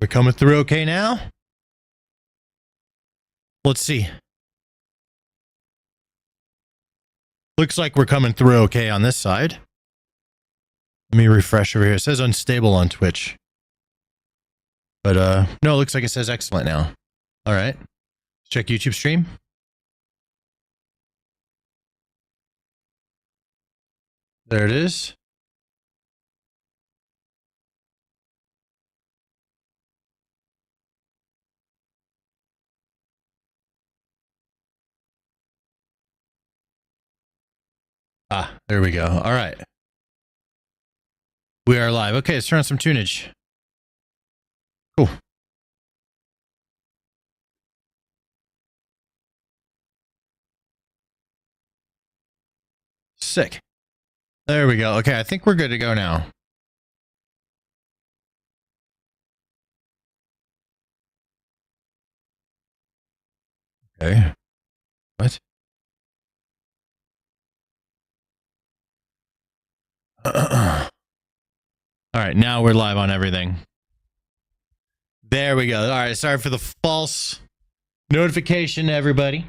We're coming through okay now? Let's see. Looks like we're coming through okay on this side. Let me refresh over here. It says unstable on Twitch. But no, it looks like it says excellent now. All right. Check YouTube stream. There it is. Ah, there we go. All right. We are live. Okay, let's turn on some tunage. Cool. Sick. There we go. Okay, I think we're good to go now. Okay. What? All right, now we're live on everything. There we go. All right, sorry for the false notification, everybody.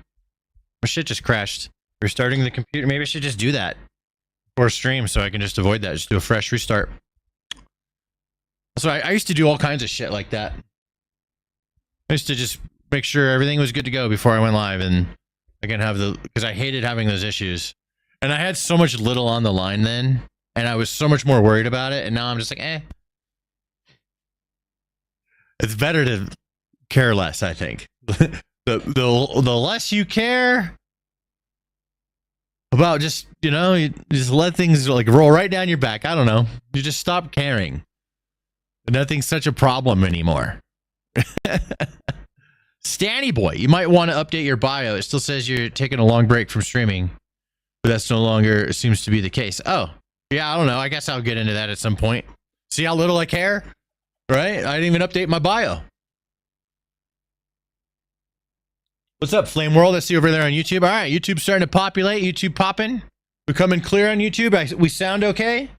My shit just crashed. Restarting the computer. Maybe I should just do that for stream so I can just avoid that. Just do a fresh restart. So I used to do all kinds of shit like that. I used to just make sure everything was good to go before I went live, and I can have the, because I hated having those issues. And I had so much little on the line then, and I was so much more worried about it, and now I'm just like, eh. It's better to care less, I think. the less you care about, just, you know, you just let things like roll right down your back. I don't know. You just stop caring. Nothing's such a problem anymore. Stanny boy, you might want to update your bio. It still says you're taking a long break from streaming, but that's no longer seems to be the case. Oh, yeah, I don't know. I guess I'll get into that at some point. See how little I care? Right? I didn't even update my bio. What's up, Flame World? I see you over there on YouTube. All right, YouTube's starting to populate. YouTube popping. We're coming clear on YouTube. We sound okay?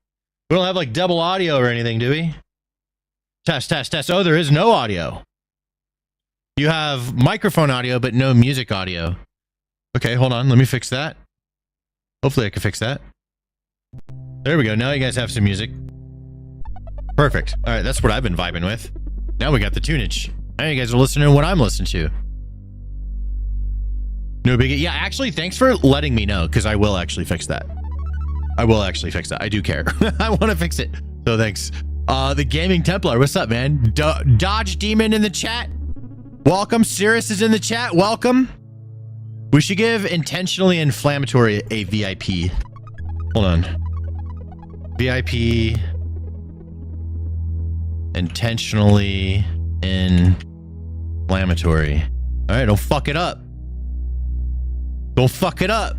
We don't have like double audio or anything, do we? Test, test, test. Oh, there is no audio. You have microphone audio, but no music audio. Okay, hold on. Let me fix that. Hopefully I can fix that. There we go. Now you guys have some music. Perfect. All right, that's what I've been vibing with. Now we got the tunage. Now you guys are listening to what I'm listening to. No biggie. Yeah, actually, thanks for letting me know, because I will actually fix that. I will actually fix that. I do care. I want to fix it. So thanks. The Gaming Templar, what's up, man? Dodge Demon in the chat. Welcome. Cirrus is in the chat. Welcome. We should give Intentionally Inflammatory a VIP. Hold on. VIP. Intentionally Inflammatory. All right, don't fuck it up. Don't fuck it up.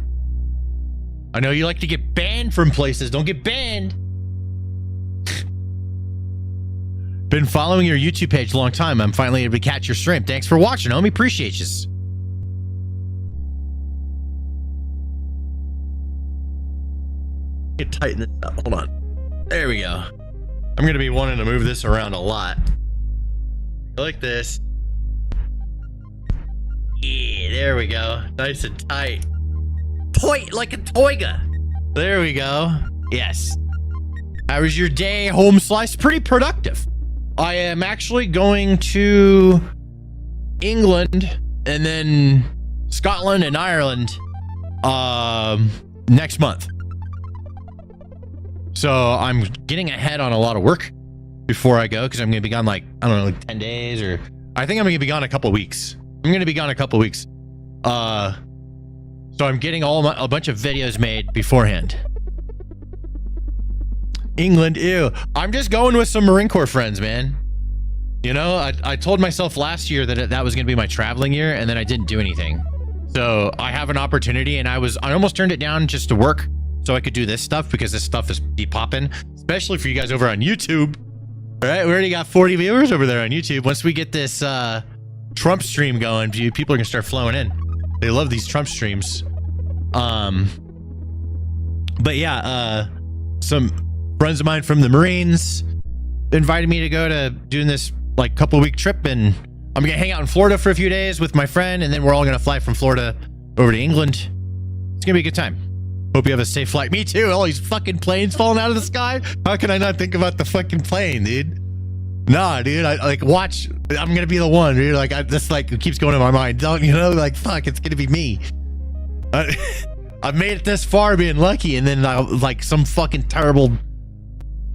I know you like to get banned from places. Don't get banned. Been following your YouTube page a long time. I'm finally able to catch your stream. Thanks for watching, homie. Appreciate you. Get tighten this up. Hold on. There we go. I'm going to be wanting to move this around a lot. Like this. Yeah, there we go. Nice and tight. Toy, like a toiga. There we go. Yes. How was your day, home slice? Pretty productive. I am actually going to England and then Scotland and Ireland next month. So I'm getting ahead on a lot of work before I go, because I'm going to be gone like, I don't know, like 10 days, or I think I'm going to be gone a couple weeks. I'm going to be gone a couple weeks. So I'm getting a bunch of videos made beforehand. England, ew. I'm just going with some Marine Corps friends, man. You know, I told myself last year that that was going to be my traveling year, and then I didn't do anything. So I have an opportunity, and I almost turned it down just to work so I could do this stuff, because this stuff is popping, especially for you guys over on YouTube. All right, we already got 40 viewers over there on YouTube. Once we get this Trump stream going, people are going to start flowing in. They love these Trump streams. But yeah, some friends of mine from the Marines invited me to go to doing this like couple week trip, and I'm gonna hang out in Florida for a few days with my friend, and then we're all gonna fly from Florida over to England. It's gonna be a good time. Hope you have a safe flight. Me too. All these fucking planes falling out of the sky. How can I not think about the fucking plane, dude? Nah, dude. I like watch. I'm gonna be the one, dude. Like this, like it keeps going in my mind. Don't you know? Like fuck, it's gonna be me. I've made it this far, being lucky, and then like some fucking terrible,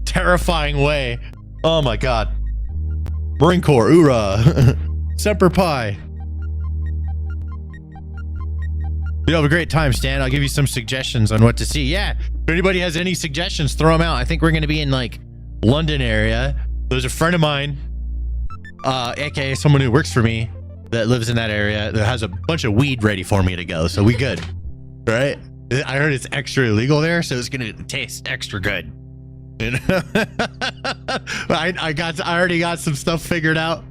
terrifying way. Oh my god. Marine Corps, hoorah. Semper Pi. You have a great time, Stan. I'll give you some suggestions on what to see. Yeah, if anybody has any suggestions, throw them out. I think we're going to be in like London area. There's a friend of mine, aka someone who works for me, that lives in that area, that has a bunch of weed ready for me to go. So we good, right? I heard it's extra illegal there, so it's going to taste extra good. You know? I already got some stuff figured out.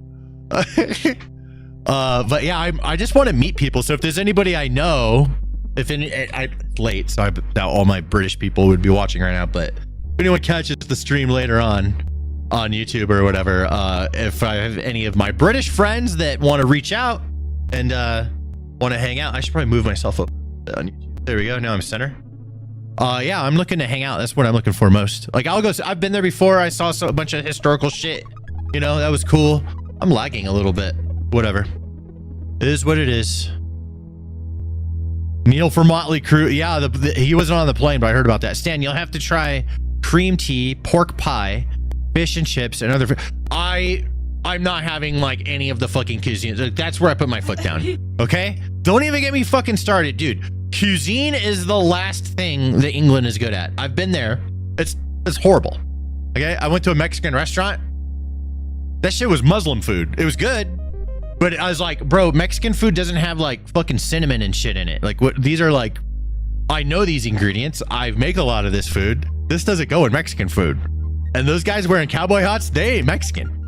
But yeah, I just want to meet people. So if there's anybody I know, it's late, so I doubt all my British people would be watching right now. But if anyone catches the stream later on YouTube or whatever, if I have any of my British friends that want to reach out and want to hang out, I should probably move myself up on YouTube. There we go. Now I'm center. Yeah, I'm looking to hang out. That's what I'm looking for most. Like I've been there before. I saw a bunch of historical shit. You know, that was cool. I'm lagging a little bit. Whatever. It is what it is. Neil for Motley Crue. Yeah, he wasn't on the plane, but I heard about that. Stan, you'll have to try cream tea, pork pie, fish and chips, and other. I'm not having like any of the fucking cuisine. That's where I put my foot down. Okay? Don't even get me fucking started, dude. Cuisine is the last thing that England is good at. I've been there. It's horrible. Okay? I went to a Mexican restaurant. That shit was Muslim food. It was good. But I was like, bro, Mexican food doesn't have like fucking cinnamon and shit in it. Like what these are like, I know these ingredients. I make a lot of this food. This doesn't go in Mexican food. And those guys wearing cowboy hats, they ain't Mexican.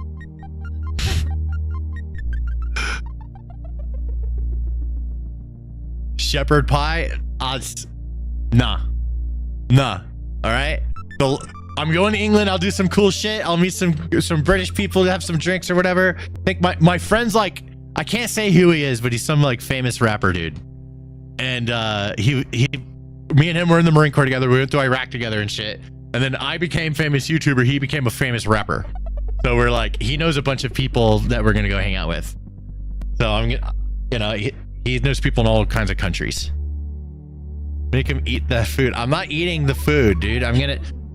Shepherd pie, nah. All right. So I'm going to England. I'll do some cool shit. I'll meet some British people to have some drinks or whatever. I think my friend's like, I can't say who he is, but he's some like famous rapper dude. And me and him were in the Marine Corps together. We went to Iraq together and shit. And then I became famous YouTuber. He became a famous rapper. So we're like, he knows a bunch of people that we're gonna go hang out with. So I'm gonna, you know, he knows people in all kinds of countries. Make him eat that food. I'm not eating the food, dude.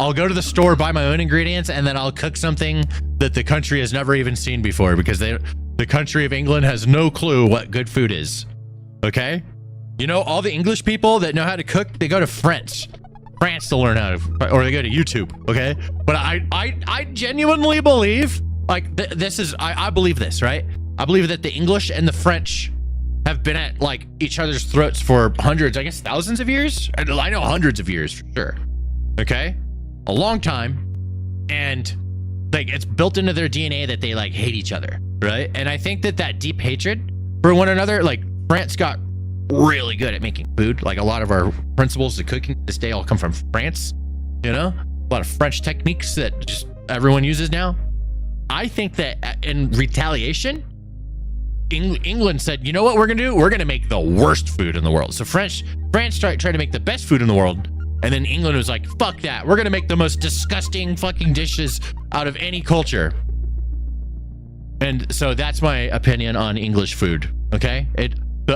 I'll go to the store, buy my own ingredients, and then I'll cook something that the country has never even seen before, because the country of England has no clue what good food is. Okay? You know, all the English people that know how to cook, they go to France to learn how to, or they go to YouTube. Okay? But I genuinely believe, like, I believe this, right? I believe that the English and the French have been at like each other's throats for hundreds, I guess thousands of years. I know hundreds of years for sure. Okay? A long time, and like it's built into their DNA that they like hate each other, right? And I think that deep hatred for one another, like France got really good at making food. Like a lot of our principles of cooking to this day all come from France, you know, a lot of French techniques that just everyone uses now. I think that in retaliation, England said, you know what we're gonna do? We're gonna make the worst food in the world. So France tried to make the best food in the world. And then England was like, fuck that. We're going to make the most disgusting fucking dishes out of any culture. And so that's my opinion on English food. Okay.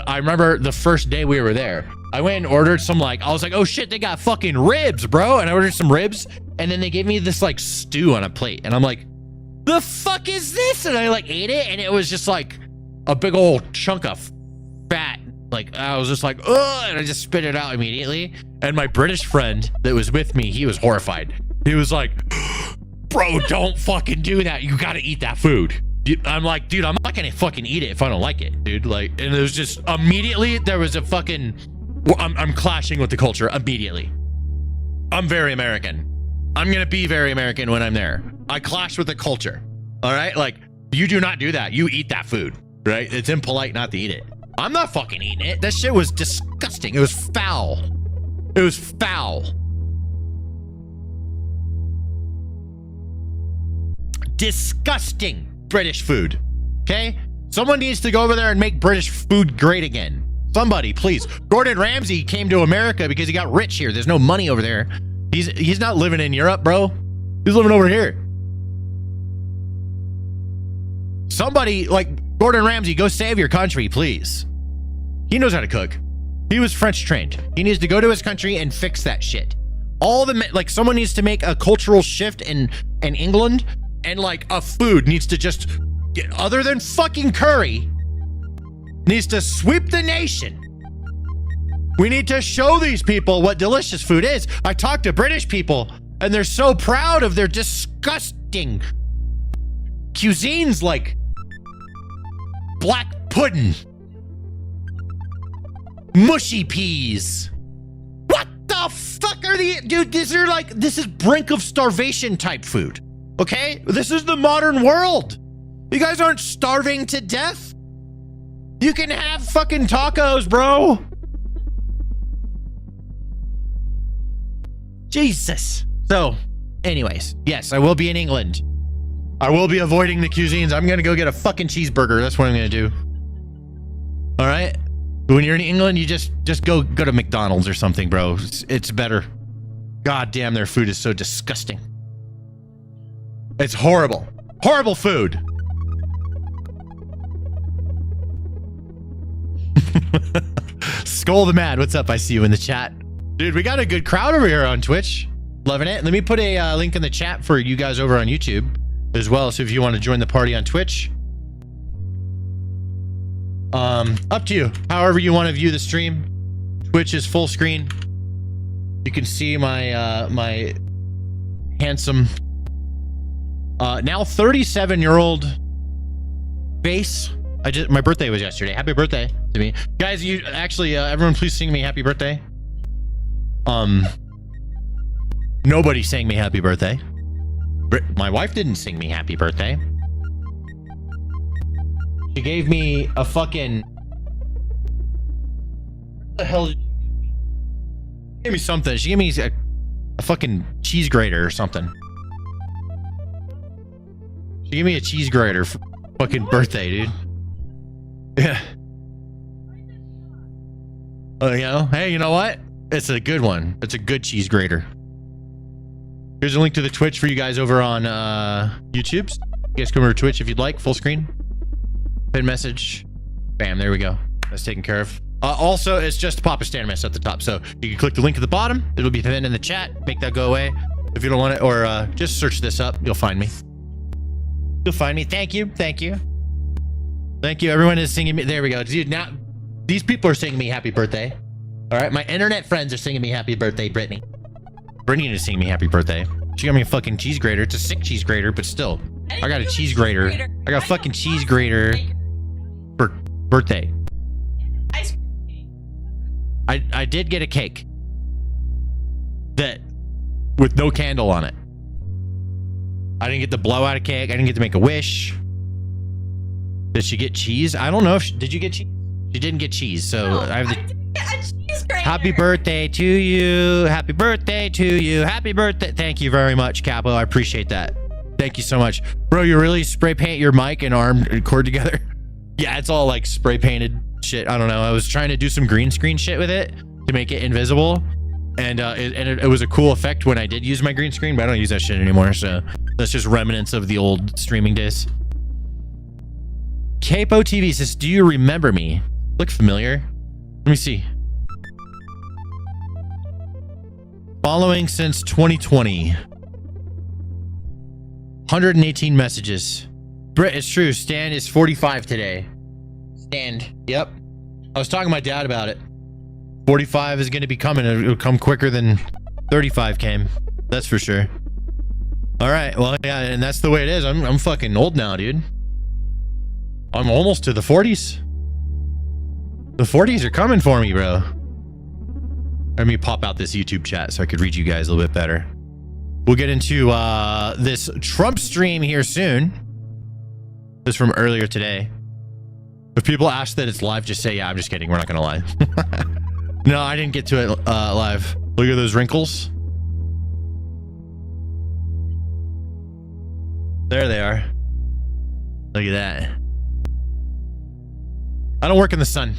I remember the first day we were there, I went and ordered some I was like, oh shit, they got fucking ribs, bro. And I ordered some ribs. And then they gave me this like stew on a plate. And I'm like, the fuck is this? And I like ate it. And it was just like a big old chunk of fat. Like I was just like, ugh, and I just spit it out immediately. And my British friend that was with me, he was horrified. He was like, bro, don't fucking do that. You gotta eat that food. I'm like, dude, I'm not gonna fucking eat it if I don't like it, dude. Like, and it was just immediately there was a fucking, I'm clashing with the culture immediately. I'm very American. I'm gonna be very American when I'm there. I clash with the culture. All right, like you do not do that. You eat that food, right? It's impolite not to eat it. I'm not fucking eating it. That shit was disgusting. It was foul. It was foul. Disgusting. British food. Okay? Someone needs to go over there and make British food great again. Somebody, please. Gordon Ramsay came to America because he got rich here. There's no money over there. He's not living in Europe, bro. He's living over here. Somebody like Gordon Ramsay, go save your country, please. He knows how to cook. He was French trained. He needs to go to his country and fix that shit. All the like, someone needs to make a cultural shift in England, and like a food needs to just get, other than fucking curry, needs to sweep the nation. We need to show these people what delicious food is. I talk to British people and they're so proud of their disgusting cuisines, like black pudding, mushy peas. What the fuck are the dude? This is brink of starvation type food. Okay, this is the modern world. You guys aren't starving to death. You can have fucking tacos, bro. Jesus. So, anyways, yes, I will be in England. I will be avoiding the cuisines. I'm gonna go get a fucking cheeseburger. That's what I'm gonna do. All right. When you're in England, you just go to McDonald's or something, bro. It's better. God damn, their food is so disgusting. It's horrible. Horrible food. Skull the Mad, what's up? I see you in the chat. Dude, we got a good crowd over here on Twitch. Loving it. Let me put a link in the chat for you guys over on YouTube as well. So if you want to join the party on Twitch, up to you. However you want to view the stream. Twitch is full screen. You can see my my handsome now 37-year-old face. My birthday was yesterday. Happy birthday to me, guys. You actually everyone please sing me happy birthday. Nobody sang me happy birthday. My wife didn't sing me happy birthday. She gave me a fucking... What the hell did she give me? She gave me something. She gave me a fucking cheese grater or something. She gave me a cheese grater for fucking birthday, dude. Yeah. You know, hey, you know what? It's a good one. It's a good cheese grater. Here's a link to the Twitch for you guys over on YouTube. You guys come over to Twitch if you'd like. Full screen. Pin message. Bam, there we go. That's taken care of. Also, it's just Papa Stan mess at the top. So you can click the link at the bottom. It'll be pinned in the chat. Make that go away if you don't want it. Or just search this up. You'll find me. You'll find me. Thank you. Thank you. Thank you. Everyone is singing me. There we go. Dude, now these people are singing me happy birthday. All right. My internet friends are singing me happy birthday, Brittany. Brittany is singing me happy birthday. She got me a fucking cheese grater. It's a sick cheese grater, but still. I got a cheese grater. I got a fucking cheese grater for birthday. I did get a cake that with no candle on it. I didn't get to blow out a cake. I didn't get to make a wish. Did she get cheese? I don't know if did you get cheese? She didn't get cheese, so No, I have the. I didn't get a cheese grater. Happy birthday to you. Happy birthday to you. Happy birthday. Thank you very much, Capo. I appreciate that. Thank you so much. Bro, you really spray paint your mic and arm and cord together? Yeah, it's all like spray painted shit. I don't know. I was trying to do some green screen shit with it to make it invisible. And it was a cool effect when I did use my green screen, but I don't use that shit anymore. So that's just remnants of the old streaming days. Capo TV says, do you remember me? Look familiar. Let me see. Following since 2020. 118 messages. Britt, it's true. Stan is 45 today. Stand. Yep. I was talking to my dad about it. 45 is going to be coming. It'll come quicker than 35 came. That's for sure. All right. Well, yeah, and that's the way it is. I'm fucking old now, dude. I'm almost to the 40s. The 40s are coming for me, bro. Let me pop out this YouTube chat so I could read you guys a little bit better. We'll get into this Trump stream here soon. This is from earlier today. If people ask that it's live, just say, yeah, I'm just kidding. We're not going to lie. No, I didn't get to it live. Look at those wrinkles. There they are. Look at that. I don't work in the sun.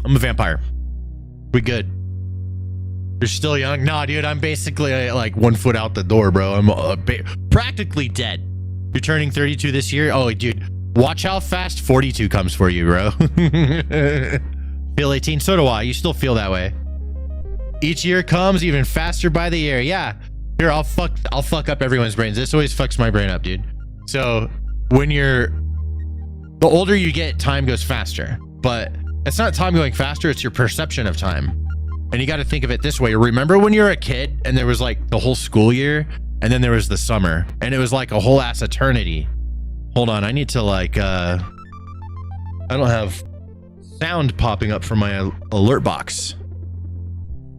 I'm a vampire. We good. You're still young? Nah, dude, I'm basically like 1 foot out the door, bro. I'm practically dead. You're turning 32 this year? Oh, dude, watch how fast 42 comes for you, bro. Feel 18? So do I. You still feel that way. Each year comes even faster by the year. Yeah. Here, I'll fuck up everyone's brains. This always fucks my brain up, dude. So when the older you get, time goes faster. But it's not time going faster, it's your perception of time. And you got to think of it this way. Remember when you were a kid and there was like the whole school year and then there was the summer and it was like a whole ass eternity. Hold on, I need to like, I don't have sound popping up from my alert box.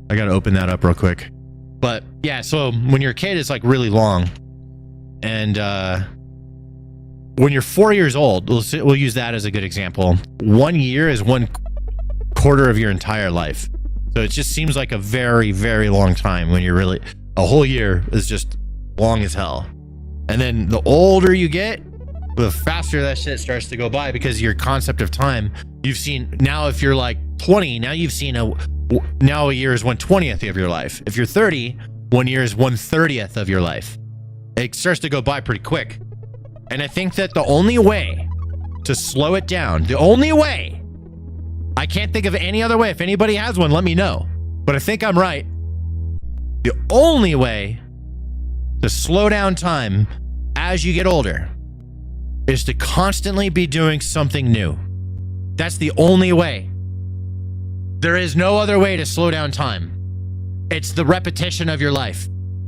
I got to open that up real quick. But yeah, so when you're a kid, it's like really long. And when you're 4 years old, we'll use that as a good example. 1 year is 1/4 of your entire life. So it just seems like a very, very long time when you're really, a whole year is just long as hell. And then the older you get, the faster that shit starts to go by because your concept of time, you've seen, now if you're like 20, now you've seen now a year is 1/20th of your life. If you're 30, 1 year is 1/30th of your life. It starts to go by pretty quick. And I think that the only way to slow it down, the only way, I can't think of any other way. If anybody has one, let me know. But I think I'm right. The only way to slow down time as you get older is to constantly be doing something new. That's the only way. There is no other way to slow down time. It's the repetition of your life.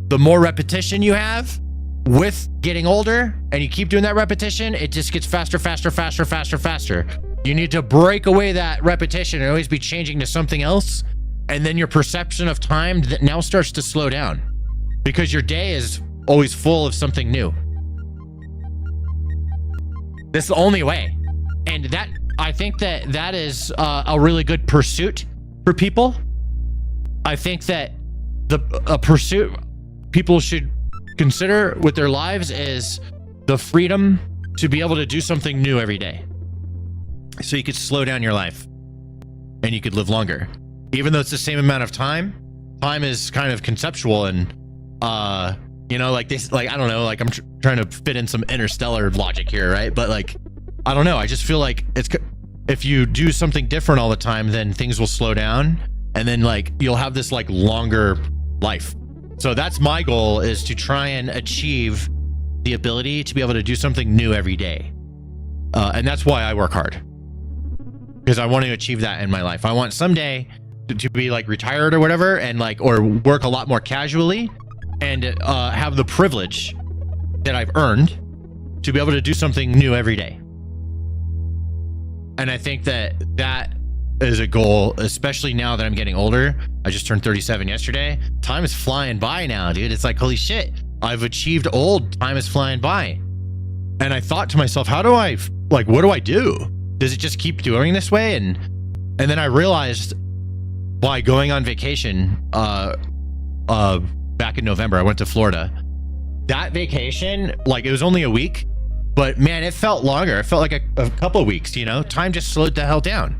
The more repetition you have with getting older and you keep doing that repetition, it just gets faster, faster, faster, faster, faster. You need to break away that repetition and always be changing to something else. And then your perception of time that now starts to slow down because your day is always full of something new. That's the only way. And that, I think that is a really good pursuit for people. I think that a pursuit people should consider with their lives is the freedom to be able to do something new every day. So you could slow down your life and you could live longer. Even though it's the same amount of time, time is kind of conceptual and, you know, like this, like, I don't know, like I'm trying to fit in some interstellar logic here, right? But like, I don't know. I just feel like if you do something different all the time, then things will slow down and then like you'll have this like longer life. So that's my goal, is to try and achieve the ability to be able to do something new every day. And that's why I work hard, because I want to achieve that in my life. I want someday to be like retired or whatever, and like, or work a lot more casually and have the privilege that I've earned to be able to do something new every day. And I think that is a goal, especially now that I'm getting older. I just turned 37 yesterday. Time is flying by now, dude. It's like, holy shit, I've achieved old. Time is flying by. And I thought to myself, how do I, like, what do I do? Does it just keep doing this way? And then I realized by going on vacation back in November, I went to Florida. That vacation, like, it was only a week, but man, it felt longer. It felt like a couple of weeks, you know? Time just slowed the hell down.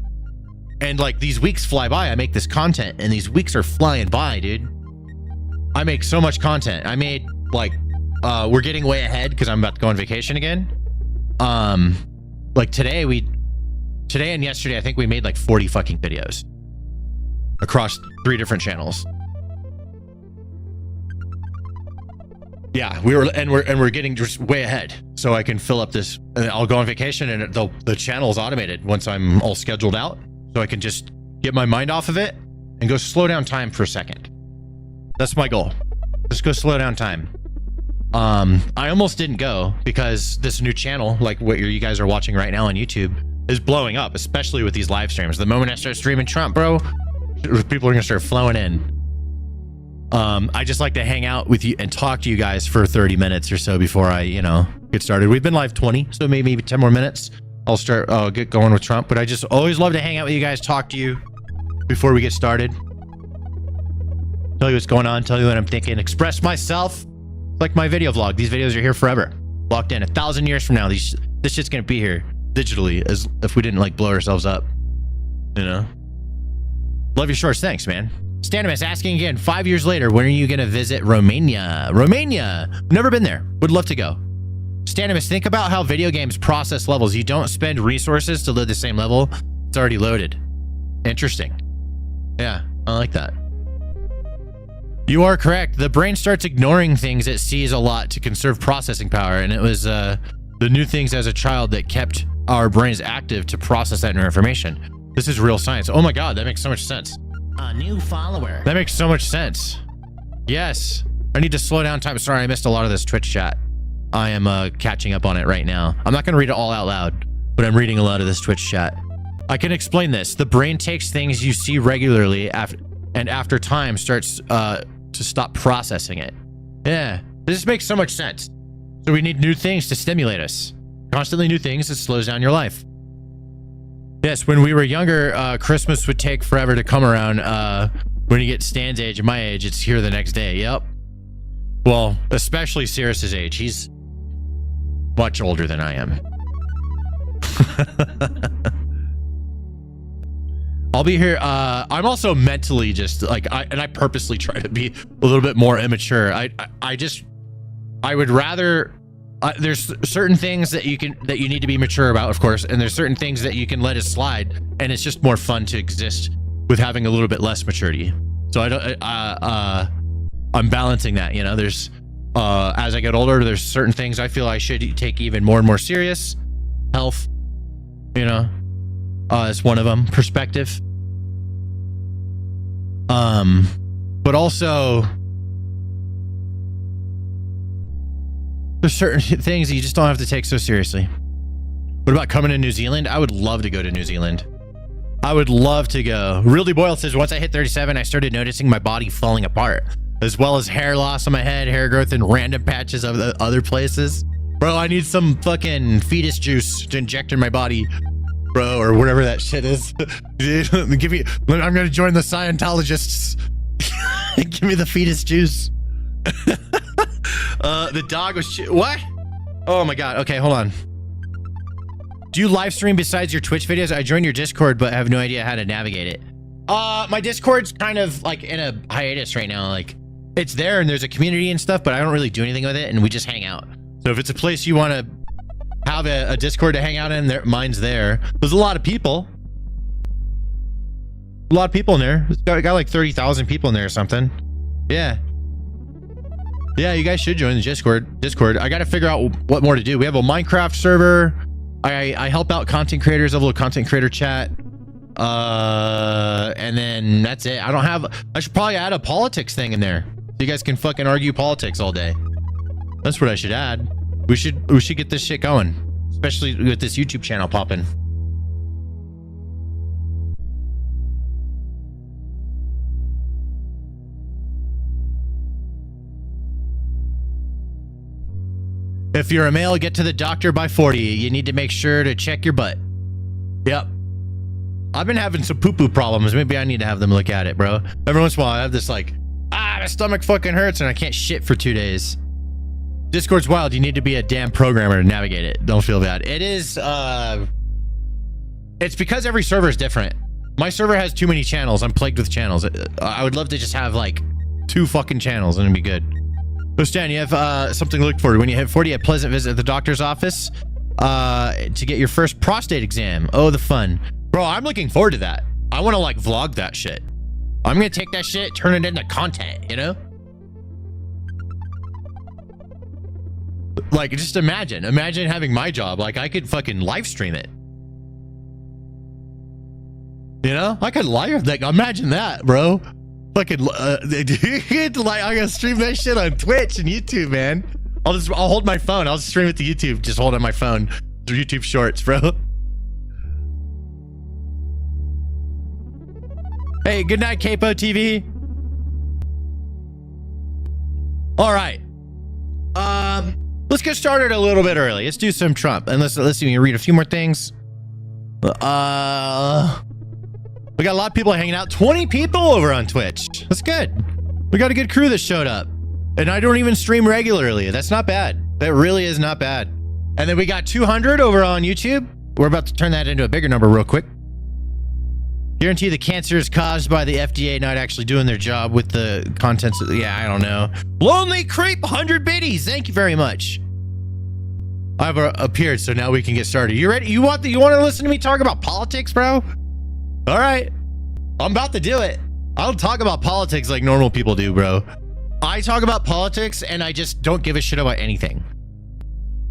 And like, these weeks fly by. I make this content and these weeks are flying by, dude. I make so much content. I made like, we're getting way ahead because I'm about to go on vacation again. Like today and yesterday, I think we made like 40 fucking videos across 3 different channels. Yeah, we're getting just way ahead, so I can fill up this. And I'll go on vacation, and the channel is automated once I'm all scheduled out, so I can just get my mind off of it and go slow down time for a second. That's my goal. Just go slow down time. I almost didn't go because this new channel, like what you guys are watching right now on YouTube, is blowing up, especially with these live streams. The moment I start streaming Trump, bro, people are gonna start flowing in. I just like to hang out with you and talk to you guys for 30 minutes or so before I, get started. We've been live 20, so maybe 10 more minutes. I'll start, get going with Trump, but I just always love to hang out with you guys, talk to you before we get started. Tell you what's going on, tell you what I'm thinking, express myself. Like my video vlog. These videos are here forever. Locked in 1,000 years from now. this shit's gonna be here digitally, as if we didn't like blow ourselves up. You know? Love your shorts. Thanks, man. Stanimus asking again, 5 years later, when are you gonna visit Romania? Romania! Never been there. Would love to go. Stanimus, think about how video games process levels. You don't spend resources to load the same level. It's already loaded. Interesting. Yeah, I like that. You are correct. The brain starts ignoring things it sees a lot to conserve processing power, and it was the new things as a child that kept our brains active to process that new information. This is real science. Oh my god, that makes so much sense. A new follower. That makes so much sense. Yes. I need to slow down time. Sorry, I missed a lot of this Twitch chat. I am catching up on it right now. I'm not going to read it all out loud, but I'm reading a lot of this Twitch chat. I can explain this. The brain takes things you see regularly and after time starts to stop processing it. Yeah, this makes so much sense. So we need new things to stimulate us. Constantly new things that slows down your life. Yes, when we were younger, Christmas would take forever to come around. When you get Stan's age and my age, it's here the next day. Yep. Well, especially Cirrus's age. He's much older than I am. I'll be here. I'm also mentally just like, I purposely try to be a little bit more immature. I would rather, there's certain things that you need to be mature about, of course. And there's certain things that you can let it slide. And it's just more fun to exist with having a little bit less maturity. So I'm balancing that, you know, there's, as I get older, there's certain things I feel I should take even more and more serious. Health, you know, is one of them. Perspective. But also there's certain things you just don't have to take so seriously. What about coming to New Zealand? I would love to go to New Zealand. I would love to go. Really Boyle says, once I hit 37, I started noticing my body falling apart, as well as hair loss on my head, hair growth in random patches of the other places. Bro, I need some fucking fetus juice to inject in my body, bro, or whatever that shit is. Give me, I'm gonna join the Scientologists. Give me the fetus juice. The dog was, what? Oh my God. Okay, hold on. Do you live stream besides your Twitch videos? I joined your Discord, but I have no idea how to navigate it. My Discord's kind of like in a hiatus right now. Like, it's there and there's a community and stuff, but I don't really do anything with it, and we just hang out. So if it's a place you want to have a Discord to hang out in, mine's there. There's a lot of people. A lot of people in there. It's got like 30,000 people in there or something. Yeah. Yeah, you guys should join the Discord. I got to figure out what more to do. We have a Minecraft server. I help out content creators. I have a little content creator chat. And then that's it. I should probably add a politics thing in there. So you guys can fucking argue politics all day. That's what I should add. We should get this shit going. Especially with this YouTube channel popping. If you're a male, get to the doctor by 40. You need to make sure to check your butt. Yep. I've been having some poo-poo problems. Maybe I need to have them look at it, bro. Every once in a while, I have this like, my stomach fucking hurts and I can't shit for 2 days. Discord's wild. You need to be a damn programmer to navigate it. Don't feel bad. It is, it's because every server is different. My server has too many channels. I'm plagued with channels. I would love to just have like 2 fucking channels and it'd be good. So Stan, you have something to look forward to. When you hit 40, a pleasant visit at the doctor's office to get your first prostate exam. Oh, the fun. Bro, I'm looking forward to that. I want to like vlog that shit. I'm going to take that shit, turn it into content, you know? Like, just imagine having my job. Like, I could fucking live stream it. You know? I could live, like, imagine that, bro. Fucking, I'm gonna stream that shit on Twitch and YouTube, man. I'll hold my phone. I'll stream it to YouTube. Just hold on my phone through YouTube Shorts, bro. Hey, good night, Capo TV. All right. Let's get started a little bit early. Let's do some Trump. And let's see, we can read a few more things. We got a lot of people hanging out. 20 people over on Twitch. That's good. We got a good crew that showed up. And I don't even stream regularly. That's not bad. That really is not bad. And then we got 200 over on YouTube. We're about to turn that into a bigger number real quick. Guarantee the cancer is caused by the FDA not actually doing their job with the contents of yeah, I don't know. Lonely Creep, 100 biddies. Thank you very much. I've appeared, so now we can get started. You ready? You want to listen to me talk about politics, bro? All right. I'm about to do it. I don't talk about politics like normal people do, bro. I talk about politics and I just don't give a shit about anything.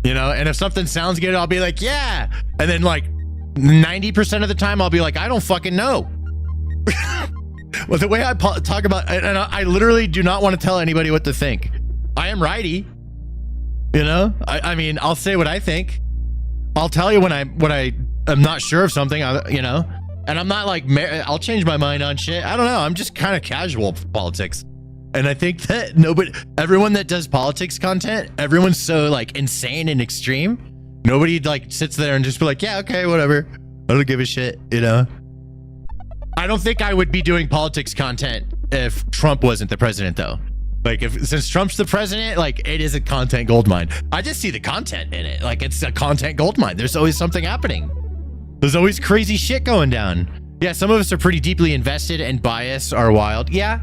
You know, and if something sounds good, I'll be like, yeah. And then like 90% of the time, I'll be like, I don't fucking know. Well, the way I talk about, and I literally do not want to tell anybody what to think. I am righty. You know, I mean, I'll say what I think. I'll tell you when I am not sure of something, you know, and I'm not like, I'll change my mind on shit. I don't know. I'm just kind of casual for politics. And I think that everyone that does politics content, everyone's so like insane and extreme. Nobody like sits there and just be like, yeah, okay, whatever. I don't give a shit, you know? I don't think I would be doing politics content if Trump wasn't the president though. Like since Trump's the president, like it is a content goldmine. I just see the content in it. Like it's a content goldmine. There's always something happening. There's always crazy shit going down. Yeah, some of us are pretty deeply invested and bias are wild. Yeah.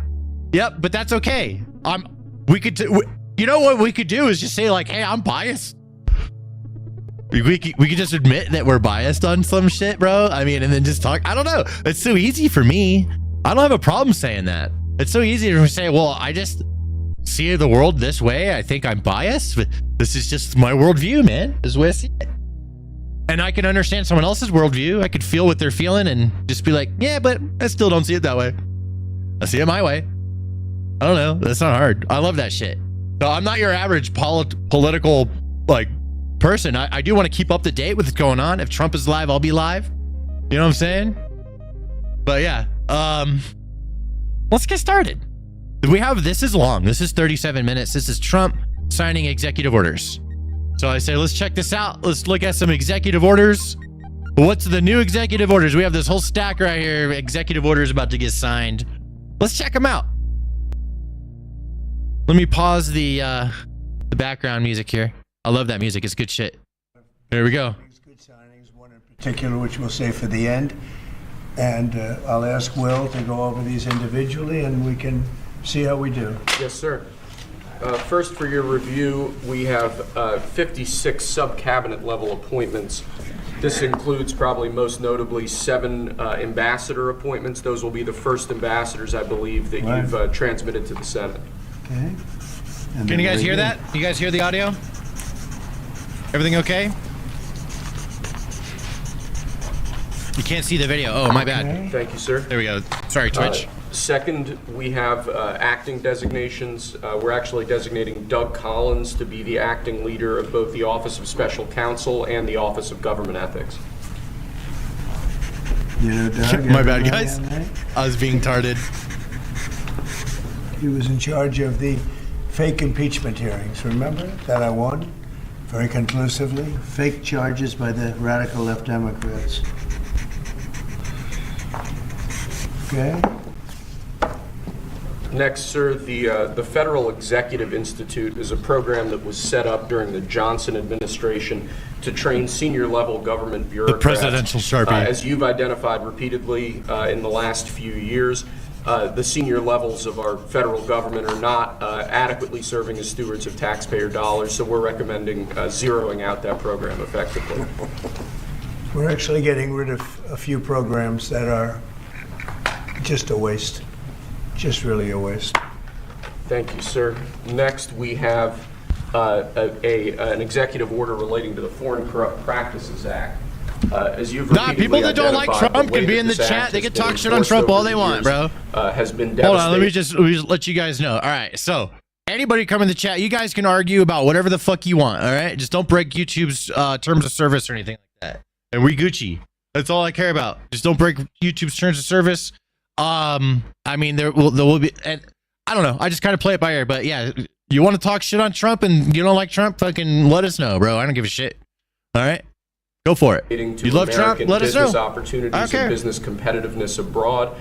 Yep, but that's okay. You know what we could do is just say like, hey, I'm biased. We could just admit that we're biased on some shit, bro. I mean, and then just talk. I don't know. It's so easy for me. I don't have a problem saying that. It's so easy to say, well, I just see the world this way. I think I'm biased, but this is just my worldview, man. This is the way I see it. And I can understand someone else's worldview. I could feel what they're feeling and just be like, yeah, but I still don't see it that way. I see it my way. I don't know. That's not hard. I love that shit. So I'm not your average political like person. I do want to keep up to date with what's going on. If Trump is live, I'll be live. You know what I'm saying? But yeah, let's get started. This is long. This is 37 minutes. This is Trump signing executive orders. So I say, let's check this out. Let's look at some executive orders. What's the new executive orders? We have this whole stack right here. Executive orders about to get signed. Let's check them out. Let me pause the background music here. I love that music. It's good shit. There we go. Good signings, one in particular, which we'll save for the end. And I'll ask Will to go over these individually, and we can see how we do. Yes, sir. First, for your review, we have 56 sub-cabinet level appointments. This includes probably most notably 7 ambassador appointments. Those will be the first ambassadors, I believe, that you've transmitted to the Senate. Okay. Can you guys hear that? You guys hear the audio? Everything okay? You can't see the video. Oh, my bad. Thank you, sir. There we go. Sorry, Twitch. Second, we have acting designations. We're actually designating Doug Collins to be the acting leader of both the Office of Special Counsel and the Office of Government Ethics. You know, Doug, my bad, guys. I was being tarded. He was in charge of the fake impeachment hearings, remember? That I won very conclusively. Fake charges by the radical left Democrats. Okay. Next, sir, the Federal Executive Institute is a program that was set up during the Johnson administration to train senior-level government bureaucrats. The presidential Sharpie. As you've identified repeatedly in the last few years, the senior levels of our federal government are not adequately serving as stewards of taxpayer dollars, so we're recommending zeroing out that program effectively. We're actually getting rid of a few programs that are just a waste. Just really a waste. Thank you, sir. Next, we have an executive order relating to the Foreign Corrupt Practices Act. As you've people that don't like Trump can be in the chat. They can talk shit on Trump all they want, bro. Has been Hold on, let me just let you guys know. All right, so anybody come in the chat, you guys can argue about whatever the fuck you want. All right, just don't break YouTube's terms of service or anything like that. And we Gucci. That's all I care about. Just don't break YouTube's terms of service. I mean, there will be, and I don't know. I just kind of play it by ear, but yeah, you want to talk shit on Trump and you don't like Trump, fucking let us know, bro. I don't give a shit. All right, go for it. You love Trump? Let us know. Opportunities and business competitiveness abroad,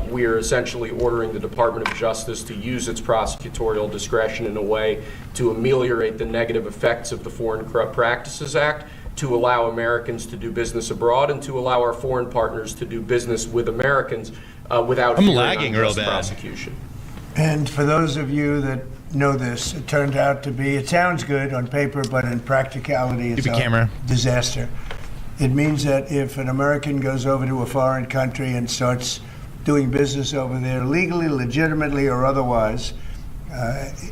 We are essentially ordering the Department of Justice to use its prosecutorial discretion in a way to ameliorate the negative effects of the Foreign Corrupt Practices Act, to allow Americans to do business abroad, and to allow our foreign partners to do business with Americans without fearing unjust prosecution. And for those of you that know this, it turned out to be, it sounds good on paper, but in practicality it's a disaster. It means that if an American goes over to a foreign country and starts doing business over there legally, legitimately, or otherwise,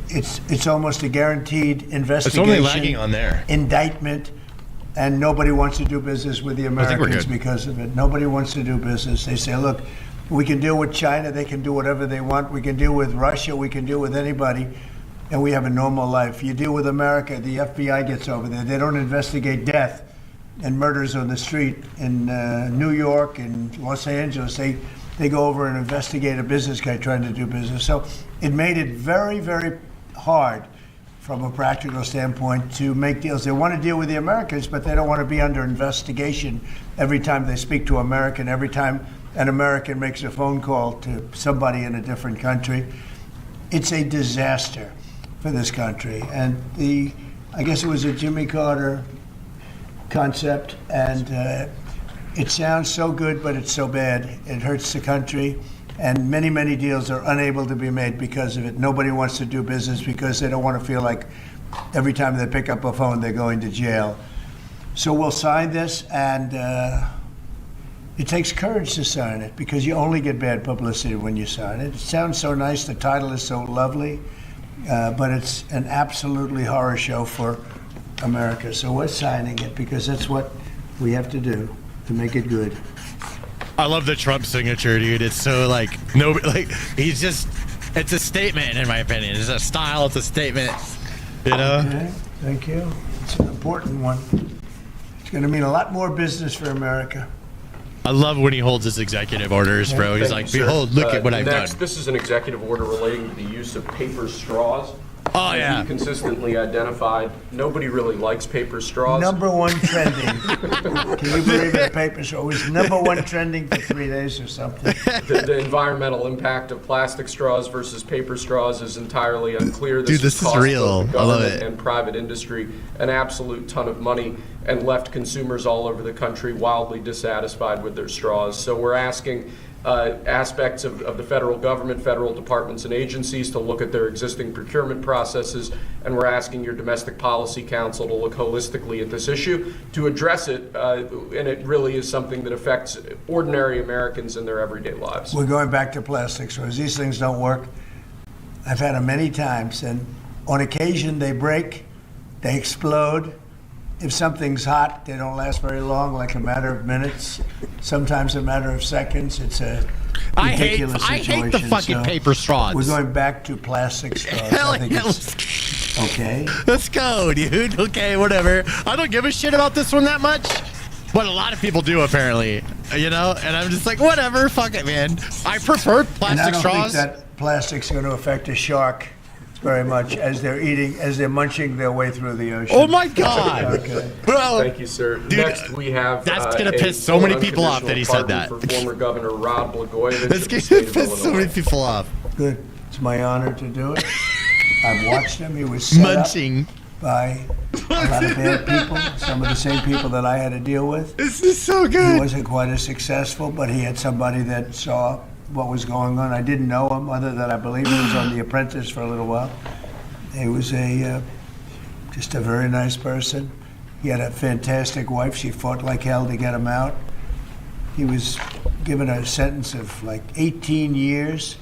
it's almost a guaranteed investigation. It's only lagging on there. Indictment, and nobody wants to do business with the Americans because of it. Nobody wants to do business. They say, look, we can deal with China, they can do whatever they want. We can deal with Russia, we can deal with anybody, and we have a normal life. You deal with America, the FBI gets over there. They don't investigate death and murders on the street in New York and Los Angeles. They go over and investigate a business guy trying to do business. So it made it very, very hard from a practical standpoint to make deals. They want to deal with the Americans, but they don't want to be under investigation every time they speak to an American, every time an American makes a phone call to somebody in a different country. It's a disaster for this country. And I guess it was a Jimmy Carter concept, and it sounds so good, but it's so bad. It hurts the country, and many, many deals are unable to be made because of it. Nobody wants to do business because they don't want to feel like every time they pick up a phone, they're going to jail. So we'll sign this, and it takes courage to sign it because you only get bad publicity when you sign it. It sounds so nice, the title is so lovely, but it's an absolutely horror show for America. So we're signing it because that's what we have to do to make it good. I love the Trump signature, dude. It's so he's just, it's a statement in my opinion. It's a style, it's a statement, you know? Okay, thank you. It's an important one. It's going to mean a lot more business for America. I love when he holds his executive orders, bro. He's like, behold, look at what I've done. This is an executive order relating to the use of paper straws. Oh, yeah. He consistently identified nobody really likes paper straws. #1 trending. Can you believe it? Paper straw was #1 trending for 3 days or something. The environmental impact of plastic straws versus paper straws is entirely unclear. Dude, this is real. I love it. And private industry an absolute ton of money and left consumers all over the country wildly dissatisfied with their straws. So we're asking aspects of the federal government, federal departments and agencies to look at their existing procurement processes, and we're asking your Domestic Policy Council to look holistically at this issue to address it, and it really is something that affects ordinary Americans in their everyday lives. We're going back to plastic straws. These things don't work. I've had them many times, and on occasion they break, they explode. If something's hot, they don't last very long, like a matter of minutes, sometimes a matter of seconds. It's a ridiculous situation. I hate the fucking paper straws. We're going back to plastic straws. Hell yeah. Okay. Let's go, dude. Okay, whatever. I don't give a shit about this one that much, but a lot of people do apparently, you know? And I'm just like, whatever, fuck it, man. I prefer plastic straws. I don't think that plastic's going to affect a shark very much as they're munching their way through the ocean. Oh my God! Okay. Bro, thank you, sir. Dude, next, we have that's gonna piss so many people off that he said that. For former Governor Rod Blagojevich. That's gonna piss so many people off. Good. It's my honor to do it. I've watched him. He was set munching up by a lot of bad people. Some of the same people that I had to deal with. This is so good. He wasn't quite as successful, but he had somebody that saw what was going on. I didn't know him, other than I believe he was on The Apprentice for a little while. He was just a very nice person. He had a fantastic wife. She fought like hell to get him out. He was given a sentence of like 18 years.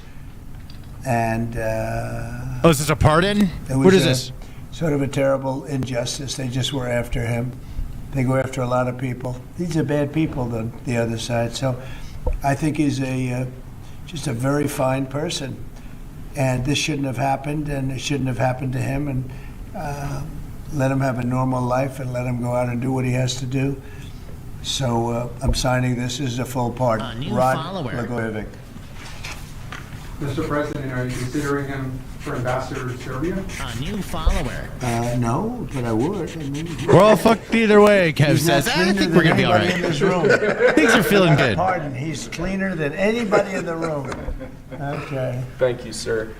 And oh, is this a pardon? What is this? Sort of a terrible injustice. They just were after him. They go after a lot of people. These are bad people on the other side. So I think he's just a very fine person. And this shouldn't have happened, and it shouldn't have happened to him. And let him have a normal life and let him go out and do what he has to do. So I'm signing this. This is a full pardon. Rod Blagojevich. Mr. President, are you considering him for ambassador to Serbia? A new follower. No, but I would. I mean, We're all fucked either way, Kev he's not says. I cleaner think than we're going to be all anybody in right. this room. Things are feeling good. Pardon, he's cleaner than anybody in the room. Okay. Thank you, sir.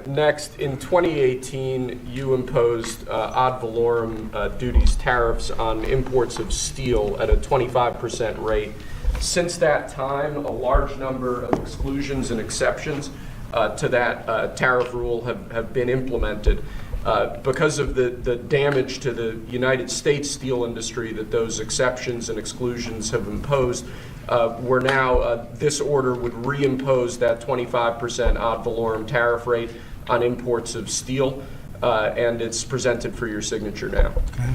Next, in 2018, you imposed ad valorem duties, tariffs on imports of steel at a 25% rate. Since that time, a large number of exclusions and exceptions to that tariff rule have been implemented. Because of the damage to the United States steel industry that those exceptions and exclusions have imposed, we're now, this order would reimpose that 25% ad valorem tariff rate on imports of steel, and it's presented for your signature now. Okay.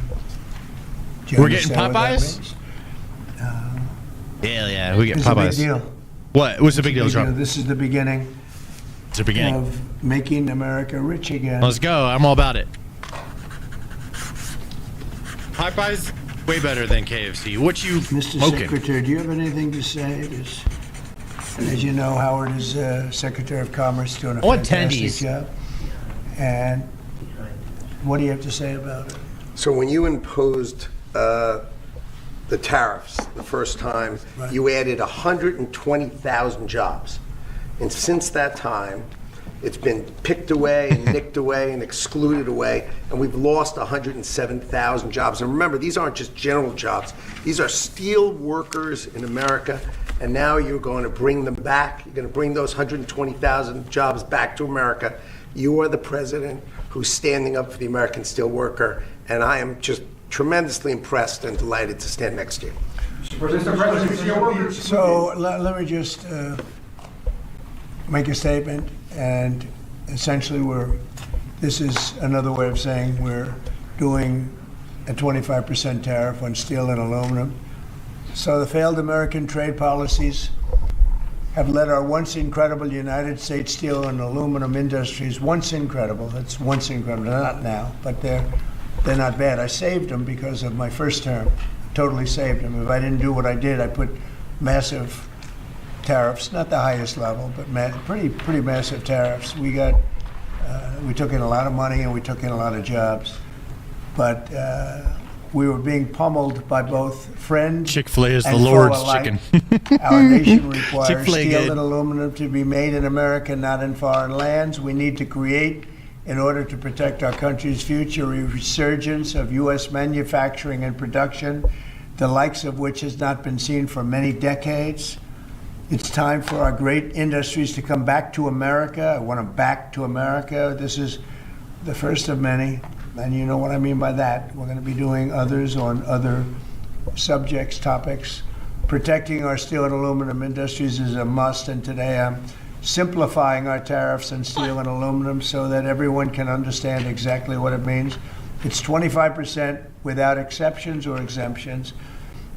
Do you We're getting understand what that Popeyes? means? Yeah, we get This is a big Popeyes. deal. What? What's the big deal, Big deal. Trump? This is the beginning It's the beginning. of making America rich again. Let's go. I'm all about it. Popeyes, way better than KFC. What you Mr. smoking? Secretary, do you have anything to say? As you know, Howard is Secretary of Commerce doing a I want fantastic tendies. job. And what do you have to say about it? So when you imposed the tariffs the first time, Right. you added 120,000 jobs. And since that time, it's been picked away and nicked away and excluded away, and we've lost 107,000 jobs. And remember, these aren't just general jobs. These are steel workers in America, and now you're going to bring them back. You're going to bring those 120,000 jobs back to America. You are the president who's standing up for the American steel worker, and I am just tremendously impressed and delighted to stand next to you. Mr. President, steel workers. So let me just make a statement, and essentially this is another way of saying we're doing a 25% tariff on steel and aluminum. So the failed American trade policies have led our once incredible United States steel and aluminum industries, once incredible, that's once incredible, not now, but they're not bad. I saved them because of my first term, totally saved them. If I didn't do what I did, I put massive tariffs, not the highest level, but pretty massive tariffs. We took in a lot of money and we took in a lot of jobs, but we were being pummeled by both friends. Chick-fil-A is the and foe Lord's alike. chicken. Our nation requires Chick-fil-A steel good. and aluminum to be made in America, not in foreign lands. We need to create, in order to protect our country's future, a resurgence of U.S. manufacturing and production, the likes of which has not been seen for many decades. It's time for our great industries to come back to America. I want them back to America. This is the first of many, and you know what I mean by that. We're going to be doing others on other subjects, topics. Protecting our steel and aluminum industries is a must, and today I'm simplifying our tariffs on steel and aluminum so that everyone can understand exactly what it means. It's 25% without exceptions or exemptions.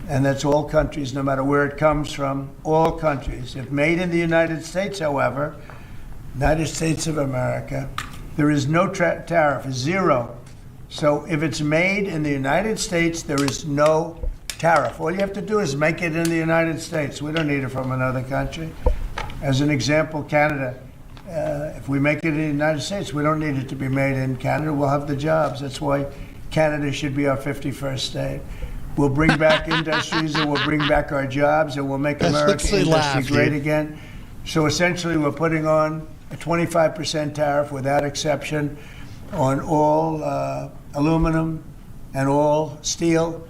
And that's all countries, no matter where it comes from, all countries. If made in the United States, however, United States of America, there is no tariff, zero. So if it's made in the United States, there is no tariff. All you have to do is make it in the United States. We don't need it from another country. As an example, Canada. If we make it in the United States, we don't need it to be made in Canada. We'll have the jobs. That's why Canada should be our 51st state. We'll bring back industries, and we'll bring back our jobs, and we'll make American industry great again. So essentially, we're putting on a 25% tariff without exception on all aluminum and all steel.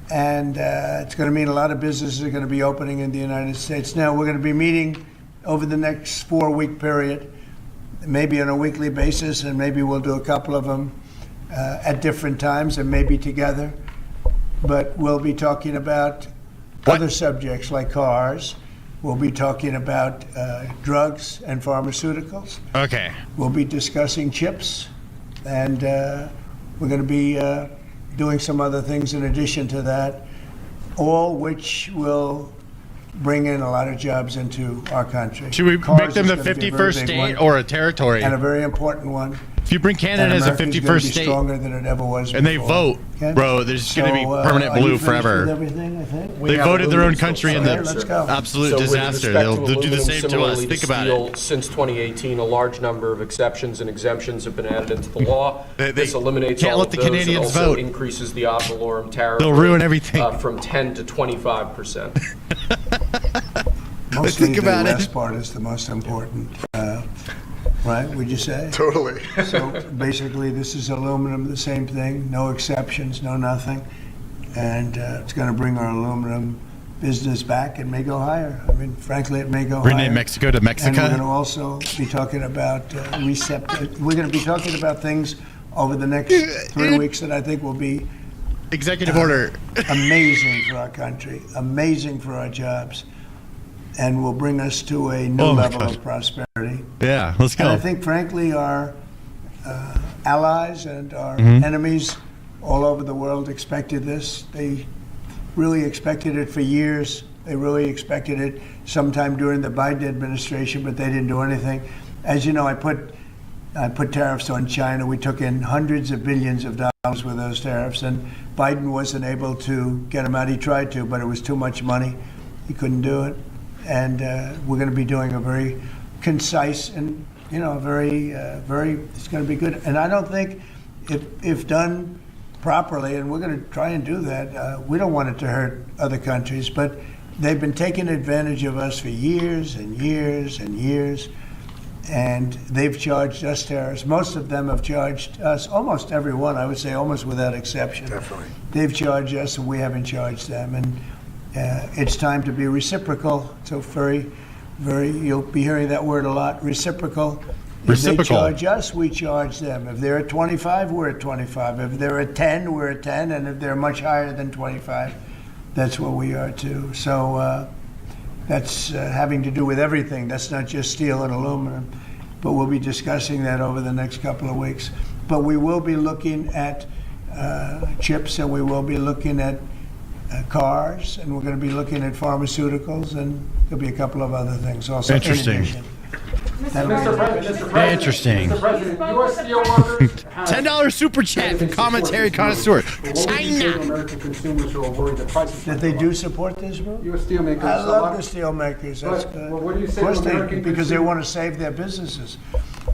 And it's going to mean a lot of businesses are going to be opening in the United States. Now, we're going to be meeting over the next 4-week period, maybe on a weekly basis, and maybe we'll do a couple of them at different times and maybe together. But we'll be talking about other subjects like cars. We'll be talking about drugs and pharmaceuticals. Okay. We'll be discussing chips. And we're going to be doing some other things in addition to that, all which will bring in a lot of jobs into our country. Should we Cars make them is the gonna be a very 51st big state one, or a territory? and a very important one. If you bring Canada as a 51st state, stronger than it ever was and they before. vote, Okay? bro, there's going to be permanent are you blue finished forever. with everything, I think? They voted their own country in the let's go. absolute So with disaster. respect They'll to do the aluminum, same to us. similarly Think to about steel, it. Since 2018, a large number of exceptions and exemptions have been added into the law. They This eliminates can't all let of the those and Canadians also vote. increases the ad valorem tariff They'll ruin everything. from 10 to 25%. Mostly Think the about it. last part is the most important, right, would you say? Totally. So basically, this is aluminum, the same thing, no exceptions, no nothing. And it's going to bring our aluminum business back. It may go higher. I mean, frankly, it may go higher. Rename Mexico to And we're going to Mexico. also be talking about we're going to be talking about things over the next 3 weeks that I think will be Executive order. amazing for our country, amazing for our jobs, and will bring us to a new Oh my level God. of prosperity. Yeah, let's And I go. think, frankly, our allies and our Mm-hmm. enemies all over the world expected this. They really expected it for years. They really expected it sometime during the Biden administration, but they didn't do anything. As you know, I put tariffs on China. We took in hundreds of billions of dollars with those tariffs, and Biden wasn't able to get them out. He tried to, but it was too much money. He couldn't do it. And we're going to be doing a very concise and, very, it's going to be good. And I don't think if done properly, and we're going to try and do that, we don't want it to hurt other countries, but they've been taking advantage of us for years and years and years. And they've charged us tariffs. Most of them have charged us, almost everyone, I would say, almost without exception. Definitely. They've charged us, and we haven't charged them. And it's time to be reciprocal. So you'll be hearing that word a lot, reciprocal. Reciprocal. If they charge us, we charge them. If they're at 25, we're at 25. If they're at 10, we're at 10. And if they're much higher than 25, that's what we are too. So that's having to do with everything. That's not just steel and aluminum. But we'll be discussing that over the next couple of weeks. But we will be looking at chips, and we will be looking at cars, and we're going to be looking at pharmaceuticals, and there'll be a couple of other things also. Interesting. In addition. Mr. President, Interesting. Mr. President, U.S. steelworkers have $10 super chat from commentary connoisseur. But what would you say to American consumers who are worried that prices That they do support this, bro? U.S. steelmakers. I a love lot- the steel makers. That's But, good. well, what do you say Of course to they, American because they consumers? want to save their businesses.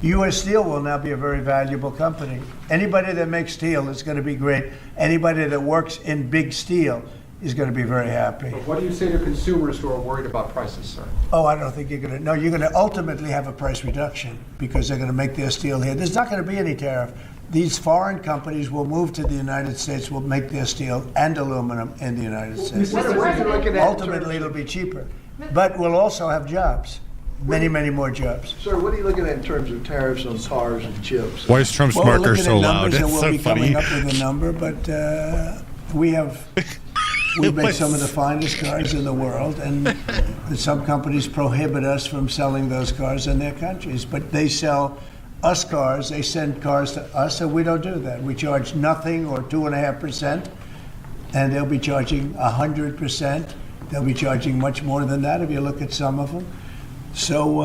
U.S. Steel will now be a very valuable company. Anybody that makes steel is going to be great. Anybody that works in big steel is going to be very happy. What do you say to consumers who are worried about prices, sir? Oh, I don't think you're going to. No, you're going to ultimately have a price reduction because they're going to make their steel here. There's not going to be any tariff. These foreign companies will move to the United States, will make their steel and aluminum in the United States. What are you looking at? Ultimately, it'll be cheaper. But we'll also have jobs. Many, many more jobs. Sir, what are you looking at in terers of tariffs on cars and chips? Why is Trump's Well, we're marker looking so at loud? numbers, and It's we'll so be funny. coming up with a number, but we make some of the finest cars in the world, and some companies prohibit us from selling those cars in their countries. But they sell us cars, they send cars to us, and we don't do that. We charge nothing or 2.5%, and they'll be charging 100%. They'll be charging much more than that if you look at some of them. So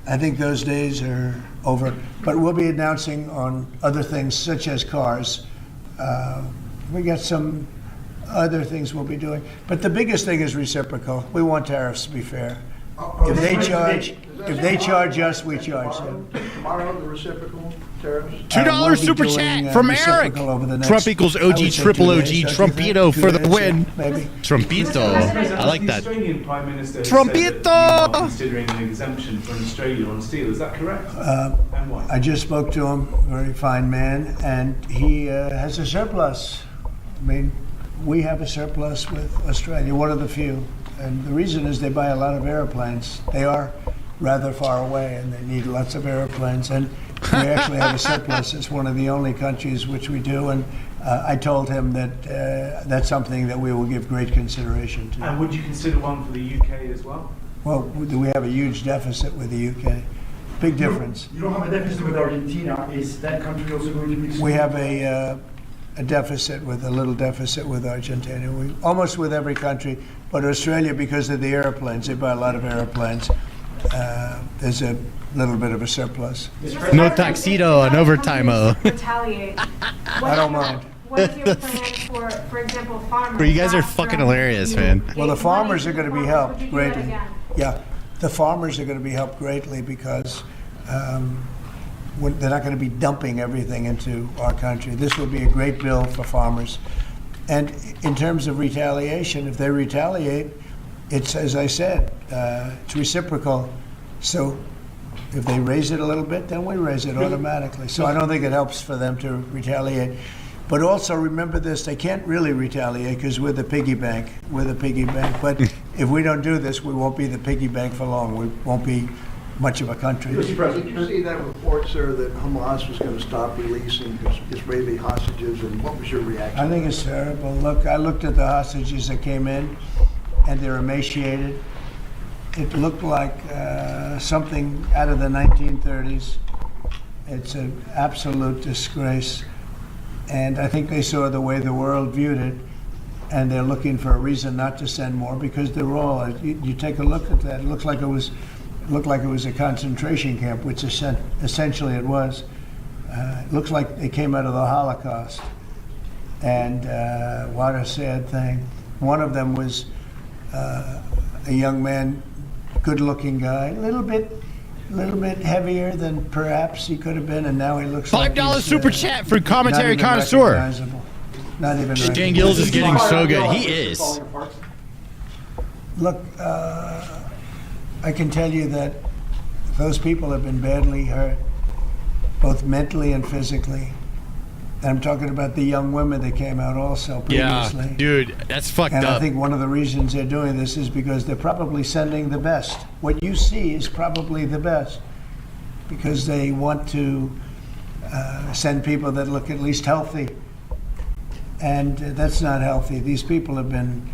I think those days are over. But we'll be announcing on other things such as cars. We got some other things we'll be doing. But the biggest thing is reciprocal. We want tariffs to be fair. If they charge us, we charge them. Tomorrow, the reciprocal tariffs? $2 We'll be super doing, chat from Eric. reciprocal over the next, Trump equals I would OG, say, triple 2 OG, days, don't you think? Trumpito 2 for the days, win. Maybe. Trumpito. I like that. The Australian Prime Minister Trumpito! said that you are considering an exemption from Australia on steel. Is that correct? And why? I just spoke to him, very fine man, and he has a surplus. I mean, we have a surplus with Australia, one of the few. And the reason is they buy a lot of airplanes. They are rather far away, and they need lots of airplanes. And we actually have a surplus. It's one of the only countries which we do. And I told him that that's something that we will give great consideration to. And would you consider one for the UK as well? Well, we have a huge deficit with the UK. Big difference. You don't have a deficit with Argentina. Is that country also going to be? We have a deficit with a little deficit with Argentina. We almost with every country, but Australia, because of the airplanes, they buy a lot of airplanes. There's a little bit of a surplus. No tuxedo and overtime. Retaliate. I don't mind. What is your plan for example, farmers? Bro, you guys are fucking hilarious, man. Well, the farmers are going to be helped Would you do that greatly. again? Yeah, the farmers are going to be helped greatly because they're not going to be dumping everything into our country. This will be a great bill for farmers. And in terms of retaliation, if they retaliate, it's, as I said, it's reciprocal. So if they raise it a little bit, then we raise it automatically. So I don't think it helps for them to retaliate. But also remember this, they can't really retaliate because we're the piggy bank. We're the piggy bank. But if we don't do this, we won't be the piggy bank for long. We won't be much of a country. Mr. President, did you see that report, sir, that Hamas was going to stop releasing Israeli hostages, and what was your reaction? I think it's terrible. Look, I looked at the hostages that came in, and they're emaciated. It looked like something out of the 1930s. It's an absolute disgrace. And I think they saw the way the world viewed it, and they're looking for a reason not to send more because they're all. You take a look at that. It looks like it was a concentration camp, which essentially it was. It looks like they came out of the Holocaust. And what a sad thing. One of them was a young man, good-looking guy, a little bit heavier than perhaps he could have been, and now he looks like $5 he's, super chat for commentary not even connoisseur. recognizable. Not even Dan recognizable. Gills is getting so good. He is. Look, I can tell you that those people have been badly hurt, both mentally and physically. And I'm talking about the young women that came out also previously. Yeah, dude, that's fucked And up. I think one of the reasons they're doing this is because they're probably sending the best. What you see is probably the best because they want to send people that look at least healthy. And that's not healthy. These people have been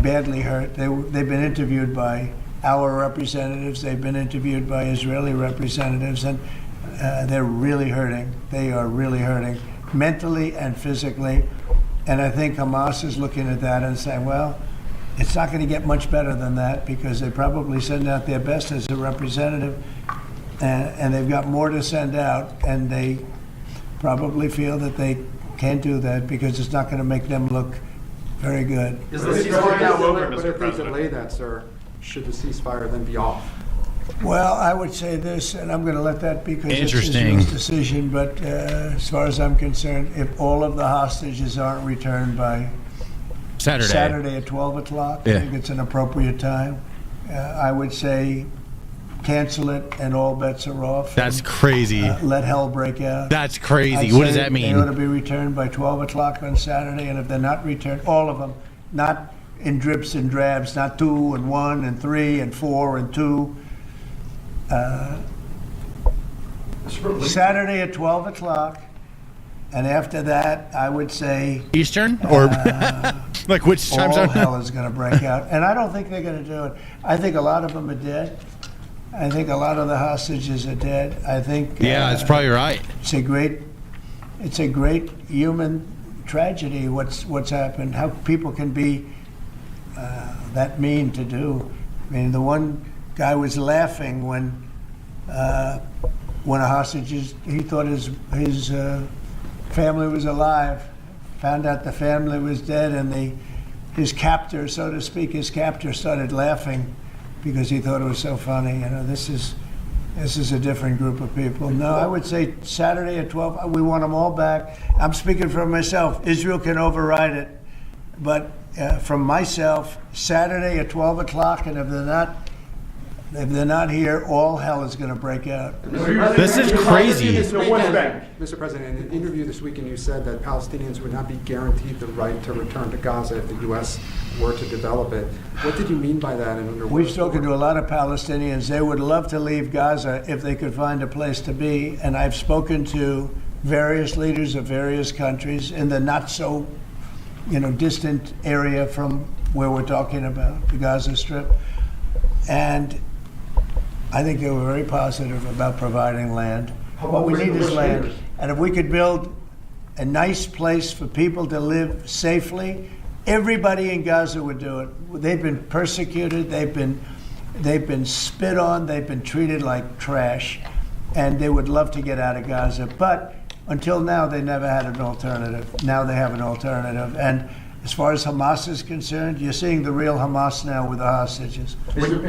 badly hurt. They've been interviewed by our representatives. They've been interviewed by Israeli representatives, and they're really hurting. They are really hurting, mentally and physically. And I think Hamas is looking at that and saying, well, it's not going to get much better than that because they probably send out their best as a representative, and they've got more to send out, and they probably feel that they can't do that because it's not going to make them look very good. Is the ceasefire now over, Mr. President? But if they delay that, sir, should the ceasefire then be off? Well, I would say this, and I'm going to let that be because it's Interesting. Israel's decision, but as far as I'm concerned, if all of the hostages aren't returned by Saturday at 12 o'clock, I think it's an appropriate time. I would say cancel it and all bets are off. That's crazy. Let hell break out. That's crazy. I'd What does say that mean? They ought to be returned by 12 o'clock on Saturday, and if they're not returned, all of them, not in drips and drabs, not 2 and 1 and 3 and 4 and 2. Saturday at 12 o'clock, and after that, I would say Eastern or like which time all zone? hell is going to break out. And I don't think they're going to do it. I think a lot of them are dead. I think a lot of the hostages are dead. I think Yeah, that's probably right. it's a great human tragedy. What's happened? How people can be that mean to do. I mean, the one guy was laughing when a hostage he thought his family was alive. Found out the family was dead, and his captor, so to speak, started laughing because he thought it was so funny. You know, this is a different group of people. No, I would say Saturday at 12. We want them all back. I'm speaking for myself. Israel can override it, but from myself, Saturday at 12 o'clock, and if they're not here, all hell is going to break out. This is crazy. Mr. President, in an interview this weekend, you said that Palestinians would not be guaranteed the right to return to Gaza if the U.S. were to develop it. What did you mean by that? And under We've spoken to a lot of Palestinians. They would love to leave Gaza if they could find a place to be. And I've spoken to various leaders of various countries in the not so, distant area from where we're talking about, the Gaza Strip. And I think they were very positive about providing land. What we need is land. And if we could build a nice place for people to live safely, everybody in Gaza would do it. They've been persecuted. They've been They've been spit on. They've been treated like trash, and they would love to get out of Gaza. But until now, they never had an alternative. Now they have an alternative. And as far as Hamas is concerned, you're seeing the real Hamas now with the hostages. Hamas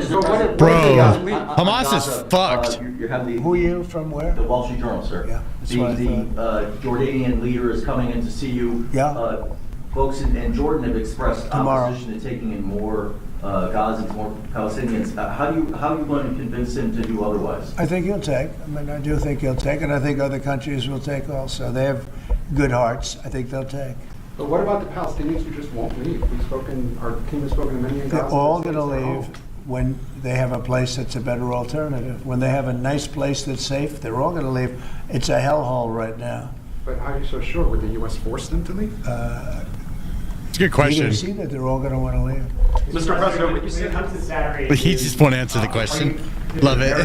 is fucked. Who are you from where? The Wall Street Journal, sir. Yeah, that's what I The Jordanian leader is coming in to see you. Yeah. Folks in Jordan have expressed Tomorrow. opposition to taking in more Gazans, more Palestinians. How are you going to convince him to do otherwise? I think he'll take. I mean, I do think he'll take, and I think other countries will take also. They have good hearts. I think they'll take. But what about the Palestinians who just won't leave? Our team has spoken to many in Gaza. They're all going to leave when they have a place that's a better alternative. When they have a nice place that's safe, they're all going to leave. It's a hellhole right now. But how are you so sure? Would the U.S. force them to leave? It's a good question. You're going to see that they're all going to want to leave. Mr. President, When it comes to Saturday, But he just won't answer the question. Love it.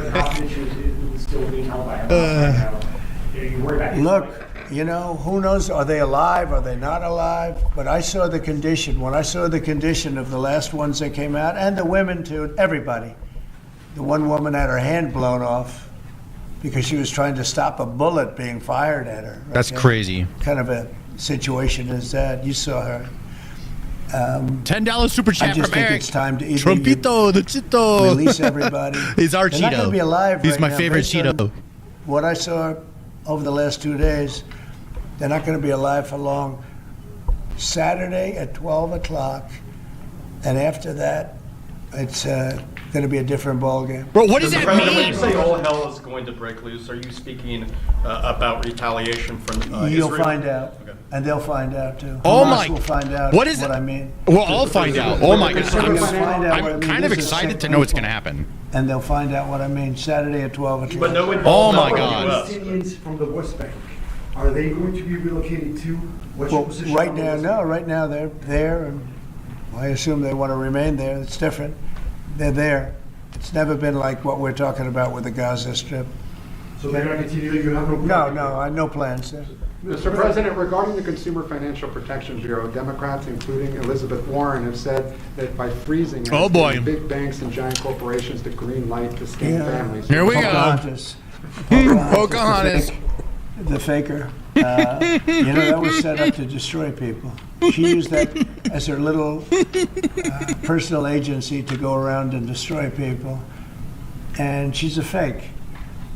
Still being held by Hamas right now. Are you worried about his Look, life? you know, who knows? Are they alive? Are they not alive? But I saw the condition. When I saw the condition of the last ones that came out, and the women too, everybody. The one woman had her hand blown off because she was trying to stop a bullet being fired at her. That's Okay? crazy. Kind of a situation is that. You saw her. $10 super I chat just from think Eric. it's time to either Trumpito, the Chito. release everybody. He's our They're not going to be Cheeto. alive He's right my now. favorite Based on Cheeto. What I saw over the last 2 days, they're not going to be alive for long. Saturday at 12 o'clock, and after that, it's going to be a different ballgame. Bro, what does Mr. that President, when mean? you say all hell is going to break loose, are you speaking about retaliation from You'll Israel? find out, Okay. and they'll find out too. Oh Hamas my- will find out what is it? I mean. We'll all find out. Oh my god. They're gonna find out what I I'm mean. kind of This is excited sick to know what's people. going to happen. And they'll find out what I mean Saturday at 12 o'clock. But no Oh involvement my from the God. US. Palestinians from the West Bank, are they going to be relocated to? What's your Well, position right on the now, West no. Bank? Right now, they're there, and I assume they want to remain there. It's different. They're there. It's never been like what we're talking about with the Gaza Strip. So they're going to continue. You have No plans there. Mr. President, regarding the Consumer Financial Protection Bureau, Democrats, including Elizabeth Warren, have said that by freezing Oh, boy. big banks and giant corporations the green light to scam families. Here we go. Pocahontas. Pocahontas. The faker. That was set up to destroy people. She used that as her little personal agency to go around and destroy people. And she's a fake.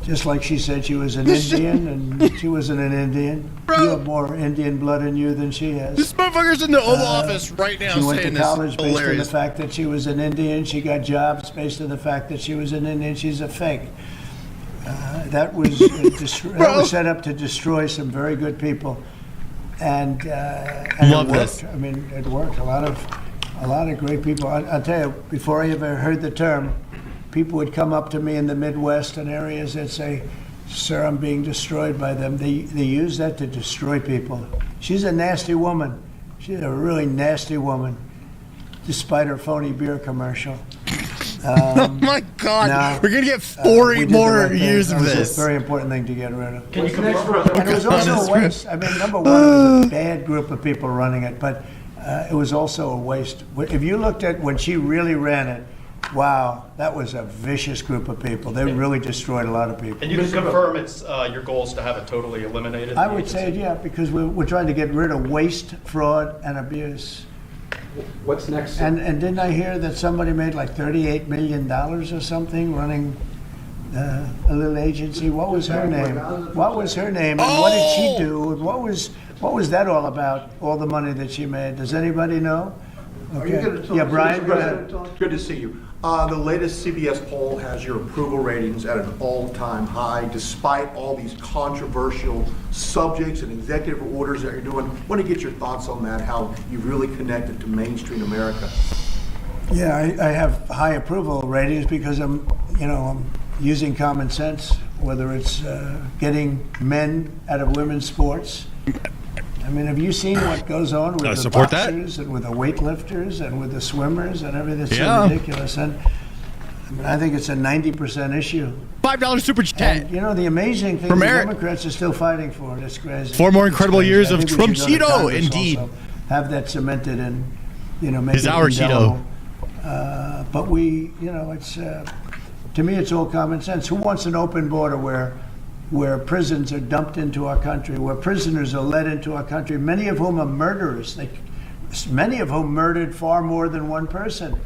Just like she said she was an Indian, and she wasn't an Indian. You have more Indian blood in you than she has. This motherfucker's in the Oval Office right now She went to saying this. college based on the Hilarious. fact that she was an Indian. She got jobs based on the fact that she was an Indian. She's a fake. That was that was set up to destroy some very good people, and Love it worked. this. I mean, it worked. A lot of great people. I'll tell you, before I ever heard the term, people would come up to me in the Midwest and areas that say, "Sir, I'm being destroyed by them." They use that to destroy people. She's a nasty woman. She's a really nasty woman, despite her phony beer commercial. Oh my god. No. We're going to get We 40 did the more right thing. years That of was this. a very important thing to get rid of. Can you confirm, President? And it was also a waste. I mean, number one, it was a bad group of people running it, but it was also a waste. If you looked at when she really ran it, wow, that was a vicious group of people. They really destroyed a lot of people. And you can confirm it's your goal is to have it totally eliminated? I would say, yeah, because we're trying to get rid of waste, fraud, and abuse. What's next? And didn't I hear that somebody made like $38 million or something running a little agency? What was her name? What was her name? And what did she do? And what was that all about? All the money that she made? Does anybody know? Are you going to tell Yeah, us, Brian, Mr. go ahead. President? Good to see you. The latest CBS poll has your approval ratings at an all-time high, despite all these controversial subjects and executive orders that you're doing. Want to get your thoughts on that, how you've really connected to mainstream America. Yeah, I have high approval ratings because I'm using common sense, whether it's getting men out of women's sports. I mean, have you seen what goes on with the support that. boxers and with the weightlifters and with the swimmers and everything? It's Yeah. so ridiculous. And I think it's a 90% issue. $5 super chat. And, the amazing thing, From the Eric. Democrats are still fighting for it. It's crazy. 4 more It's incredible crazy. years I of think we should go to Trumpito, Congress indeed. also, have that cemented and, make Is it our indelible. But it's to me, it's all common sense. Who wants an open border where prisons are dumped into our country, where prisoners are led into our country, many of whom are murderers, many of whom murdered far more than one person,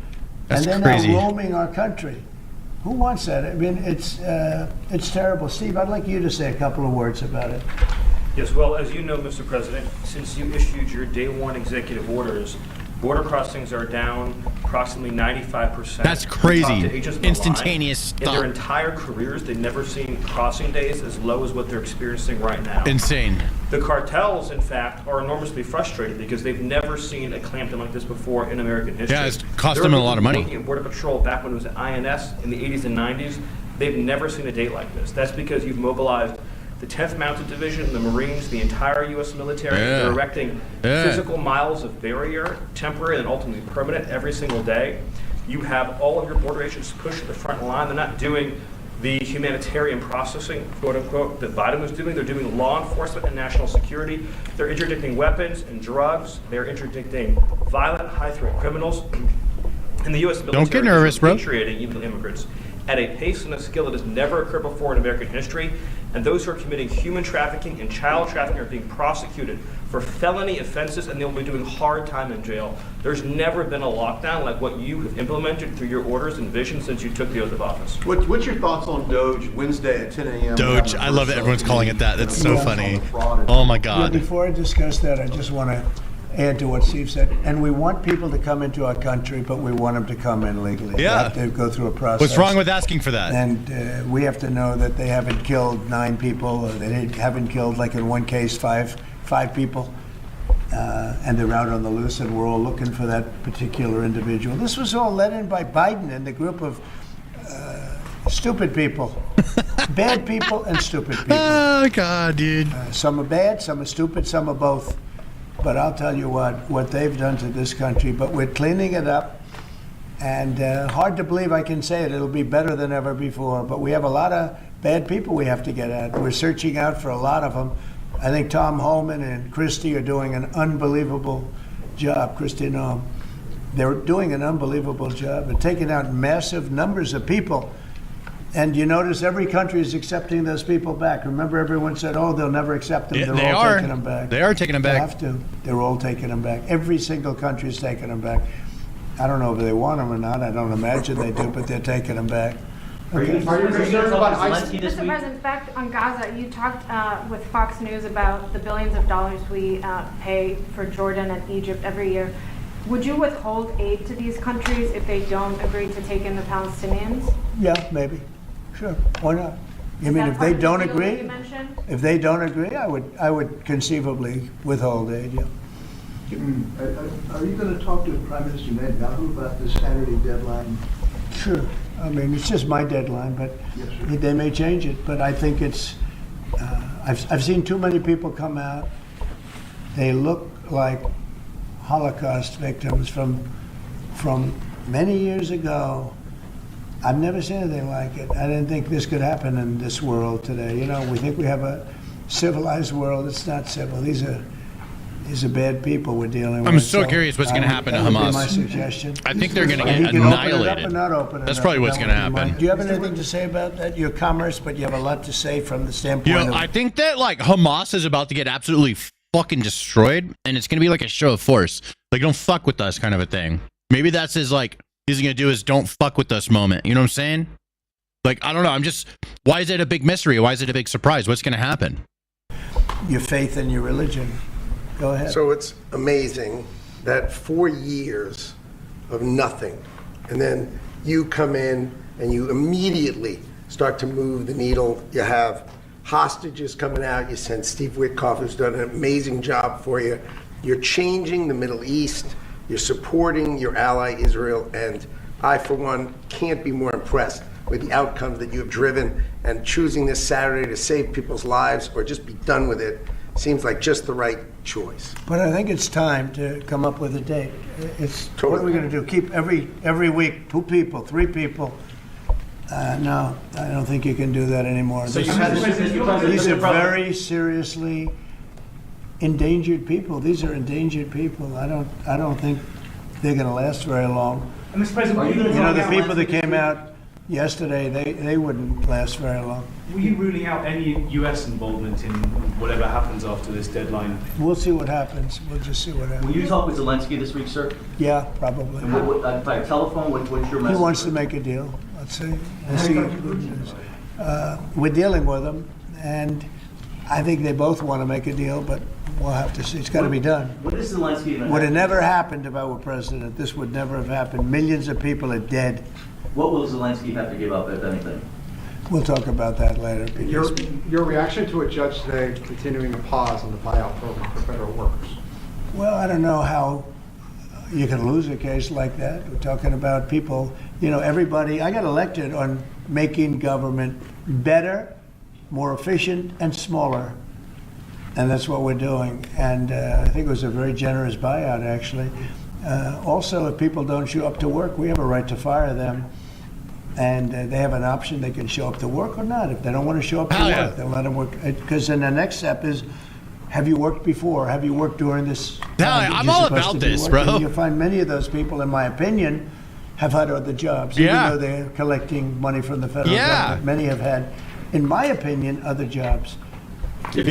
That's and they're crazy. now roaming our country? Who wants that? I mean, it's terrible. Steve, I'd like you to say a couple of words about it. Yes, well, as you know, Mr. President, since you issued your day one executive orders, border crossings are down approximately 95%. That's crazy. We talked to agents on the Instantaneous line. In their stop. entire careers, they've never seen crossing days as low as what they're experiencing right now. Insane. The cartels, in fact, are enormously frustrated because they've never seen a clampdown like this before in American history. Yeah, it's cost them a lot of money. Looking at Border Patrol back when it was at INS in the 80s and 90s, they've never seen a date like this. That's because you've mobilized the 10th Mounted Division, the Marines, the entire U.S. military. Yeah. They're erecting physical miles of barrier, temporary and ultimately permanent, every single day. You have all of your border agents pushed to the front line. They're not doing the humanitarian processing, quote unquote, that Biden was doing. They're doing law enforcement and national security. They're interdicting weapons and drugs. They're interdicting violent, high-threat criminals. And the U.S. military Don't get nervous, is bro. repatriating illegal immigrants at a pace and a skill that has never occurred before in American history. And those who are committing human trafficking and child trafficking are being prosecuted for felony offenses, and they'll be doing hard time in jail. There's never been a lockdown like what you have implemented through your orders and vision since you took the oath of office. What's your thoughts on Doge Wednesday at 10 a.m.? Doge. I love that everyone's calling it that. That's so funny. Oh my Yeah, God. before I discuss that, I just want to add to what Steve said. And we want people to come into our country, but we want them to come in legally. Yeah. They have to go through a process. What's wrong with asking for that? And we have to know that they haven't killed 9 people, or they haven't killed, like in one case, five people. And they're out on the loose, and we're all looking for that particular individual. This was all led in by Biden and the group of stupid people. Bad people and stupid people. Oh God, dude. Some are bad, some are stupid, some are both. But I'll tell you what they've done to this country. But we're cleaning it up. And hard to believe I can say it. It'll be better than ever before. But we have a lot of bad people we have to get at. We're searching out for a lot of them. I think Tom Homan and Christie are doing an unbelievable job. Christie, no. They're doing an unbelievable job. They're taking out massive numbers of people. And you notice every country is accepting those people back. Remember, everyone said, "Oh, they'll never accept them." Yeah, They're they all are. taking them back. They are taking them They back. have to. They're all taking them back. Every single country is taking them back. I don't know if they want them or not. I don't imagine they do, but they're taking them back. Are you concerned about Zelensky this Mr. week? President, back on Gaza, you talked with Fox News about the billions of dollars we pay for Jordan and Egypt every year. Would you withhold aid to these countries if they don't agree to take in the Palestinians? Yeah, maybe. Sure. Why not? You Is mean that if part they of the don't deal that agree? you mentioned? If they don't agree, I would conceivably withhold aid. Yeah. Are you going to talk to Prime Minister Netanyahu about this Saturday deadline? Sure. I mean, it's just my deadline, but Yes, sir. they may change it. But I think it's. I've seen too many people come out. They look like Holocaust victims from many years ago. I've never seen anything like it. I didn't think this could happen in this world today. You know, we think we have a civilized world. It's not civil. These are bad people we're dealing with. I'm so curious what's going to happen to that would be Hamas. my suggestion. I think they're going to And he get can open it up annihilated. or not open it That's up. probably what's That going to would be mine. happen. Do you have anything to say about that? Your commerce, but you have a lot to say from the standpoint You know, of. I think that like Hamas is about to get absolutely fucking destroyed, and it's going to be like a show of force. Like, don't fuck with us kind of a thing. Maybe that's his like, he's going to do his don't fuck with us moment. You know what I'm saying? Like, I don't know. I'm just, why is it a big mystery? Why is it a big surprise? What's going to happen? Your faith and your religion. Go ahead. So it's amazing that 4 years of nothing, and then you come in and you immediately start to move the needle. You have hostages coming out. You send Steve Witkoff, who's done an amazing job for you. You're changing the Middle East. You're supporting your ally Israel, and I, for one, can't be more impressed with the outcomes that you have driven, and choosing this Saturday to save people's lives or just be done with it seems like just the right choice. But I think it's time to come up with a date. It's Totally. what are we going to do? Keep every week 2 people, 3 people? No, I don't think you can do that anymore. So These are very seriously endangered people. These are endangered people. I don't think they're going to last very long. And Mr. President, were you You know, the ruling people out- that came out yesterday, they wouldn't last very long. Were you ruling out any U.S. involvement in whatever happens after this deadline? We'll see what happens. We'll just see what Will happens. you talk with Zelensky this week, sir? Yeah, probably. And by telephone, what's your message? He wants to make a deal. Let's see. We'll see. We're dealing with him, and I think they both want to make a deal, but we'll have to see. It's got to be done. What is Zelensky? Would have never happened if I were president. This would never have happened. Millions of people are dead. What will Zelensky have to give up, if anything? We'll talk about that later. Your reaction to a judge today continuing a pause on the buyout program for federal workers? Well, I don't know how you can lose a case like that. We're talking about people, you know, everybody. I got elected on making government better, more efficient, and smaller. And that's what we're doing. And I think it was a very generous buyout, actually. Also, if people don't show up to work, we have a right to fire them. And they have an option. They can show up to work or not. If they don't want to show up to work, they'll let them work. Because then the next step is, have you worked before? Have you worked during this? I'm all about this, bro. And you'll find many of those people, in my opinion, have had other jobs. Even though they're collecting money from the federal government. Many have had, in my opinion, other jobs. No,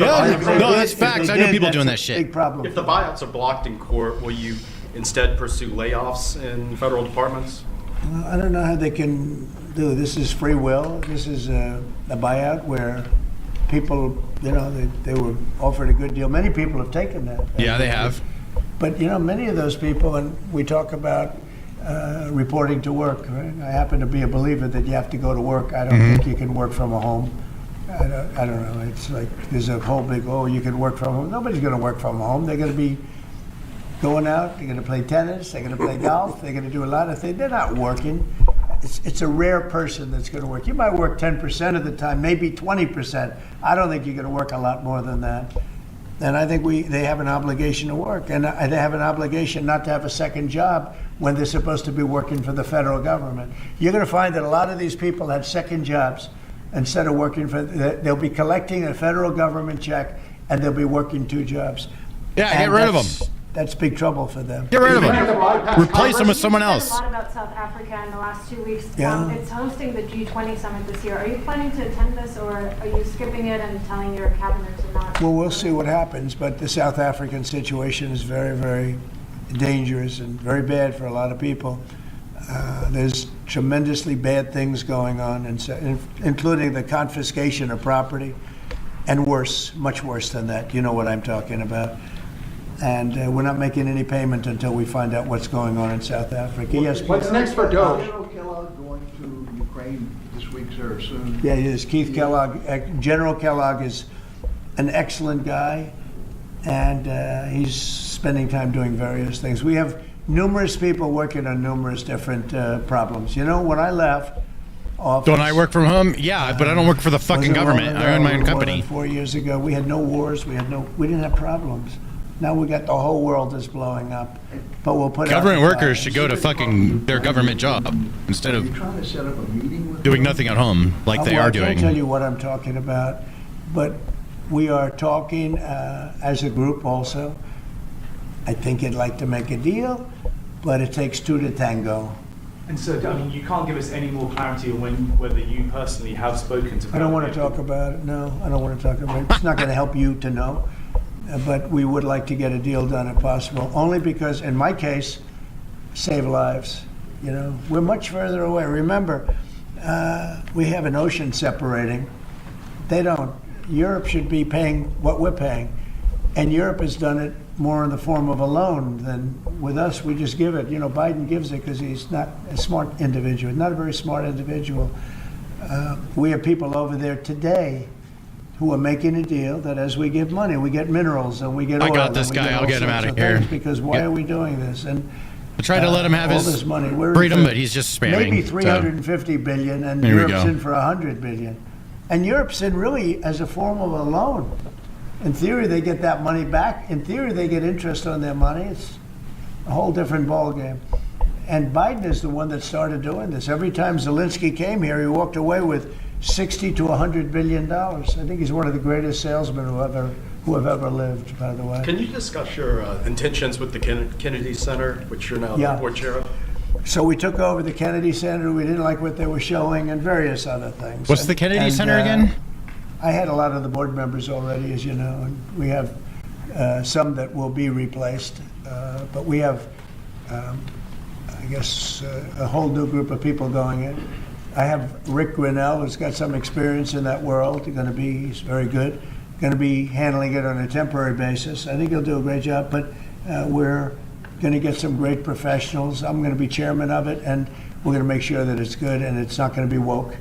that's facts. I know people doing that shit. Big problem. If the buyouts are blocked in court, will you instead pursue layoffs in federal departments? I don't know how they can do. This is free will. This is a buyout where people, you know, they were offered a good deal. Many people have taken that. Yeah, they have. But, you know, many of those people, and we talk about reporting to work, right? I happen to be a believer that you have to go to work. I don't think you can work from a home. I don't know. It's like there's a whole big, you can work from home. Nobody's going to work from home. They're going to be going out, they're going to play tennis, they're going to play golf, they're going to do a lot of things. They're not working. It's a rare person that's going to work. You might work 10% of the time, maybe 20%. I don't think you're going to work a lot more than that. And I think they have an obligation to work. And they have an obligation not to have a second job when they're supposed to be working for the federal government. You're going to find that a lot of these people have second jobs instead of working they'll be collecting a federal government check and they'll be working 2 jobs. Yeah, get rid of them. That's big trouble for them. Get rid of them. Replace them with someone else. You've said a lot about South Africa in the last 2 weeks. Yeah. It's hosting the G20 summit this year. Are you planning to attend this, or are you skipping it and telling your cabinet to not? Well, we'll see what happens, but the South African situation is very, very dangerous and very bad for a lot of people. There's tremendously bad things going on, including the confiscation of property, and worse, much worse than that. You know what I'm talking about. And we're not making any payment until we find out what's going on in South Africa. Yes. What's next for Doge? General Kellogg going to Ukraine this week, sir, soon? Yeah, he is. Keith Kellogg. General Kellogg is an excellent guy, and he's spending time doing various things. We have numerous people working on numerous different problems. You know, when I left office... Don't I work from home? Yeah, but I don't work for the fucking government. I own my own company. 4 years ago, we had no wars. We didn't have problems. Now we got the whole world is blowing up, but we'll put government workers should go to fucking their government job instead Are of you trying to set up a meeting with doing them? nothing at home like they are I can't tell doing. you what I'm talking about, but we are talking as a group also. I think you'd like to make a deal, but it takes 2 to tango. And so, I mean, you can't give us any more clarity on whether you personally have spoken to. I don't want to talk about it. No, I don't want to talk about it. It's not going to help you to know. But we would like to get a deal done if possible, only because, in my case, save lives. You know, we're much further away. Remember, we have an ocean separating. They don't. Europe should be paying what we're paying, and Europe has done it more in the form of a loan than with us. We just give it. You know, Biden gives it because he's not a smart individual, not a very smart individual. We have people over there today who are making a deal that as we give money, we get minerals and we get oil. I got this guy. I'll get him out of here. Because why are we doing this? And I tried to let him have all his this money. We're freedom, for but he's just spamming. Maybe 350 billion, and There we Europe's go. in for 100 billion. And Europe's in really as a form of a loan. In theory, they get that money back. In theory, they get interest on their money. It's a whole different ballgame. And Biden is the one that started doing this. Every time Zelensky came here, he walked away with 60 to 100 billion dollars. I think he's one of the greatest salesmen who have ever lived, by the way. Can you discuss your intentions with the Kennedy Center, which you're now the board chair of? So we took over the Kennedy Center. We didn't like what they were showing and various other things. What's the Kennedy Center again? I had a lot of the board members already, as you know, and we have some that will be replaced. But we have, I guess, a whole new group of people going in. I have Rick Grinnell, who's got some experience in that world. He's very good. Going to be handling it on a temporary basis. I think he'll do a great job, but we're going to get some great professionals. I'm going to be chairman of it, and we're going to make sure that it's good and it's not going to be woke.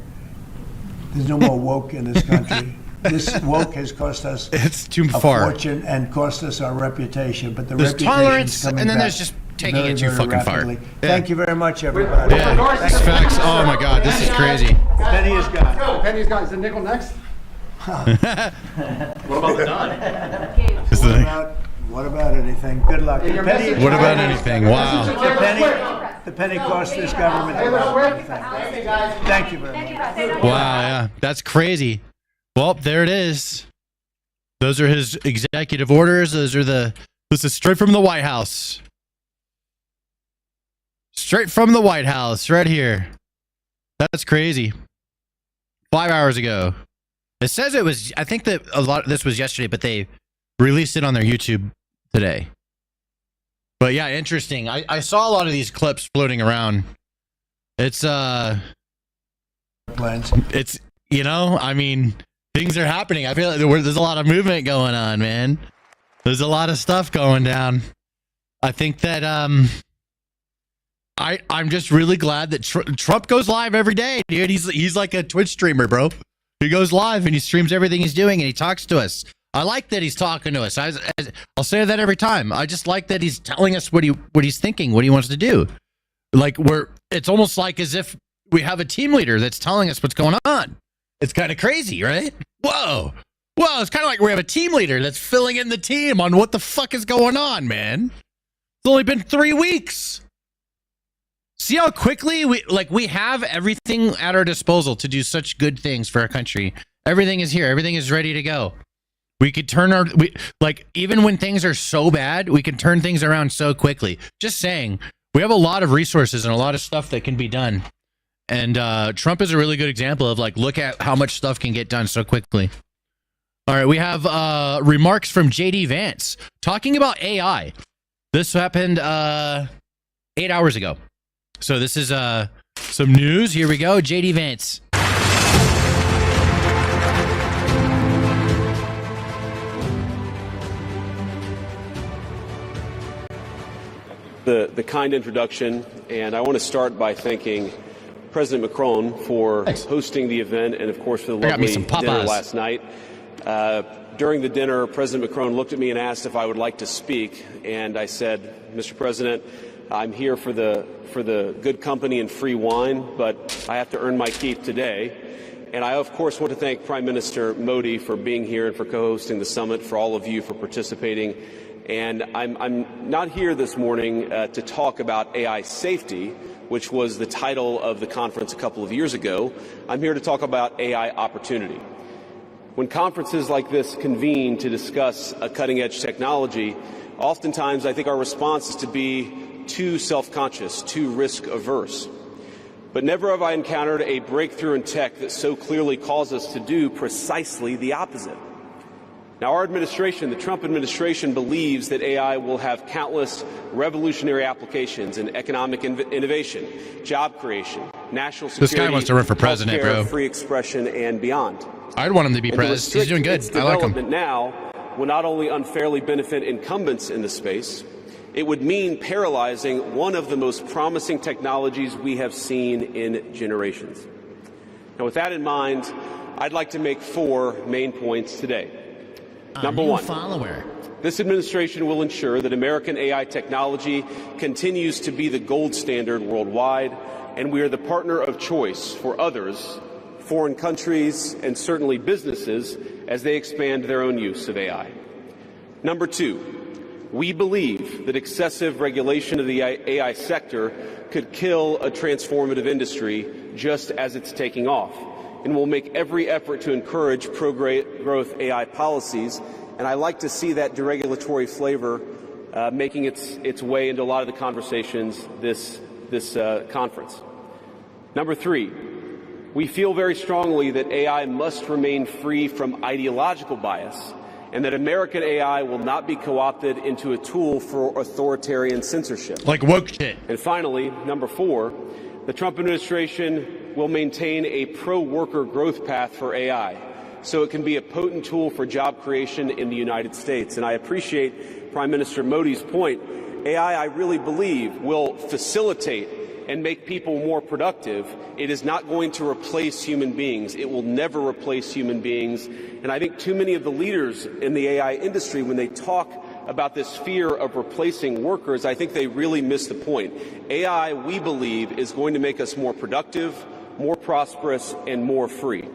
There's no more woke in this country. This woke has cost us it's too far. Fortune and cost us our reputation. But there's tolerance, and then there's just taking very, it too fucking rapidly. far. Thank you very much, everybody. Yeah, it's facts. Oh my God, this is crazy. The penny is gone. The penny's gone. Is the nickel next? What about the dime? What about anything? Good luck. The penny, what about anything? Wow. The penny cost this government a lot. Thank you very much. Wow, yeah, that's crazy. Well, there it is. Those are his executive orders. This is straight from the White House. Straight from the White House, right here. That's crazy. 5 hours ago. It says it was, I think that a lot of this was yesterday, but they released it on their YouTube today. But yeah, interesting. I saw a lot of these clips floating around. It's, you know, I mean, things are happening. I feel like there's a lot of movement going on, man. There's a lot of stuff going down. I think that, I'm just really glad that Trump goes live every day, dude. He's like a Twitch streamer, bro. He goes live and he streams everything he's doing and he talks to us. I like that he's talking to us. I'll say that every time. I just like that he's telling us what he's thinking, what he wants to do. Like it's almost like as if we have a team leader that's telling us what's going on. It's kind of crazy, right? Whoa. It's kind of like we have a team leader that's filling in the team on what the fuck is going on, man. It's only been 3 weeks. See how quickly we have everything at our disposal to do such good things for our country. Everything is here. Everything is ready to go. We could turn even when things are so bad, we can turn things around so quickly. Just saying, we have a lot of resources and a lot of stuff that can be done. And Trump is a really good example of look at how much stuff can get done so quickly. All right, we have remarks from JD Vance talking about AI. This happened 8 hours ago. So this is some news. Here we go. JD Vance. The kind introduction, and I want to start by thanking President Macron for hosting the event and, of course, for the lovely dinner last night. During the dinner, President Macron looked at me and asked if I would like to speak, and I said, Mr. President, I'm here for the good company and free wine, but I have to earn my keep today. And I, of course, want to thank Prime Minister Modi for being here and for co-hosting the summit, for all of you for participating. And I'm not here this morning to talk about AI safety, which was the title of the conference a couple of years ago. I'm here to talk about AI opportunity. When conferences like this convene to discuss a cutting-edge technology, oftentimes I think our response is to be too self-conscious, too risk-averse. But never have I encountered a breakthrough in tech that so clearly calls us to do precisely the opposite. Now, our administration, the Trump administration, believes that AI will have countless revolutionary applications in economic innovation, job creation, national security, this guy wants to run for president, healthcare, bro. Free expression, and beyond. I'd want him to be president. He's doing good. I like him. Development now will not only unfairly benefit incumbents in the space, it would mean paralyzing one of the most promising technologies we have seen in generations. Now, with that in mind, I'd like to make 4 main points today. Number 1, this administration will ensure that American AI technology continues to be the gold standard worldwide, and we are the partner of choice for others, foreign countries, and certainly businesses as they expand their own use of AI. Number 2, we believe that excessive regulation of the AI sector could kill a transformative industry just as it's taking off, and will make every effort to encourage pro-growth AI policies. And I like to see that deregulatory flavor making its way into a lot of the conversations this conference. Number 3, we feel very strongly that AI must remain free from ideological bias and that American AI will not be co-opted into a tool for authoritarian censorship. Like woke shit. And finally, number 4, the Trump administration will maintain a pro-worker growth path for AI, so it can be a potent tool for job creation in the United States. And I appreciate Prime Minister Modi's point. AI, I really believe, will facilitate and make people more productive. It is not going to replace human beings. It will never replace human beings. And I think too many of the leaders in the AI industry, when they talk about this fear of replacing workers, I think they really miss the point. AI, we believe, is going to make us more productive, more prosperous, and more free.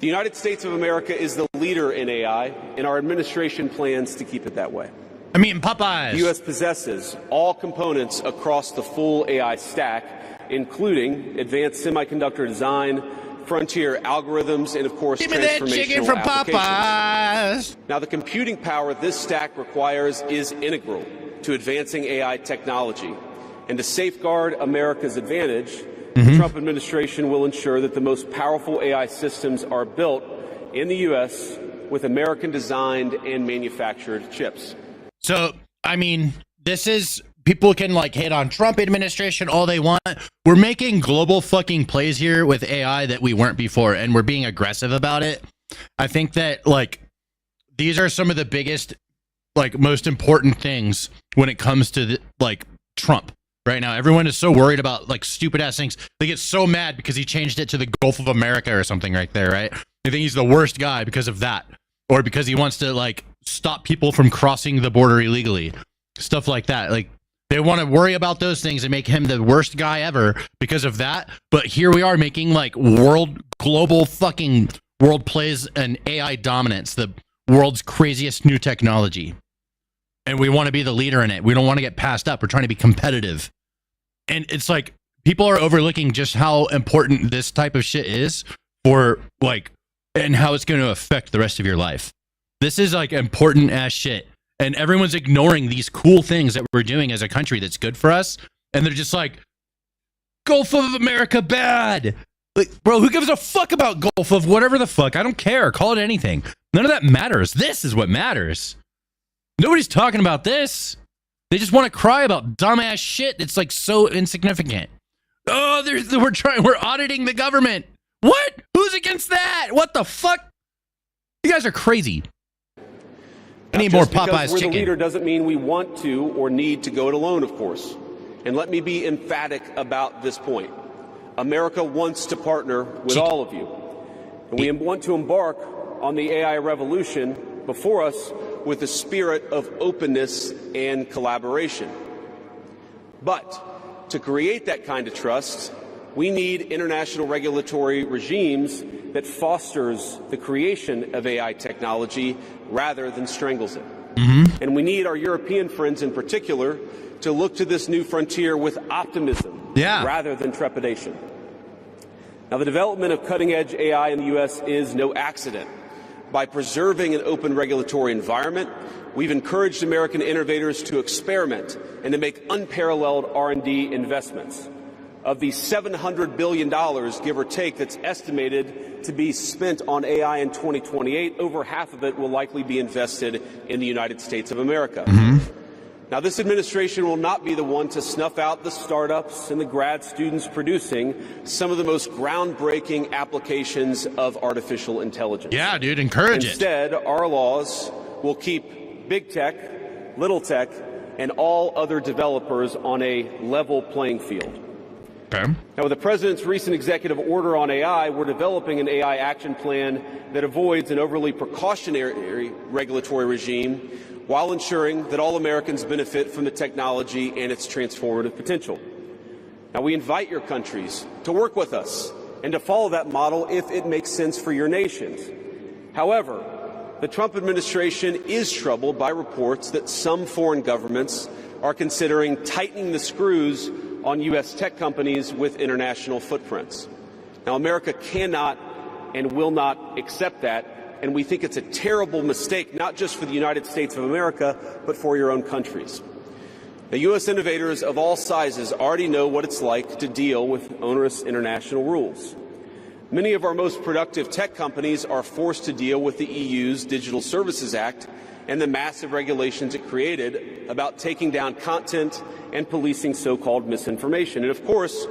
The United States of America is the leader in AI, and our administration plans to keep it that way. I'm eating Popeyes. The U.S. possesses all components across the full AI stack, including advanced semiconductor design, frontier algorithms, and of course, give me that chicken from Popeyes. Now, the computing power this stack requires is integral to advancing AI technology. And to safeguard America's advantage, the Trump administration will ensure that the most powerful AI systems are built in the U.S. with American-designed and manufactured chips. So, I mean, this is, people can like hate on Trump administration all they want. We're making global fucking plays here with AI that we weren't before, and we're being aggressive about it. I think that like these are some of the biggest, like most important things when it comes to like Trump right now. Everyone is so worried about like stupid ass things. They get so mad because he changed it to the Gulf of America or something right there, right? They think he's the worst guy because of that, or because he wants to like stop people from crossing the border illegally, stuff like that. Like they want to worry about those things and make him the worst guy ever because of that. But here we are making like global fucking world plays and AI dominance, the world's craziest new technology. And we want to be the leader in it. We don't want to get passed up. We're trying to be competitive. And it's like people are overlooking just how important this type of shit is for like, and how it's going to affect the rest of your life. This is like important ass shit. And everyone's ignoring these cool things that we're doing as a country that's good for us. And they're just like, Gulf of America bad. Like, bro, who gives a fuck about Gulf of whatever the fuck? I don't care. Call it anything. None of that matters. This is what matters. Nobody's talking about this. They just want to cry about dumbass shit. It's like so insignificant. Oh, we're auditing the government. What? Who's against that? What the fuck? You guys are crazy. I need more Popeyes chicken. We're the leader doesn't mean we want to or need to go it alone, of course. And let me be emphatic about this point. America wants to partner with all of you. And we want to embark on the AI revolution before us with a spirit of openness and collaboration. But to create that kind of trust, we need international regulatory regimes that fosters the creation of AI technology rather than strangles it. And we need our European friends in particular to look to this new frontier with optimism rather than trepidation. Now, the development of cutting-edge AI in the U.S. is no accident. By preserving an open regulatory environment, we've encouraged American innovators to experiment and to make unparalleled R&D investments. Of the $700 billion, give or take, that's estimated to be spent on AI in 2028, over half of it will likely be invested in the United States of America. Now, this administration will not be the one to snuff out the startups and the grad students producing some of the most groundbreaking applications of artificial intelligence. Yeah, dude, encourage it. Instead, our laws will keep big tech, little tech, and all other developers on a level playing field. Okay. Now, with the president's recent executive order on AI, we're developing an AI action plan that avoids an overly precautionary regulatory regime while ensuring that all Americans benefit from the technology and its transformative potential. Now, we invite your countries to work with us and to follow that model if it makes sense for your nations. However, the Trump administration is troubled by reports that some foreign governments are considering tightening the screws on U.S. tech companies with international footprints. Now, America cannot and will not accept that, and we think it's a terrible mistake, not just for the United States of America, but for your own countries. The U.S. innovators of all sizes already know what it's like to deal with onerous international rules. Many of our most productive tech companies are forced to deal with the EU's Digital Services Act and the massive regulations it created about taking down content and policing so-called misinformation. And of course,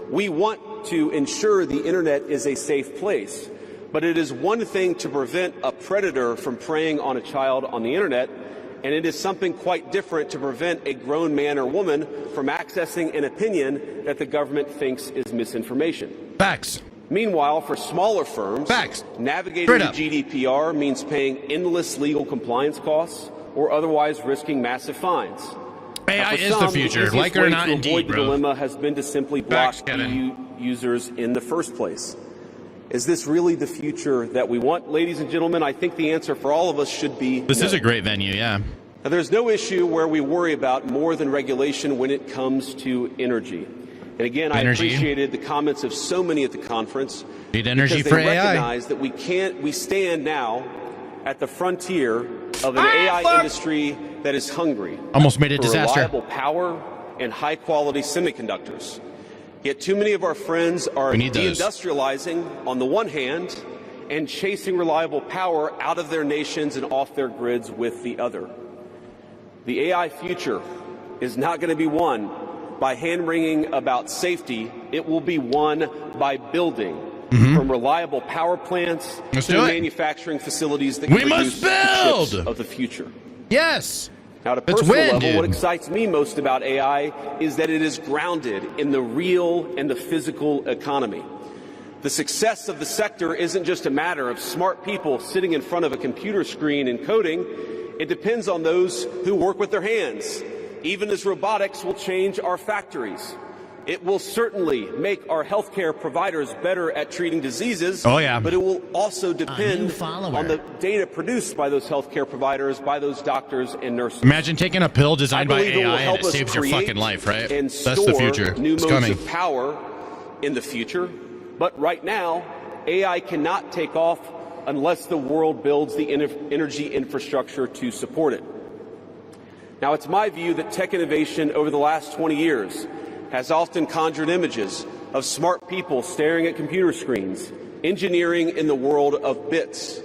we want to ensure the internet is a safe place, but it is one thing to prevent a predator from preying on a child on the internet, and it is something quite different to prevent a grown man or woman from accessing an opinion that the government thinks is misinformation. Facts. Meanwhile, for smaller firms, navigating the GDPR means paying endless legal compliance costs or otherwise risking massive fines. AI is the future, like it or not, indeed, bro. The dilemma has been to simply block EU users in the first place. Is this really the future that we want? Ladies and gentlemen, I think the answer for all of us should be This is a great venue, yeah. Now, there's no issue where we worry about more than regulation when it comes to energy. And again, I appreciated the comments of so many at the conference. Need energy because for they AI. recognize that we stand now at the frontier of an AI industry that is hungry. Almost made a disaster. Reliable power and high quality semiconductors. Yet too many of our friends are deindustrializing on the one hand and chasing reliable power out of their nations and off their grids with the other. The AI future is not going to be won by hand-wringing about safety. It will be won by building from reliable power plants to manufacturing facilities that can produce the chips of the future. Yes. Now, at a personal level, what excites me most about AI is that it is grounded in the real and the physical economy. The success of the sector isn't just a matter of smart people sitting in front of a computer screen and coding. It depends on those who work with their hands. Even as robotics will change our factories, it will certainly make our healthcare providers better at treating diseases. Oh, yeah. But it will also depend on the data produced by those healthcare providers, by those doctors and nurses. Imagine taking a pill designed by AI and it saves your fucking life, right? That's the future. It's coming. Of power in the future. But right now, AI cannot take off unless the world builds the energy infrastructure to support it. Now, it's my view that tech innovation over the last 20 years has often conjured images of smart people staring at computer screens, engineering in the world of bits.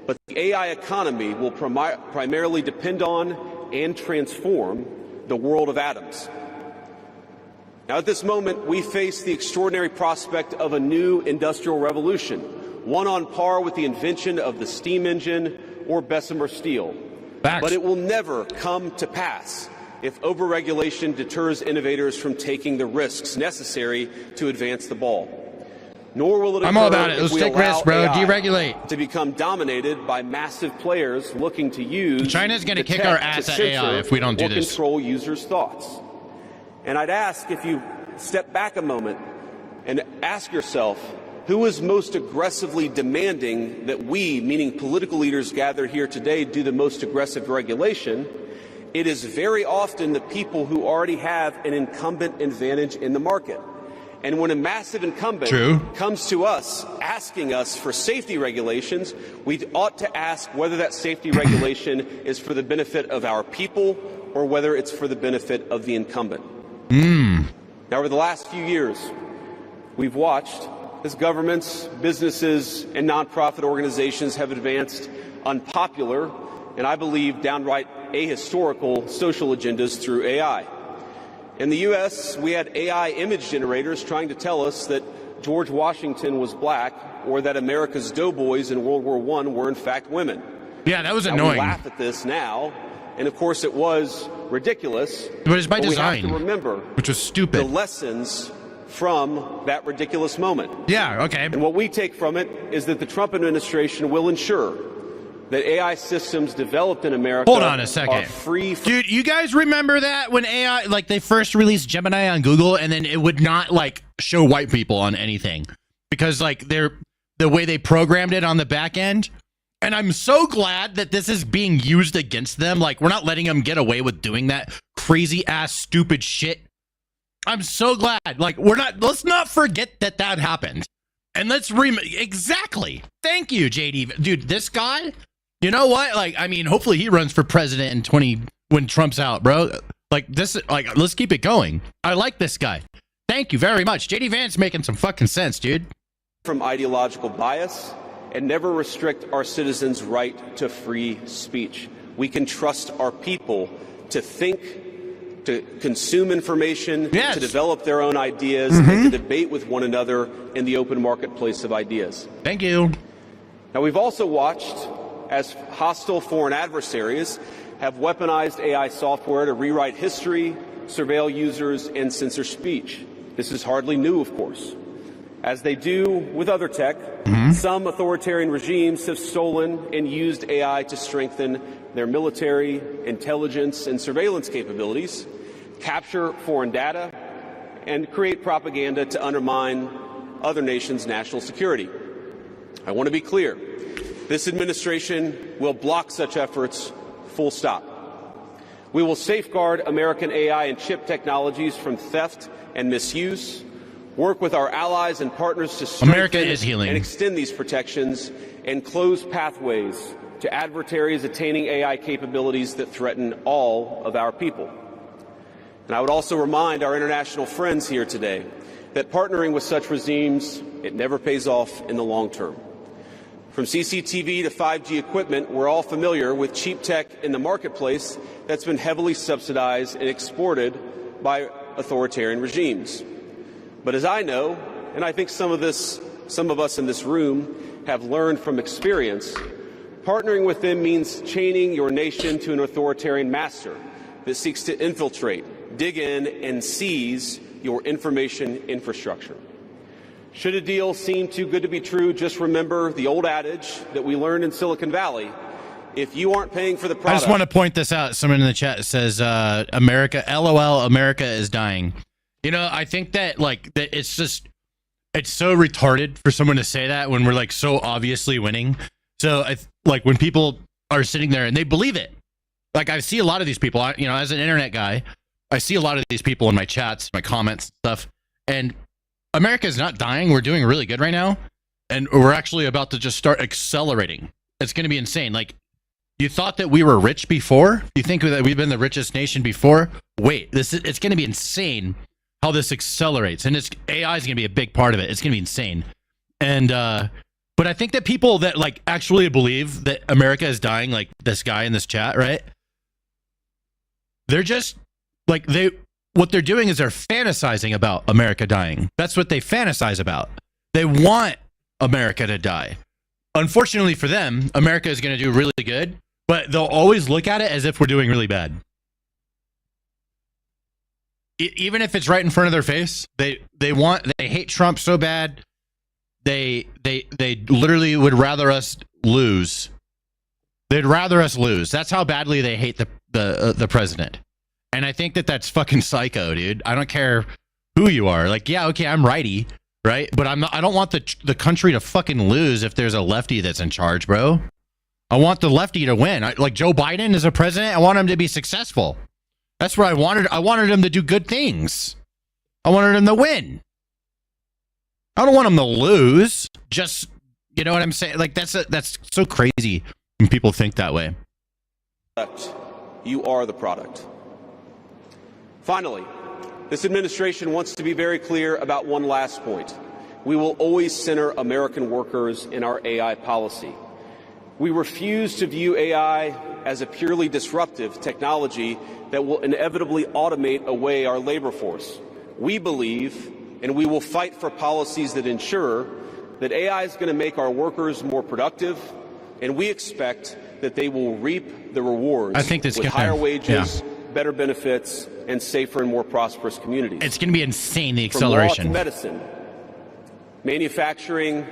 But the AI economy will primarily depend on and transform the world of atoms. Now, at this moment, we face the extraordinary prospect of a new industrial revolution, one on par with the invention of the steam engine or Bessemer steel. But it will never come to pass if overregulation deters innovators from taking the risks necessary to advance the ball. Nor will it occur I'm all about it. if Let's we take allow risks, bro. AI Deregulate. to become dominated by massive players looking to use China's going to kick tech our to ass at censor AI if we don't do or this. Control users' thoughts. And I'd ask if you step back a moment and ask yourself, who is most aggressively demanding that we, meaning political leaders gathered here today, do the most aggressive regulation? It is very often the people who already have an incumbent advantage in the market. And when a massive incumbent comes to us asking us for safety regulations, we ought to ask whether that safety regulation is for the benefit of our people or whether it's for the benefit of the incumbent. Now, over the last few years, we've watched as governments, businesses, and nonprofit organizations have advanced unpopular and, I believe, downright ahistorical social agendas through AI. In the U.S., we had AI image generators trying to tell us that George Washington was black or that America's doughboys in World War I were, in fact, women. Yeah, that was now, annoying. We laugh at this now, and of course it was ridiculous. But it's by design, we have to remember which was stupid. The lessons from that ridiculous moment. Yeah, okay. And what we take from it is that the Trump administration will ensure that AI systems developed in America Hold on a second. are free from... Dude, you guys remember that when AI, like, they first released Gemini on Google and then it would not, like, show white people on anything because, like, the way they programmed it on the back end. And I'm so glad that this is being used against them. Like, we're not letting them get away with doing that crazy ass stupid shit. I'm so glad. Like, let's not forget that happened. And let's exactly. Thank you, JD. Dude, this guy, you know what? Like, I mean, hopefully he runs for president in when Trump's out, bro. Like this, like let's keep it going. I like this guy. Thank you very much. JD Vance making some fucking sense, dude. From ideological bias and never restrict our citizens' right to free speech. We can trust our people to think, to consume information, to develop their own ideas, and to debate with one another in the open marketplace of ideas. Thank you. Now, we've also watched as hostile foreign adversaries have weaponized AI software to rewrite history, surveil users, and censor speech. This is hardly new, of course. As they do with other tech, some authoritarian regimes have stolen and used AI to strengthen their military, intelligence, and surveillance capabilities, capture foreign data, and create propaganda to undermine other nations' national security. I want to be clear. This administration will block such efforts, full stop. We will safeguard American AI and chip technologies from theft and misuse, work with our allies and partners to strengthen and extend these protections, and close pathways to adversaries attaining AI capabilities that threaten all of our people. And I would also remind our international friends here today that partnering with such regimes, it never pays off in the long term. From CCTV to 5G equipment, we're all familiar with cheap tech in the marketplace that's been heavily subsidized and exported by authoritarian regimes. But as I know, and I think some of us in this room have learned from experience, partnering with them means chaining your nation to an authoritarian master that seeks to infiltrate, dig in, and seize your information infrastructure. Should a deal seem too good to be true, just remember the old adage that we learned in Silicon Valley. If you aren't paying for the product... I just want to point this out. Someone in the chat says, America, LOL, America is dying. You know, I think that, like, that it's so retarded for someone to say that when we're, like, so obviously winning. So, like, when people are sitting there and they believe it. Like, I see a lot of these people, you know, as an internet guy, I see a lot of these people in my chats, my comments and stuff, and America is not dying. We're doing really good right now, and we're actually about to just start accelerating. It's going to be insane. Like, you thought that we were rich before? You think that we've been the richest nation before? Wait, it's going to be insane how this accelerates, and AI is going to be a big part of it. It's going to be insane. And but I think that people that like actually believe that America is dying, like this guy in this chat, right? They're just like what they're doing is they're fantasizing about America dying. That's what they fantasize about. They want America to die. Unfortunately for them, America is going to do really good, but they'll always look at it as if we're doing really bad. Even if it's right in front of their face, they hate Trump so bad, they literally would rather us lose. They'd rather us lose. That's how badly they hate the president. And I think that that's fucking psycho, dude. I don't care who you are. Like, yeah, okay, I'm righty, right? But I don't want the country to fucking lose if there's a lefty that's in charge, bro. I want the lefty to win. Like Joe Biden is a president. I want him to be successful. That's what I wanted. I wanted him to do good things. I wanted him to win. I don't want him to lose. Just, you know what I'm saying? Like, that's so crazy when people think that way. You are the product. Finally, this administration wants to be very clear about one last point. We will always center American workers in our AI policy. We refuse to view AI as a purely disruptive technology that will inevitably automate away our labor force. We believe, and we will fight for policies that ensure that AI is going to make our workers more productive, and we expect that they will reap the rewards with higher wages, better benefits, and safer and more prosperous communities. It's going to be insane, the acceleration. From law to medicine, manufacturing,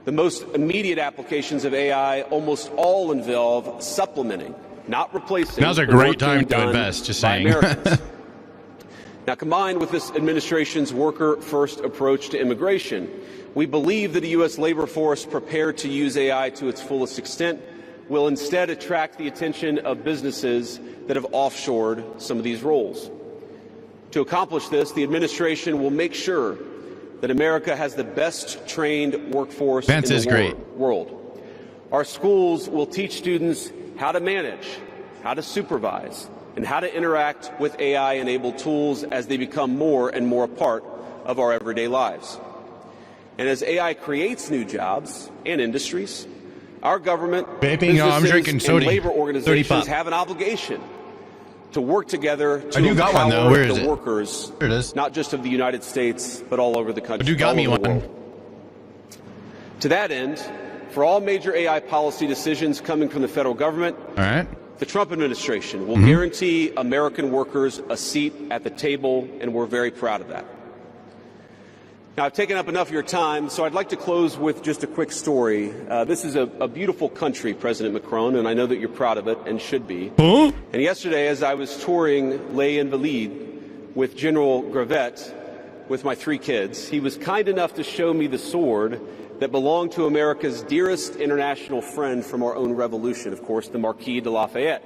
the most immediate applications of AI almost all involve supplementing, not replacing. Now's a great time to invest, just saying. Now, combined with this administration's worker-first approach to immigration, we believe that a U.S. labor force prepared to use AI to its fullest extent will instead attract the attention of businesses that have offshored some of these roles. To accomplish this, the administration will make sure that America has the best trained workforce in the world. Our schools will teach students how to manage, how to supervise, and how to interact with AI-enabled tools as they become more and more a part of our everyday lives. And as AI creates new jobs and industries, our government, businesses, and labor organizations have an obligation to work together to empower the workers, not just of the United States, but all over the country, all over the world. To that end, for all major AI policy decisions coming from the federal government, the Trump administration will guarantee American workers a seat at the table, and we're very proud of that. Now, I've taken up enough of your time, so I'd like to close with just a quick story. This is a beautiful country, President Macron, and I know that you're proud of it and should be. And yesterday, as I was touring Les Invalides with General Gravette with my 3 kids, he was kind enough to show me the sword that belonged to America's dearest international friend from our own revolution, of course, the Marquis de Lafayette.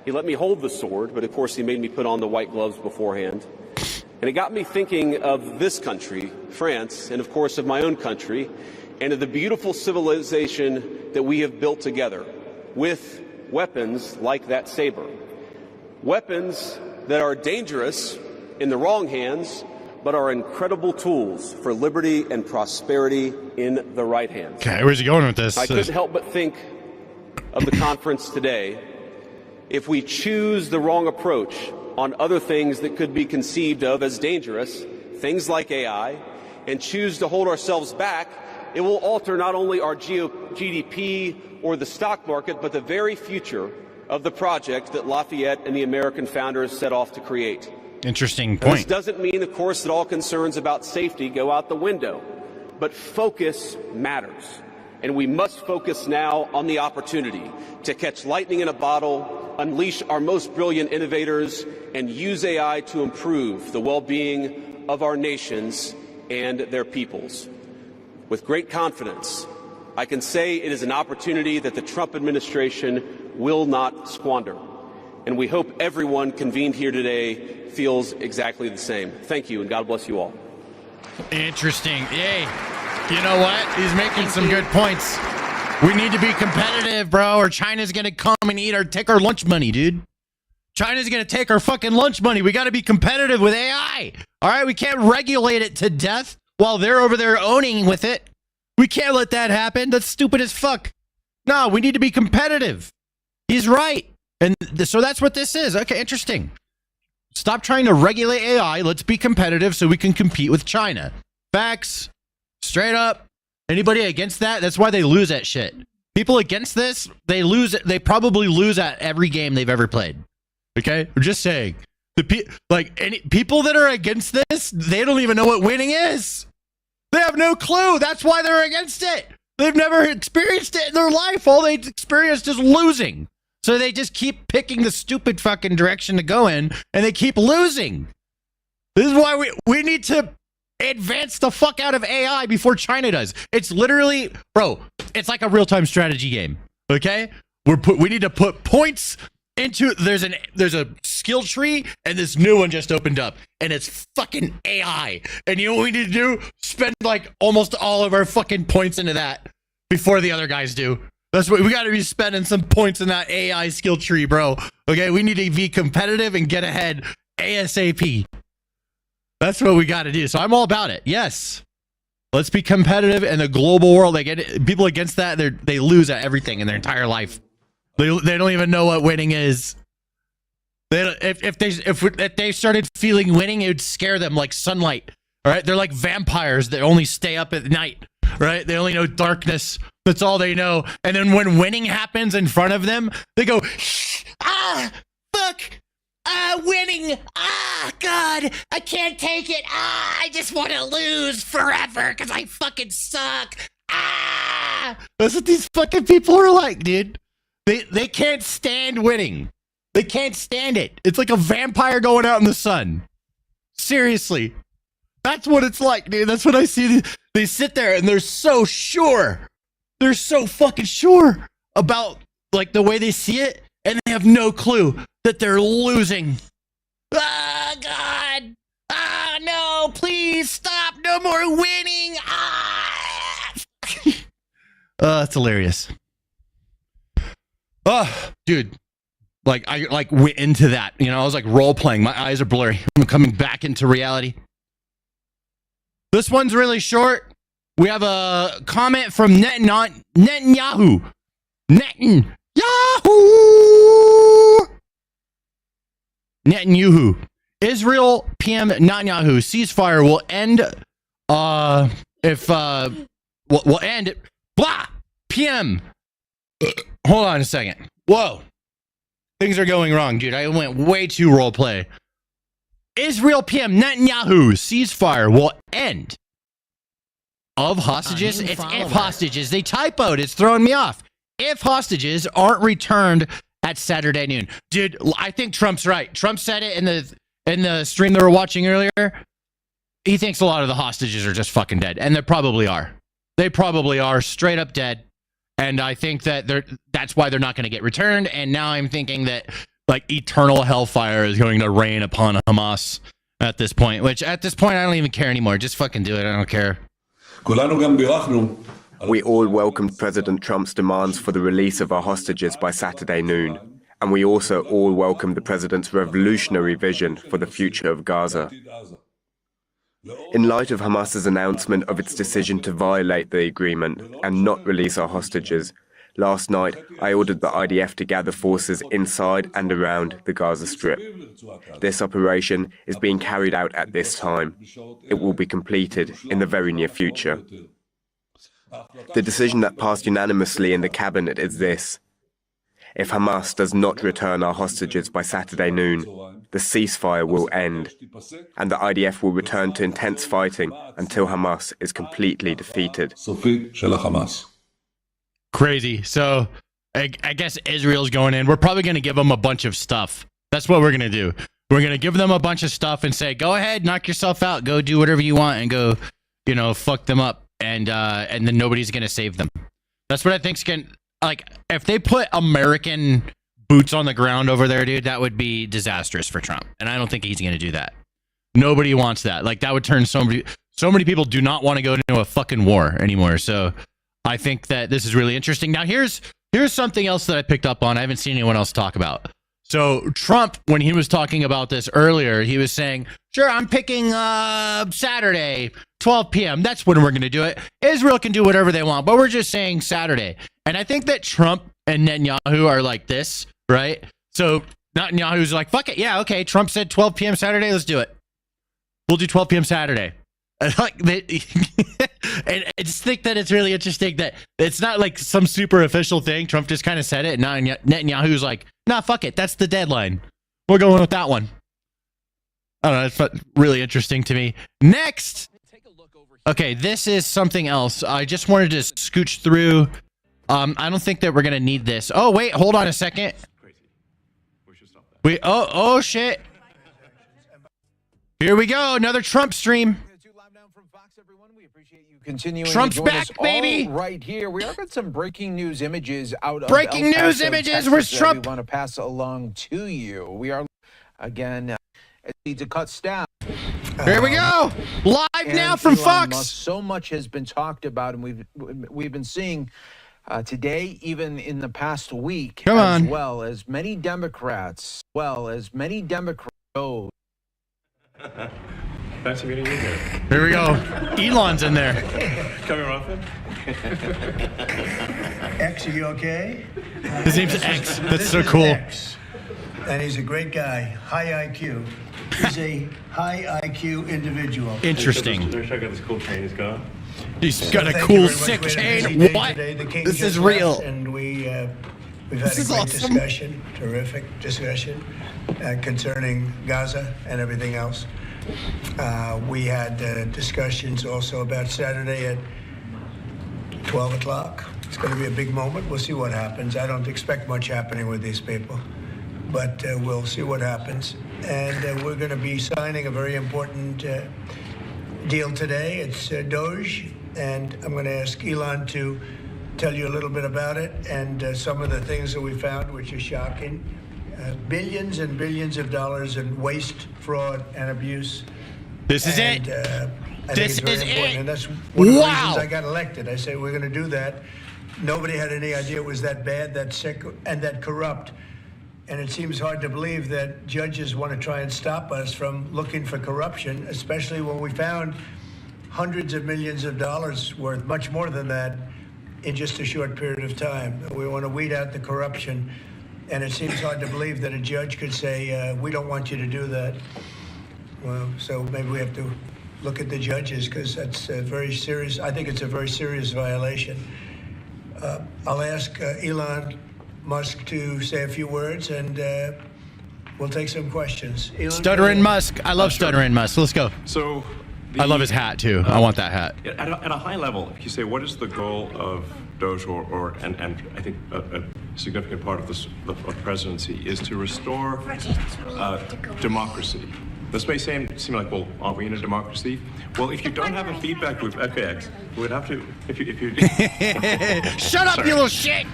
He let me hold the sword, but of course he made me put on the white gloves beforehand. And it got me thinking of this country, France, and of course of my own country, and of the beautiful civilization that we have built together with weapons like that saber. Weapons that are dangerous in the wrong hands, but are incredible tools for liberty and prosperity in the right hands. Okay, where's he going with this? I couldn't help but think of the conference today. If we choose the wrong approach on other things that could be conceived of as dangerous, things like AI, and choose to hold ourselves back, it will alter not only our GDP or the stock market, but the very future of the project that Lafayette and the American founders set off to create. Interesting point. This doesn't mean, of course, that all concerns about safety go out the window, but focus matters. And we must focus now on the opportunity to catch lightning in a bottle, unleash our most brilliant innovators, and use AI to improve the well-being of our nations and their peoples. With great confidence, I can say it is an opportunity that the Trump administration will not squander. And we hope everyone convened here today feels exactly the same. Thank you, and God bless you all. Interesting. Yay. You know what? He's making some good points. We need to be competitive, bro, or China's going to come and take our lunch money, dude. China's going to take our fucking lunch money. We got to be competitive with AI. All right? We can't regulate it to death while they're over there owning with it. We can't let that happen. That's stupid as fuck. No, we need to be competitive. He's right. And so that's what this is. Okay, interesting. Stop trying to regulate AI. Let's be competitive so we can compete with China. Facts. Straight up. Anybody against that? That's why they lose at shit. People against this, they lose. They probably lose at every game they've ever played. Okay? I'm just saying. People that are against this, they don't even know what winning is. They have no clue. That's why they're against it. They've never experienced it in their life. All they experienced is losing. So they just keep picking the stupid fucking direction to go in, and they keep losing. This is why we need to advance the fuck out of AI before China does. It's literally, bro, it's like a real-time strategy game. Okay? We need to put points into, there's a skill tree, and this new one just opened up, and it's fucking AI. And you know what we need to do? Spend like almost all of our fucking points into that before the other guys do. That's what we got to be spending, some points in that AI skill tree, bro. Okay? We need to be competitive and get ahead ASAP. That's what we got to do. So I'm all about it. Yes. Let's be competitive in the global world. They get people against that. They lose at everything in their entire life. They don't even know what winning is. If they started feeling winning, it would scare them like sunlight. All right. They're like vampires that only stay up at night. Right. They only know darkness. That's all they know. And then when winning happens in front of them, they go, fuck. Winning. God, I can't take it. I just want to lose forever because I fucking suck. That's what these fucking people are like, dude. They can't stand winning. They can't stand it. It's like a vampire going out in the sun. Seriously. That's what it's like, dude. That's what I see. They sit there and they're so sure. They're so fucking sure about like the way they see it, and they have no clue that they're losing. God. No, please stop. No more winning. That's hilarious. Dude, Like I like went into that. You know, I was like role playing. My eyes are blurry. I'm coming back into reality. This one's really short. We have a comment from Netanyahu. Netanyahu. Israel PM Netanyahu ceasefire will end will end blah PM. Hold on a second. Whoa. Things are going wrong, dude. I went way too role play. Israel PM Netanyahu ceasefire will end of hostages. It's if hostages. They typoed. It's throwing me off. If hostages aren't returned at Saturday noon. Dude, I think Trump's right. Trump said it in the stream that we're watching earlier. He thinks a lot of the hostages are just fucking dead. And they probably are. They probably are straight up dead. And I think that that's why they're not going to get returned. And now I'm thinking that like eternal hellfire is going to rain upon Hamas at this point. Which at this point I don't even care anymore. Just fucking do it. I don't care. We all welcomed President Trump's demands for the release of our hostages by Saturday noon. And we also all welcomed the president's revolutionary vision for the future of Gaza. In light of Hamas's announcement of its decision to violate the agreement and not release our hostages, last night I ordered the IDF to gather forces inside and around the Gaza Strip. This operation is being carried out at this time. It will be completed in the very near future. The decision that passed unanimously in the cabinet is this. If Hamas does not return our hostages by Saturday noon, the ceasefire will end, and the IDF will return to intense fighting until Hamas is completely defeated. Crazy. So I guess Israel's going in. We're probably going to give them a bunch of stuff. That's what we're going to do. We're going to give them a bunch of stuff and say, go ahead, knock yourself out, go do whatever you want and go, you know, fuck them up. And then nobody's going to save them. That's what I think's going to... Like, if they put American boots on the ground over there, dude, that would be disastrous for Trump. And I don't think he's going to do that. Nobody wants that. Like, that would turn so many people do not want to go into a fucking war anymore. So I think that this is really interesting. Now, here's something else that I picked up on. I haven't seen anyone else talk about. So Trump, when he was talking about this earlier, he was saying, sure, I'm picking Saturday, 12 p.m. That's when we're going to do it. Israel can do whatever they want, but we're just saying Saturday. And I think that Trump and Netanyahu are like this, right? So Netanyahu's like, fuck it. Yeah, okay. Trump said 12 p.m. Saturday. Let's do it. We'll do 12 p.m. Saturday. And I just think that it's really interesting that it's not like some super official thing. Trump just kind of said it. And Netanyahu's like, nah, fuck it. That's the deadline. We're going with that one. I don't know. It's really interesting to me. Next. Okay, this is something else. I just wanted to scooch through. I don't think that we're going to need this. Oh, wait. Hold on a second. Oh, shit. Here we go. Another Trump stream. Continuing Trump's back, baby. Right here, we are got some breaking news images out of breaking news images. Texas, where's Trump? We want to pass along to you. We are again need to cut staff. Here we go, live now from Elon Fox. Musk, so much has been talked about, and we've been seeing today, even in the past week, as well as many Democrats, go. Thanks for getting in here. Here we go. Elon's in there. Coming off it. X, are you okay? His name's X. That's so cool. X, and he's a great guy, high IQ. He's a high IQ individual. Interesting. They're checking out this cool chain he's got. He's got a cool sick chain. What? This is real. And we've had a great discussion, terrific discussion concerning Gaza and everything else. We had discussions also about Saturday at 12 o'clock. It's going to be a big moment. We'll see what happens. I don't expect much happening with these people, but we'll see what happens. And we're going to be signing a very important deal today. It's Doge, and I'm going to ask Elon to tell you a little bit about it and some of the things that we found, which are shocking. Billions and billions of dollars in waste, fraud, and abuse. This is it. I think it's very important. And that's one of the reasons I got elected. I said, we're going to do that. Nobody had any idea it was that bad, that sick, and that corrupt. And it seems hard to believe that judges want to try and stop us from looking for corruption, especially when we found hundreds of millions of dollars worth, much more than that, in just a short period of time. We want to weed out the corruption. And it seems hard to believe that a judge could say, we don't want you to do that. Well, so maybe we have to look at the judges, because that's a very serious, I think it's a very serious violation. I'll ask Elon Musk to say a few words, and we'll take some questions. Elon, Stuttering Musk. I love Stuttering Musk. Let's go. So I love his hat too. I want that hat. At a high level, if you say what is the goal of Doge, and I think a significant part of this of the presidency is to restore democracy. This may seem like, well, aren't we in a democracy? Well, if you don't have a feedback loop, FX, we would have to. If you shut up, you little shit.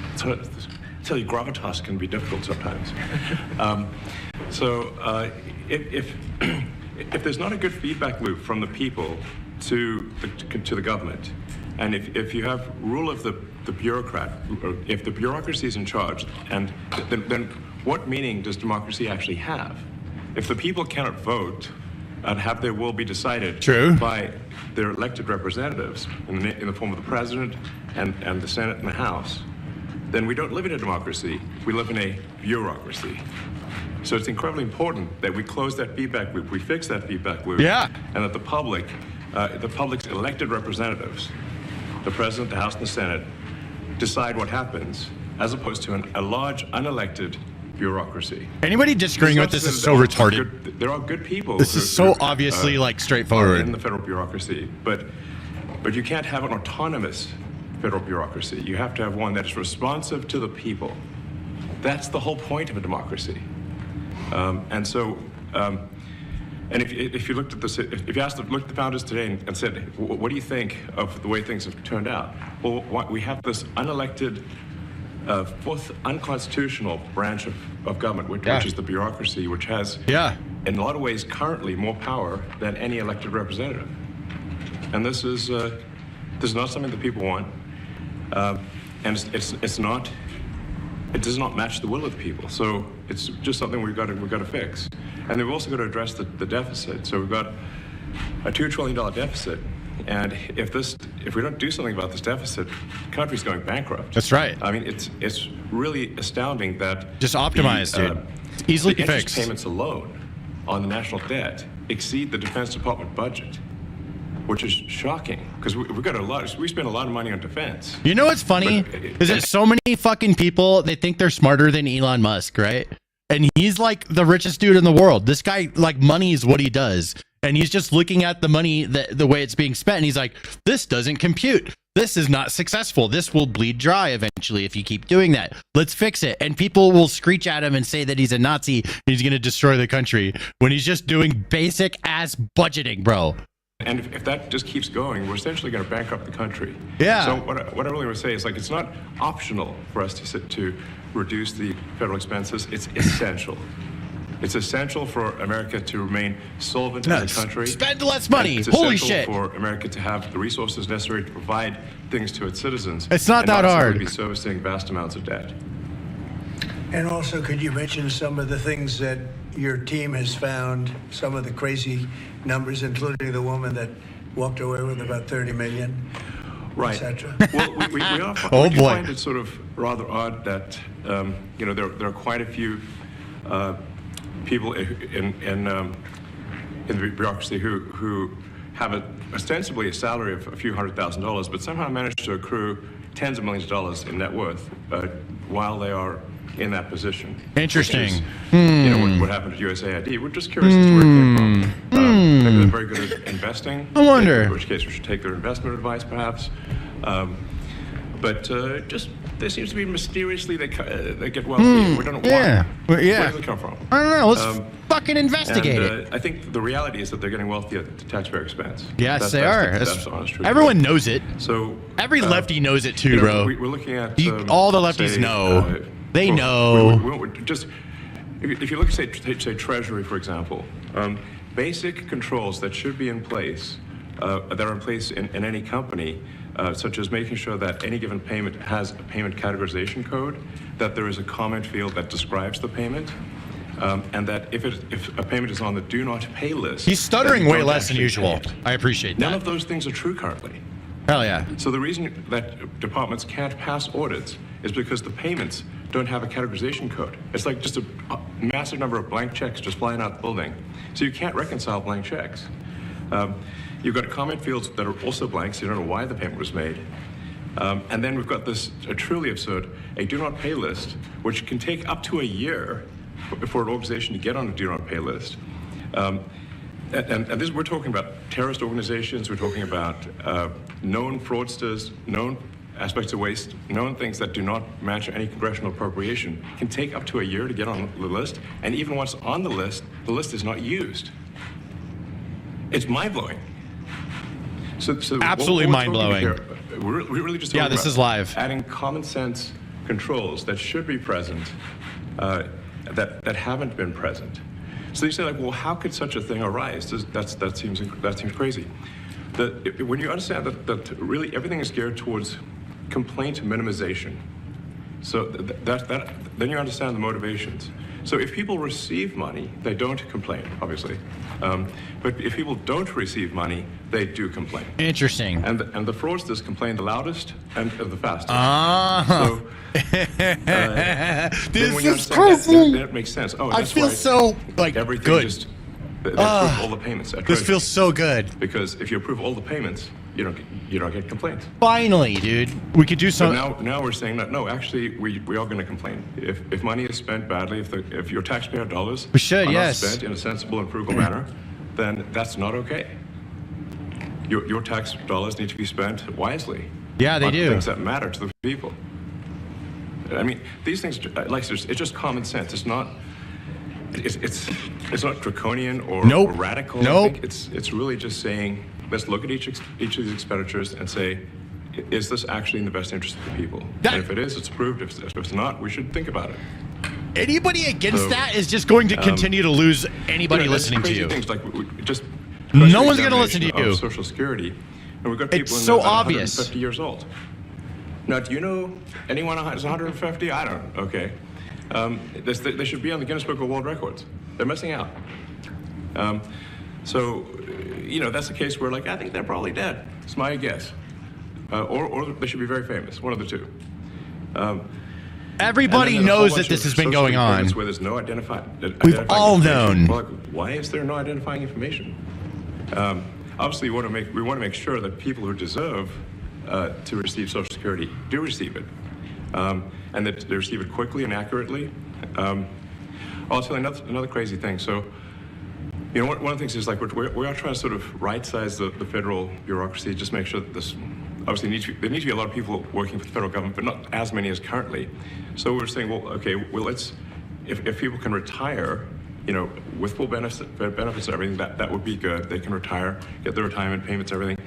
Tell you, gravitas can be difficult sometimes. If there's not a good feedback loop from the people to the government, and if you have rule of the bureaucrat, or if the bureaucracy is in charge, and then what meaning does democracy actually have? If the people cannot vote and have their will be decided by their elected representatives in the form of the president and the Senate and the House, then we don't live in a democracy, we live in a bureaucracy. So it's incredibly important that we close that feedback loop, we fix that feedback loop, and that the public's elected representatives, the president, the House, and the Senate, decide what happens, as opposed to a large, unelected bureaucracy. Anybody disagreeing with this is so retarded. There are good people. This is so obviously like straightforward in the federal bureaucracy, but you can't have an autonomous federal bureaucracy. You have to have one that is responsive to the people. That's the whole point of a democracy. And if you looked at this, if you looked at the founders today and said, what do you think of the way things have turned out? Well, we have this unelected, fourth unconstitutional branch of government, which is the bureaucracy, which has, in a lot of ways, currently more power than any elected representative. And this is not something that people want, and it does not match the will of the people. So it's just something we've got to fix. And then we've also got to address the deficit. So we've got a $2 trillion deficit. And if we don't do something about this deficit, the country's going bankrupt. That's right. I mean, it's really astounding that just optimize, dude. It's easily the interest fixed. Payments alone on the national debt exceed the Defense Department budget, which is shocking because we spend a lot of money on defense. You know what's funny is that so many fucking people, they think they're smarter than Elon Musk, right? And he's like the richest dude in the world. This guy, like, money is what he does. And he's just looking at the money, the way it's being spent. And he's like, this doesn't compute. This is not successful. This will bleed dry eventually if you keep doing that. Let's fix it. And people will screech at him and say that he's a Nazi and he's going to destroy the country when he's just doing basic ass budgeting, bro. And if that just keeps going, we're essentially going to bankrupt the country. Yeah. So what I really want to say is, like, it's not optional for us to reduce the federal expenses. It's essential. It's essential for America to remain solvent as a country. Spend less money. It's Holy essential shit. for America to have the resources necessary to provide things to its citizens. It's not that hard. To be servicing vast amounts of debt. And also, could you mention some of the things that your team has found, some of the crazy numbers, including the woman that walked away with about 30 million, right, etc. Well, we find it sort of rather odd that there are quite a few people in the bureaucracy who have ostensibly a salary of a few $100,000, but somehow manage to accrue tens of millions of dollars in net worth while they are in that position. Interesting. What happened at USAID. We're just curious as to where it came from. Maybe they're very good at investing. I wonder. In which case we should take their investment advice, perhaps. But there seems to be mysteriously they get wealthy. We don't know why. Where does it come from? I don't know. Let's fucking investigate it. I think the reality is that they're getting wealthy at the taxpayer expense. Yes, they are. That's the honest truth. Everyone knows it. So every lefty knows it too, bro. We're looking at all the lefties know. They know. If you look at say Treasury, for example, basic controls that should be in place that are in place in any company, such as making sure that any given payment has a payment categorization code, that there is a comment field that describes the payment, and that if a payment is on the do not pay list. He's stuttering way less than usual. I appreciate that. None of those things are true currently. Hell yeah. So the reason that departments can't pass audits is because the payments don't have a categorization code. It's like just a massive number of blank checks just flying out the building. So you can't reconcile blank checks. You've got comment fields that are also blank, so you don't know why the payment was made. And then we've got this truly absurd, a do not pay list, which can take up to a year for an organization to get on a do not pay list. And this, we're talking about terrorist organizations, we're talking about known fraudsters, known aspects of waste, known things that do not match any congressional appropriation, can take up to a year to get on the list. And even once on the list is not used. It's mind-blowing. So absolutely mind-blowing. We're really just yeah, this is live. Adding common sense controls that should be present, that haven't been present. So you say, like, well, how could such a thing arise? That seems crazy. When you understand that really everything is geared towards complaint minimization, so then you understand the motivations. So if people receive money, they don't complain, obviously. But if people don't receive money, they do complain. Interesting. And the fraudsters complain the loudest and the fastest. So, this is crazy. That makes sense. Oh, I feel so like everything good. Just, they approve all the payments. This feels so good. Because if you approve all the payments, you don't get complaints. Finally, dude, we could do something. So now we're saying that no, actually, we are going to complain if money is spent badly, if your taxpayer dollars are not spent in a sensible and frugal manner, then that's not okay. Your tax dollars need to be spent wisely. Yeah, they do. Things that matter to the people. I mean, these things, like, it's just common sense. It's not. It's not draconian or radical. Nope. It's really just saying, let's look at each of these expenditures and say, is this actually in the best interest of the people? And if it is, it's approved. If it's not, we should think about it. Anybody against that is just going to continue to lose anybody listening to you. Things like just no one's going to listen to you. Social Security, and we've got people it's so obvious. 150 years old. Now, do you know anyone who's 150? I don't. Okay. They should be on the Guinness Book of World Records. They're missing out. So, that's the case where, like, I think they're probably dead. It's my guess. Or they should be very famous, one of the two. Everybody knows that this has been going on. Where there's no We've all known. Well, why is there no identifying information? Obviously, we want to make sure that people who deserve to receive Social Security do receive it. And that they receive it quickly and accurately. I'll tell you another crazy thing. So, one of the things is, like, we are trying to sort of right-size the federal bureaucracy, just make sure that this, obviously there need to be a lot of people working for the federal government, but not as many as currently. So we're saying, well, okay, well, if people can retire, with full benefits and everything, that would be good. They can retire, get their retirement payments, everything.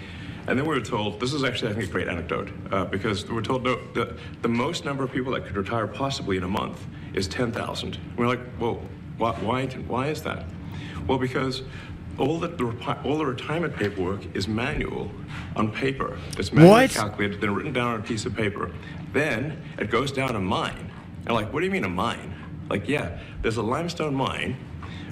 And then we were told, this is actually, I think, a great anecdote, because we were told the most number of people that could retire possibly in a month is 10,000. We're like, well, why is that? Well, because all the retirement paperwork is manual on paper. It's manually calculated, then written down on a piece of paper. Then it goes down a mine. And like, what do you mean a mine? Like, yeah, there's a limestone mine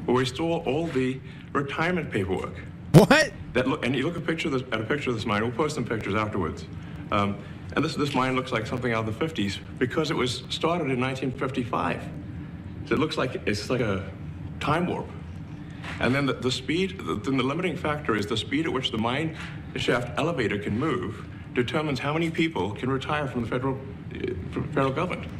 where we store all the retirement paperwork. What? And you look at a picture of this mine. We'll post some pictures afterwards. And this mine looks like something out of the 50s because it was started in 1955. So it looks like it's like a time warp. And then the speed, then the limiting factor is the speed at which the mine shaft elevator can move determines how many people can retire from the federal government.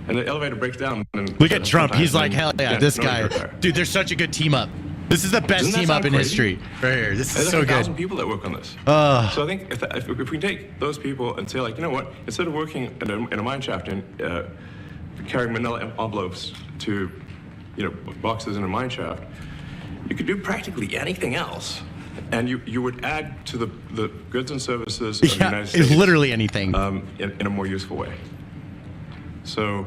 And the elevator breaks down. And look at Trump. He's like, hell yeah, this guy. Dude, they're such a good team up. This is the best team up in history. Right here. This is so good. There's 1,000 people that work on this. So I think if we take those people and say, like, you know what, instead of working in a mine shaft and carrying manila envelopes to, boxes in a mine shaft, you could do practically anything else. And you would add to the goods and services of the United States. Literally anything. In a more useful way. So,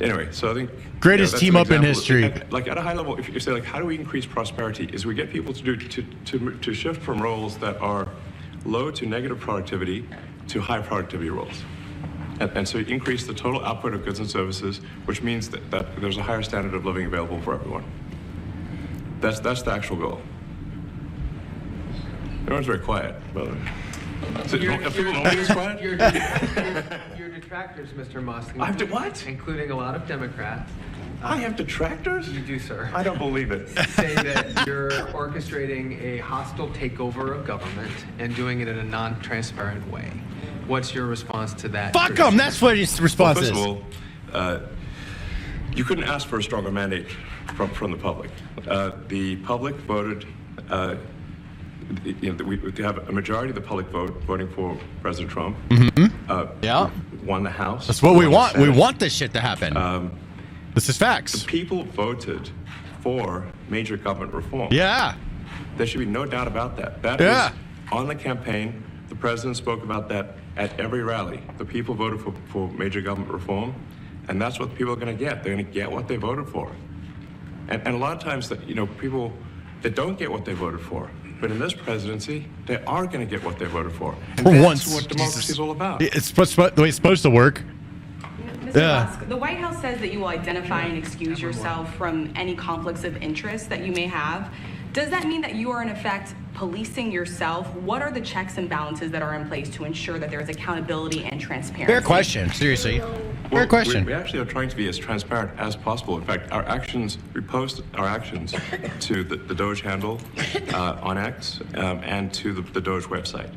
anyway, so I think greatest team up in history. Like at a high level, if you say, like, how do we increase prosperity? Is we get people to shift from roles that are low to negative productivity to high productivity roles. And so you increase the total output of goods and services, which means that there's a higher standard of living available for everyone. That's the actual goal. Everyone's very quiet, by the way. So, people don't be this quiet? Your detractors, Mr. Musk. I have to what? Including a lot of Democrats. I have detractors? You do, sir. I don't believe it. Say that you're orchestrating a hostile takeover of government and doing it in a non-transparent way. What's your response to that? Fuck them! That's what his response is. First of all, you couldn't ask for a stronger mandate from the public. The public voted. We have a majority of the public voting for President Trump. Yeah. Won the House. That's what we want. We want this shit to happen. This is facts. The people voted for major government reform. Yeah. There should be no doubt about that. That was on the campaign. The president spoke about that at every rally. The people voted for major government reform, and that's what the people are going to get. They're going to get what they voted for. And a lot of times, people that don't get what they voted for. But in this presidency, they are going to get what they voted for. And that's what democracy is all about. It's the way it's supposed to work. Mr. Musk, the White House says that you will identify and excuse yourself from any conflicts of interest that you may have. Does that mean that you are, in effect, policing yourself? What are the checks and balances that are in place to ensure that there is accountability and transparency? Fair question. Seriously. Fair question. We actually are trying to be as transparent as possible. In fact, we post our actions to the Doge handle on X and to the Doge website.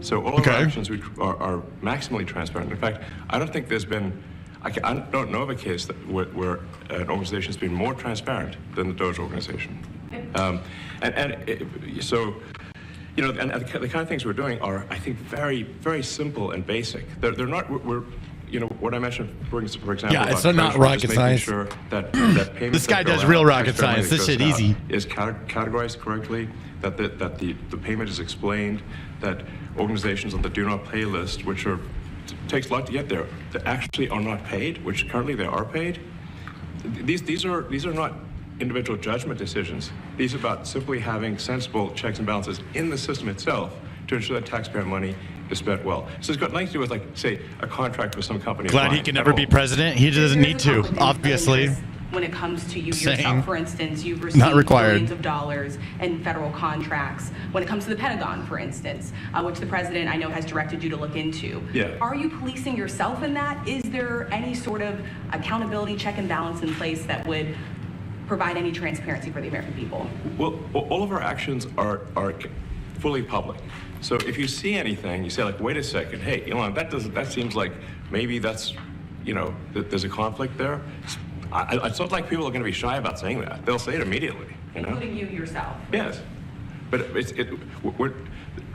So all of our actions are maximally transparent. In fact, I don't think there's been, I don't know of a case where an organization has been more transparent than the Doge organization. So, and the kind of things we're doing are, I think, very, very simple and basic. They're not, what I mentioned, for example, yeah, it's not rocket science. Sure that payments this guy does real rocket science. This shit easy. Is categorized correctly, that the payment is explained, that organizations on the do not pay list, which takes a lot to get there, that actually are not paid, which currently they are paid. These are not individual judgment decisions. These are about simply having sensible checks and balances in the system itself to ensure that taxpayer money is spent well. So it's got nothing to do with, like, say, a contract with some company. Glad he can never be president. He doesn't need to, obviously. When it comes to you yourself, for instance, you've received billions of dollars in federal contracts. When it comes to the Pentagon, for instance, which the president, I know, has directed you to look into. Yeah. Are you policing yourself in that? Is there any sort of accountability check and balance in place that would provide any transparency for the American people? Well, all of our actions are fully public. So if you see anything, you say, like, wait a second, hey, Elon, that seems like maybe that's, there's a conflict there. It's not like people are going to be shy about saying that. They'll say it immediately. Including you yourself. Yes. But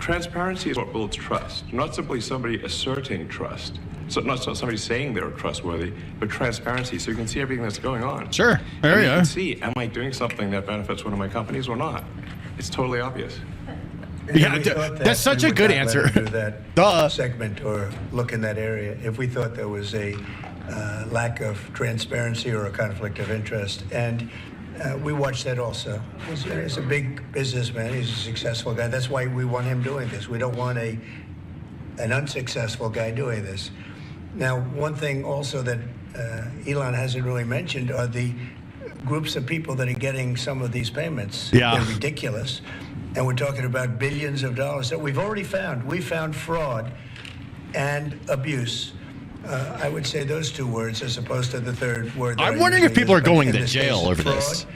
transparency is what builds trust, not simply somebody asserting trust. So not somebody saying they're trustworthy, but transparency, so you can see everything that's going on. Sure. There you can see, am I doing something that benefits one of my companies or not? It's totally obvious. Yeah, that's such a good answer. Do that segment or look in that area if we thought there was a lack of transparency or a conflict of interest. And we watched that also. He's a big businessman. He's a successful guy. That's why we want him doing this. We don't want an unsuccessful guy doing this. Now, one thing also that Elon hasn't really mentioned are the groups of people that are getting some of these payments. Yeah. They're ridiculous. And we're talking about billions of dollars that we've already found. We found fraud and abuse. I would say those two words as opposed to the third word. I'm wondering if people are going to jail over this.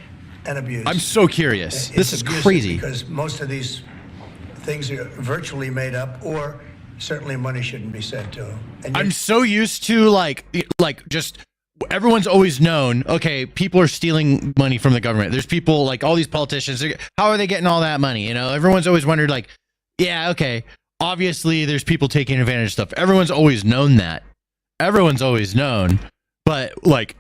And abuse. I'm so curious. This is crazy. Because most of these things are virtually made up, or certainly money shouldn't be sent to them. And I'm so used to like just everyone's always known, okay, people are stealing money from the government. There's people like all these politicians. How are they getting all that money? Everyone's always wondered, like, yeah, okay, obviously there's people taking advantage of stuff. Everyone's always known that. Everyone's always known, but like,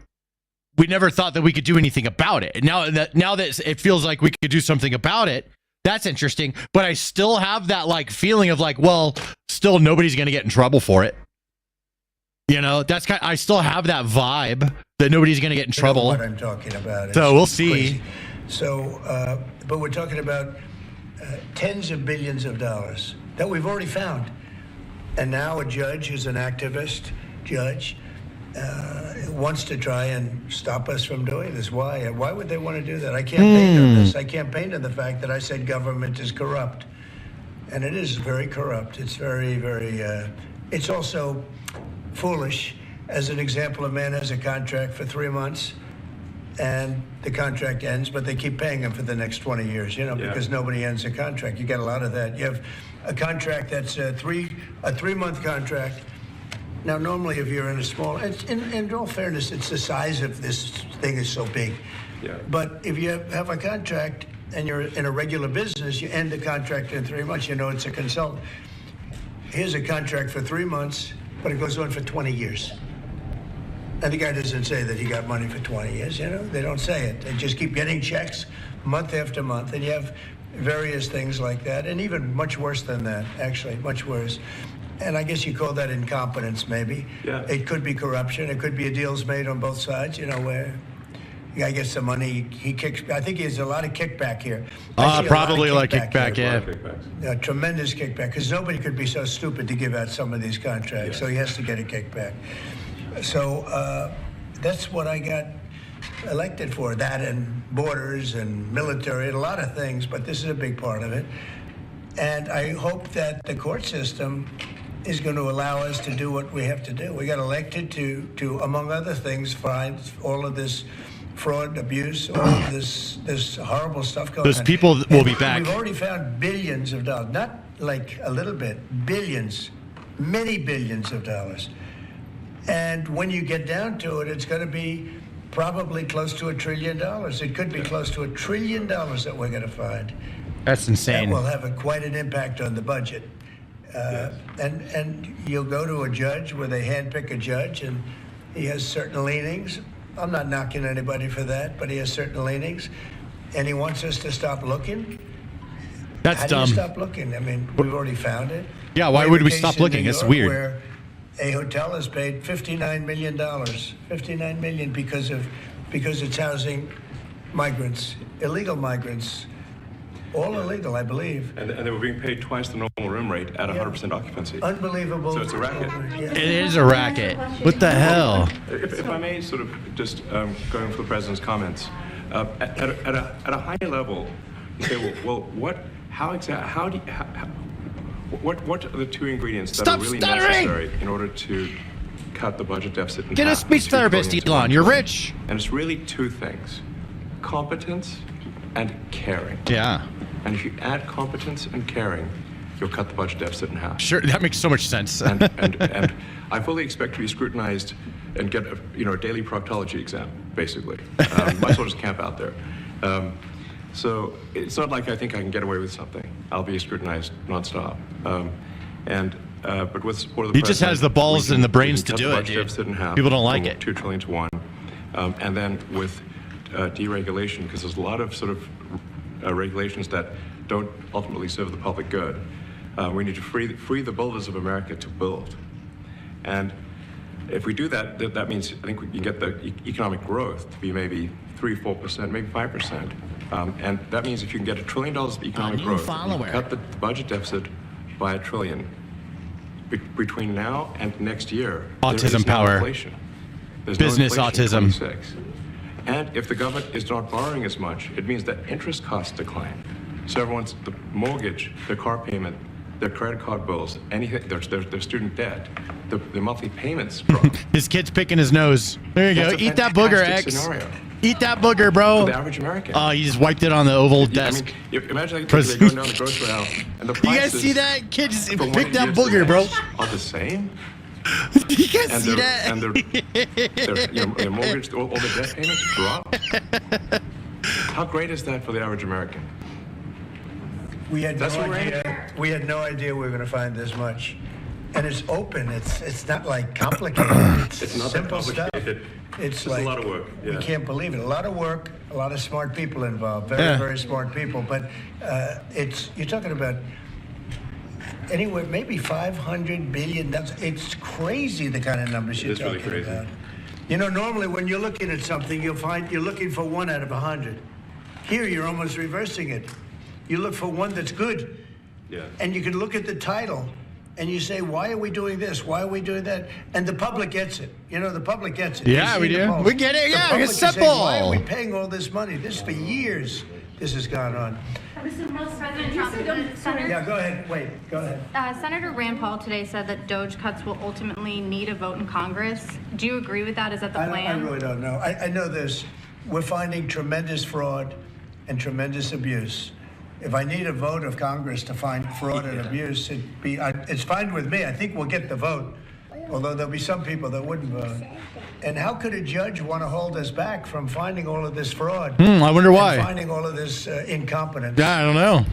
we never thought that we could do anything about it. Now that it feels like we could do something about it, that's interesting. But I still have that like feeling of like, well, still nobody's going to get in trouble for it. That's I still have that vibe that nobody's going to get in trouble. What I'm talking about. So we'll see. Crazy. So, but we're talking about tens of billions of dollars that we've already found. And now a judge who's an activist judge wants to try and stop us from doing this. Why? Why would they want to do that? I campaigned on this. I campaigned on the fact that I said government is corrupt. And it is very corrupt. It's very, very, it's also foolish. As an example, a man has a contract for 3 months and the contract ends, but they keep paying him for the next 20 years, because nobody ends a contract. You get a lot of that. You have a contract that's a 3-month contract. Now, normally, if you're in a small, in all fairness, it's the size of this thing is so big. Yeah. But if you have a contract and you're in a regular business, you end the contract in 3 months, it's a consultant. Here's a contract for 3 months, but it goes on for 20 years. And the guy doesn't say that he got money for 20 years, They don't say it. They just keep getting checks month after month. And you have various things like that, and even much worse than that, actually, much worse. And I guess you call that incompetence, maybe. Yeah. It could be corruption. It could be deals made on both sides, where I guess the money he kicks. I think there's a lot of kickback here. Probably like kickback, yeah. A tremendous kickback, because nobody could be so stupid to give out some of these contracts. Yeah. So he has to get a kickback. So that's what I got elected for, that and borders and military and a lot of things, but this is a big part of it. And I hope that the court system is going to allow us to do what we have to do. We got elected to among other things, find all of this fraud, abuse, all of this horrible stuff going on. Those people will be back. We've already found billions of dollars, not like a little bit, billions, many billions of dollars. And when you get down to it, it's going to be probably close to $1 trillion. It could be close to $1 trillion that we're going to find. That's insane. That will have quite an impact on the budget. And you'll go to a judge where they handpick a judge, and he has certain leanings. I'm not knocking anybody for that, but he has certain leanings, and he wants us to stop looking. That's dumb. How do you stop looking? I mean, we've already found it. Yeah, why would we stop looking? It's weird. Where a hotel has paid $59 million, $59 million because it's housing migrants, illegal migrants. All illegal, I believe. And they were being paid twice the normal room rate at 100% occupancy. Unbelievable. So it's a racket. Yeah. It is a racket. What the hell? If I may sort of just going for the president's comments, at a high level, you say, well, what are the two ingredients that are really necessary in order to cut the budget deficit in half? Get a speech therapist, Elon. You're rich. And it's really two things: competence and caring. Yeah. And if you add competence and caring, you'll cut the budget deficit in half. Sure, that makes so much sense. and I fully expect to be scrutinized and get a daily proctology exam, basically. Might as well just camp out there. So it's not like I think I can get away with something. I'll be scrutinized nonstop. But with the support of the president, he just has the balls and the brains to do it, dude. People don't like it. 2 trillion to 1, and then with deregulation, because there's a lot of sort of regulations that don't ultimately serve the public good. We need to free the builders of America to build, and if we do that, that means I think we can get the economic growth to be maybe 3-4%, maybe 5%. And that means if you can get $1 trillion of economic growth, you cut the budget deficit by $1 trillion. Between now and next year, autism power. Inflation. There's business no inflation autism. in 26. And if the government is not borrowing as much, it means that interest costs decline. So everyone's the mortgage, their car payment, their credit card bills, anything, their student debt, the monthly payments drop. His kid's picking his nose. There you go. Eat that booger, X. Scenario. Eat that booger, bro. For the average American. Oh, he just wiped it on the oval desk. I mean, imagine like they're going down the grocery aisle and the prices. You guys see that? Kid just picked that booger, bro. Are the same. You can't see that. And their mortgage, all the debt payments drop. How great is that for the average American? We had no idea we were going to find this much, and it's open. It's not like complicated. It's not simple that complicated. Stuff. It's like a lot of work. Yeah. We can't believe it. A lot of work, a lot of smart people involved. Very smart people. But you're talking about anywhere maybe 500 billion. It's crazy the kind of numbers you're talking really crazy. about. Normally when you're looking at something, you'll find you're looking for 1 out of 100. Here you're almost reversing it. You look for one that's good. Yeah. And you can look at the title and you say, why are we doing this? Why are we doing that? And the public gets it. You know, the public gets it. Yeah, we do. We get it. Yeah, it's simple. Why are we paying all this money? This for years. This has gone on. President Trump, Yeah, go ahead. Wait, go ahead. Senator Rand Paul today said that Doge cuts will ultimately need a vote in Congress. Do you agree with that? Is that the plan? I really don't know. I know this. We're finding tremendous fraud and tremendous abuse. If I need a vote of Congress to find fraud and abuse, it's fine with me. I think we'll get the vote, although there'll be some people that wouldn't vote. And how could a judge want to hold us back from finding all of this fraud? I wonder why. And finding all of this incompetence. Yeah, I don't know.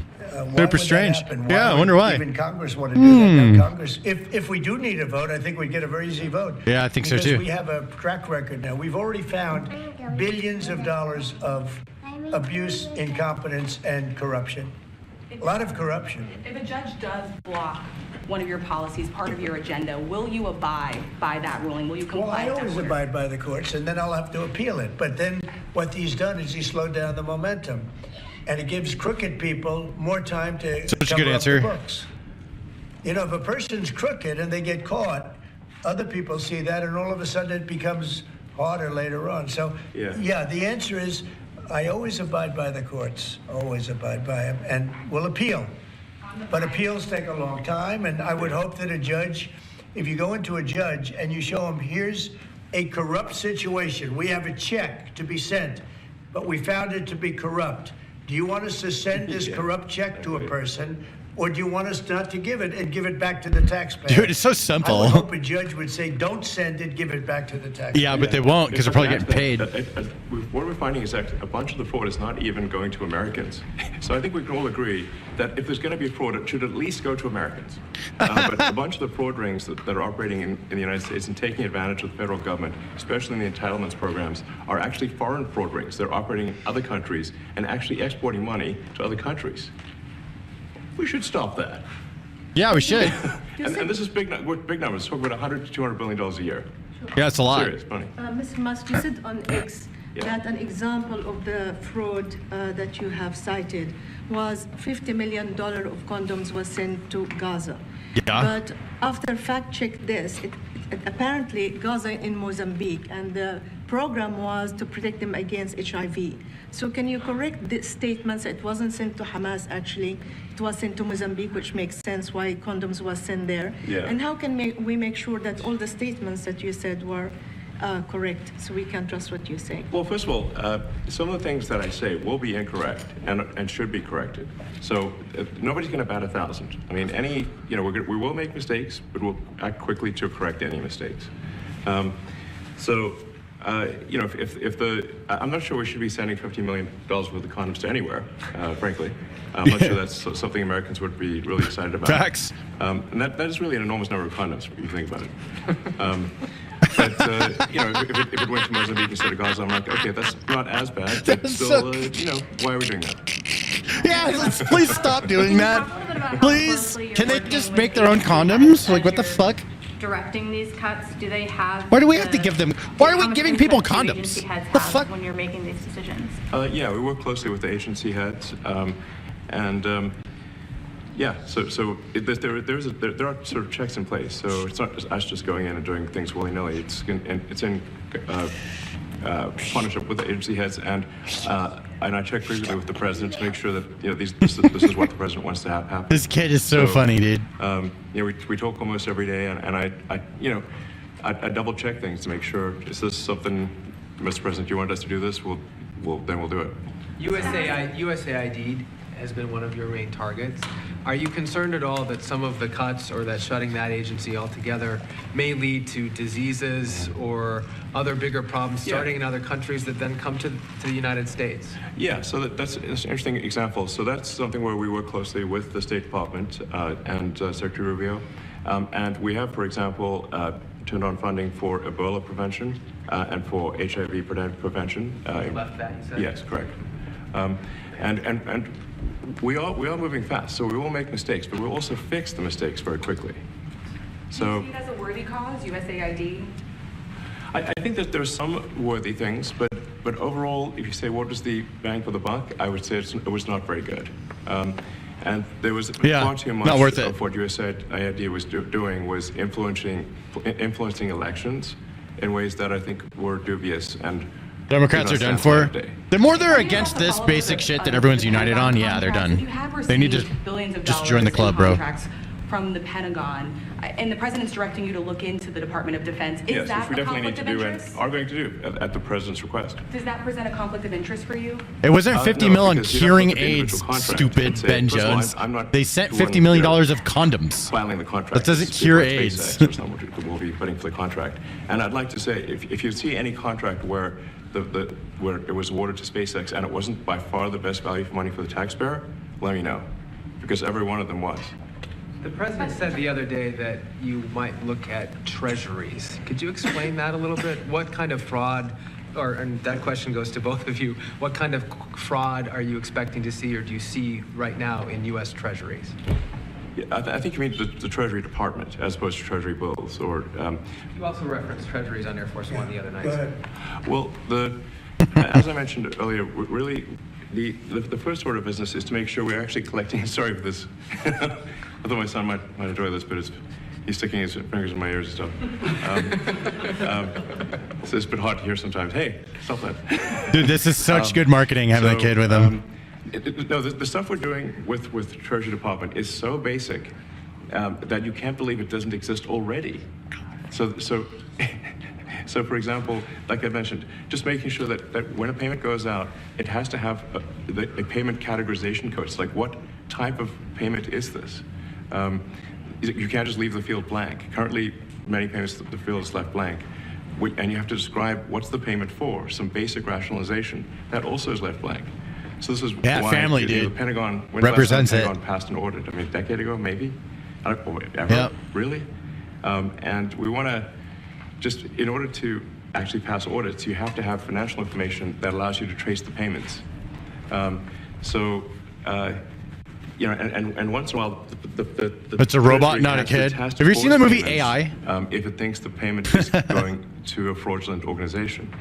Super strange. Yeah, I wonder why. Even Congress want to do that. Now, Congress, if we do need a vote, I think we'd get a very easy vote. Yeah, I think so too. Because we have a track record now. We've already found billions of dollars of abuse, incompetence, and corruption. A lot of corruption. If a judge does block one of your policies, part of your agenda, will you abide by that ruling? Will you comply? Well, I always abide by the courts, and then I'll have to appeal it. But then what he's done is he slowed down the momentum. And it gives crooked people more time to Such a cover good up answer. the books. You know, if a person's crooked and they get caught, other people see that, and all of a sudden it becomes harder later on. So, yeah, the answer is I always abide by the courts, always abide by them, and will appeal. But appeals take a long time, and I would hope that a judge, if you go into a judge and you show him, here's a corrupt situation, we have a check to be sent, but we found it to be corrupt. Do you want us to send this corrupt check to a person, or do you want us not to give it and give it back to the taxpayer? Dude, it's so simple. I would hope a judge would say, don't send it, give it back to the taxpayer. Yeah, but they won't because they're probably getting paid. What we're finding is that a bunch of the fraud is not even going to Americans. So I think we can all agree that if there's going to be fraud, it should at least go to Americans. But a bunch of the fraud rings that are operating in the United States and taking advantage of the federal government, especially in the entitlements programs, are actually foreign fraud rings. They're operating in other countries and actually exporting money to other countries. We should stop that. Yeah, we should. and this is big numbers. We're talking about $100 to $200 billion a year. Yeah, it's a lot. Serious money. Mr. Musk, you said on X that an example of the fraud that you have cited was $50 million of condoms was sent to Gaza. Yeah. But after fact-check this, it apparently Gaza in Mozambique, and the program was to protect them against HIV. So can you correct the statements? It wasn't sent to Hamas, actually. It was sent to Mozambique, which makes sense why condoms was sent there. Yeah. And how can we make sure that all the statements that you said were correct, so we can trust what you say? Well, first of all, some of the things that I say will be incorrect and should be corrected. So nobody's going to bat 1,000. I mean, we will make mistakes, but we'll act quickly to correct any mistakes. I'm not sure we should be sending $50 million worth of condoms to anywhere, frankly. I'm not sure that's something Americans would be really excited about. Facts. And that is really an enormous number of condoms, if you think about it. But, if it went to Mozambique instead of Gaza, I'm like, okay, that's not as bad, but still, why are we doing that? Yeah, please stop doing that. Please, can they just make their own condoms? Like, what the fuck? Directing these cuts, do they have? Why do we have to give them? Why are we giving people condoms? Agency heads The have fuck? when you're making these decisions? Yeah, we work closely with the agency heads, there are sort of checks in place. So it's not just us just going in and doing things willy-nilly. It's in partnership with the agency heads, and I check frequently with the president to make sure that this is what the president wants to happen. This kid is so funny, dude. We talk almost every day, and I double check things to make sure, is this something, Mr. President, you want us to do this? Then we'll do it. USAID has been one of your main targets. Are you concerned at all that some of the cuts or that shutting that agency altogether may lead to diseases or other bigger problems starting in other countries that then come to the United States? Yeah, so that's an interesting example. So that's something where we work closely with the State Department and Secretary Rubio. And we have, for example, turned on funding for Ebola prevention and for HIV prevention. You left that, you said? Yes, correct. And we are moving fast, so we will make mistakes, but we'll also fix the mistakes very quickly. So, do you see it as a worthy cause, USAID? I think that there's some worthy things, but overall, if you say what was the bang for the buck, I would say it was not very good. And there was Yeah, far too much not worth it. of what USAID was doing was influencing elections in ways that I think were dubious and Democrats do are not done stand for. by today. The more they're against this basic shit that everyone's united on, yeah, they're done. They need to just join the club, bro. From the Pentagon, and the president's directing you to look into the Department of Defense. Is Yes, that which we a definitely need conflict to of do interest? and are going to do at the president's request. Does that present a conflict of interest for you? It wasn't 50 No, mil on because you don't curing look at the AIDS, individual contract stupid and say, Ben first of all, Jones. I'm not They sent the one $50 million here of condoms. filing the contract. That doesn't It's cure people at AIDS. SpaceX. That's not what we'll be putting for the contract. And I'd like to say, if you see any contract where where it was awarded to SpaceX and it wasn't by far the best value for money for the taxpayer, let me know, because every one of them was. The president said the other day that you might look at treasuries. Could you explain that a little bit? What kind of fraud, and that question goes to both of you, what kind of fraud are you expecting to see or do you see right now in U.S. treasuries? Yeah, I think you mean the Treasury Department as opposed to Treasury bills, or... You also referenced treasuries on Air Force One the other night. Go ahead. Well, as I mentioned earlier, really, the first order of business is to make sure we're actually collecting... Sorry for this. I thought my son might enjoy this, but he's sticking his fingers in my ears and stuff. So it's a bit hard to hear sometimes. Hey, stop that. Dude, this is such good marketing having a kid with him. No, the stuff we're doing with Treasury Department is so basic that you can't believe it doesn't exist already. So for example, like I mentioned, just making sure that when a payment goes out, it has to have a payment categorization code. It's like, what type of payment is this? You can't just leave the field blank. Currently, many payments, the field is left blank. And you have to describe what's the payment for, some basic rationalization. That also is left blank. So this is why family, the dude. Pentagon Represents the it. Pentagon passed an audit. I mean, a decade ago, maybe? I don't know, ever? Yep. Really? And we want to just, in order to actually pass audits, you have to have financial information that allows you to trace the payments. You know, and once in a while, It's a robot, Treasury not a has kid. task Have you seen the force movie payments, AI? If it thinks the payment is going to a fraudulent organization.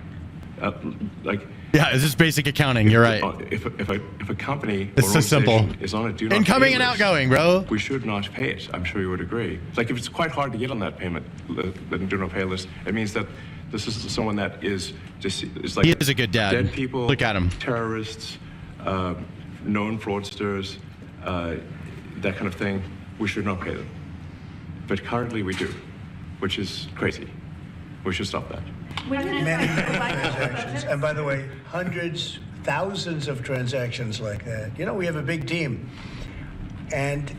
Yeah, it's just basic accounting. You're right. If a company It's or so simple. organization is on a do not Incoming pay and list, outgoing, bro. we should not pay it. I'm sure you would agree. Like, if it's quite hard to get on that payment, the do not pay list, it means that this is someone that is just, it's like He is a good dad. dead people, Look at him. terrorists, known fraudsters, that kind of thing. We should not pay them. But currently we do, which is crazy. We should stop that. Many transactions. And by the way, hundreds, thousands of transactions like that. You know, we have a big team. And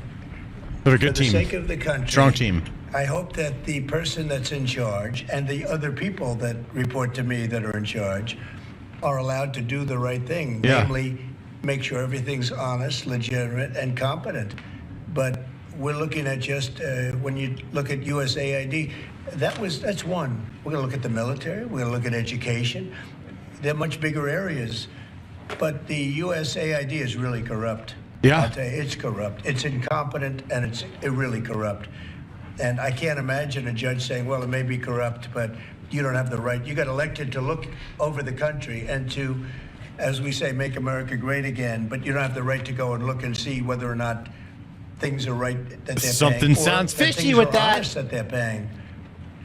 They're a good for the team. sake of the country, Strong team. I hope that the person that's in charge and the other people that report to me that are in charge are allowed to do the right thing. Yeah. Namely, make sure everything's honest, legitimate, and competent. But we're looking at just, when you look at USAID, that's one. We're going to look at the military. We're going to look at education. They're much bigger areas. But the USAID is really corrupt. Yeah. I'll tell you, it's corrupt. It's incompetent, and it's really corrupt. And I can't imagine a judge saying, well, it may be corrupt, but you don't have the right. You got elected to look over the country and to, as we say, make America great again, but you don't have the right to go and look and see whether or not things are right that they're Something paying. sounds or fishy things with are that. honest that they're paying.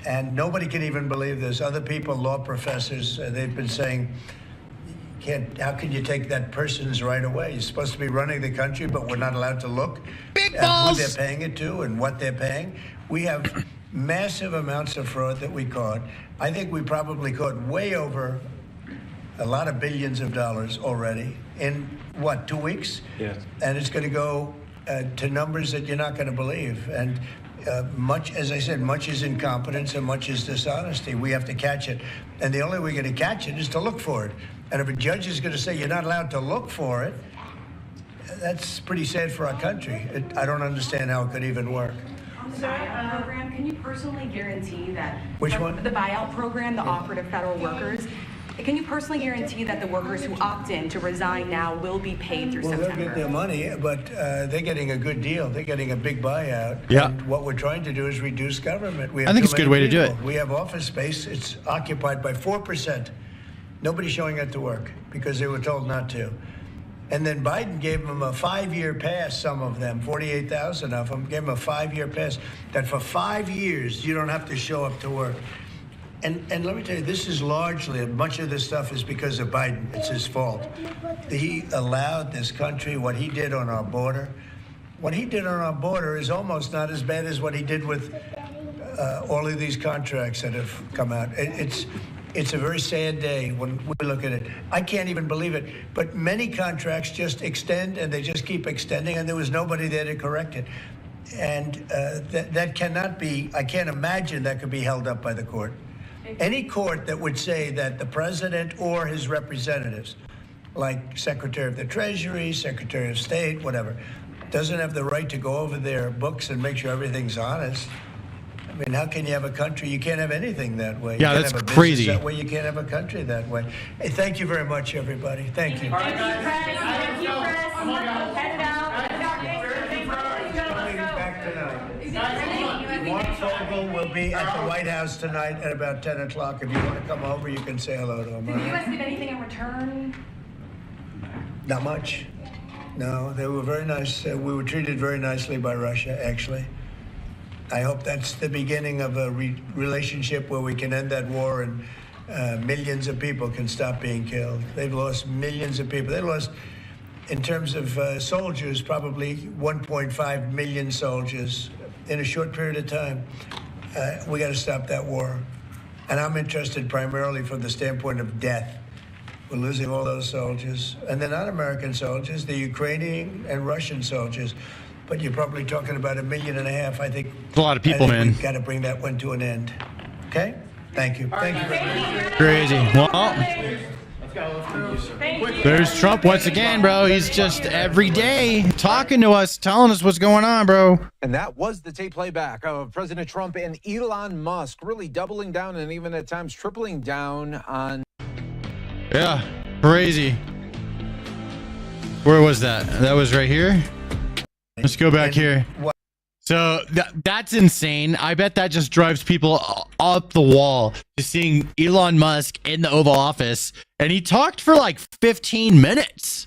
And nobody can even believe this. Other people, law professors, they've been saying, how can you take that person's right away? You're supposed to be running the country, but we're not allowed to look Big at balls. who they're paying it to and what they're paying. We have massive amounts of fraud that we caught. I think we probably caught way over a lot of billions of dollars already in, 2 weeks? Yes. And it's going to go to numbers that you're not going to believe. And much, as I said, much is incompetence and much is dishonesty. We have to catch it. And the only way we're going to catch it is to look for it. And if a judge is going to say you're not allowed to look for it, that's pretty sad for our country. I don't understand how it could even work. On the buyout program, can you personally guarantee that... Which one? The buyout program, the offer to federal workers. Can you personally guarantee that the workers who opt in to resign now will be paid through September? Well, they'll get their money, but they're getting a good deal. They're getting a big buyout. Yeah. And what we're trying to do is reduce government. We have I think too it's a good many way to do people. it. We have office space. It's occupied by 4%. Nobody's showing up to work because they were told not to. And then Biden gave them a 5-year pass, some of them, 48,000 of them, gave them a 5-year pass, that for 5 years, you don't have to show up to work. And let me tell you, this is largely, much of this stuff is because of Biden. It's his fault. He allowed this country, what he did on our border. What he did on our border is almost not as bad as what he did with all of these contracts that have come out. It's a very sad day when we look at it. I can't even believe it. But many contracts just extend, and they just keep extending, and there was nobody there to correct it. And that cannot be, I can't imagine that could be held up by the court. Any court that would say that the president or his representatives, like Secretary of the Treasury, Secretary of State, whatever, doesn't have the right to go over their books and make sure everything's honest. I mean, how can you have a country? You can't have anything that way. Yeah, you that's can't have a crazy. business that way. You can't have a country that way. Hey, thank you very much, everybody. Thank you. Mark Fogel will be at the White House tonight at about 10 o'clock. If you want to come over, you can say hello to him. Did the U.S. get anything in return? Not much. No, they were very nice. We were treated very nicely by Russia, actually. I hope that's the beginning of a relationship where we can end that war and millions of people can stop being killed. They've lost millions of people. They lost, in terms of soldiers, probably 1.5 million soldiers in a short period of time. We got to stop that war. And I'm interested primarily from the standpoint of death. We're losing all those soldiers. And they're not American soldiers, they're Ukrainian and Russian soldiers. But you're probably talking about 1.5 million. I think it's a lot of people, man. We've got to bring that one to an end. Okay? Thank you. Thank you very much. Crazy. Well, there's Trump once again, bro. He's just every day talking to us, telling us what's going on, bro. And that was the tape playback of President Trump and Elon Musk really doubling down and even at times tripling down on. Yeah, crazy. Where was that? That was right here. Let's go back here. So that's insane. I bet that just drives people up the wall, just seeing Elon Musk in the Oval Office. And he talked for like 15 minutes,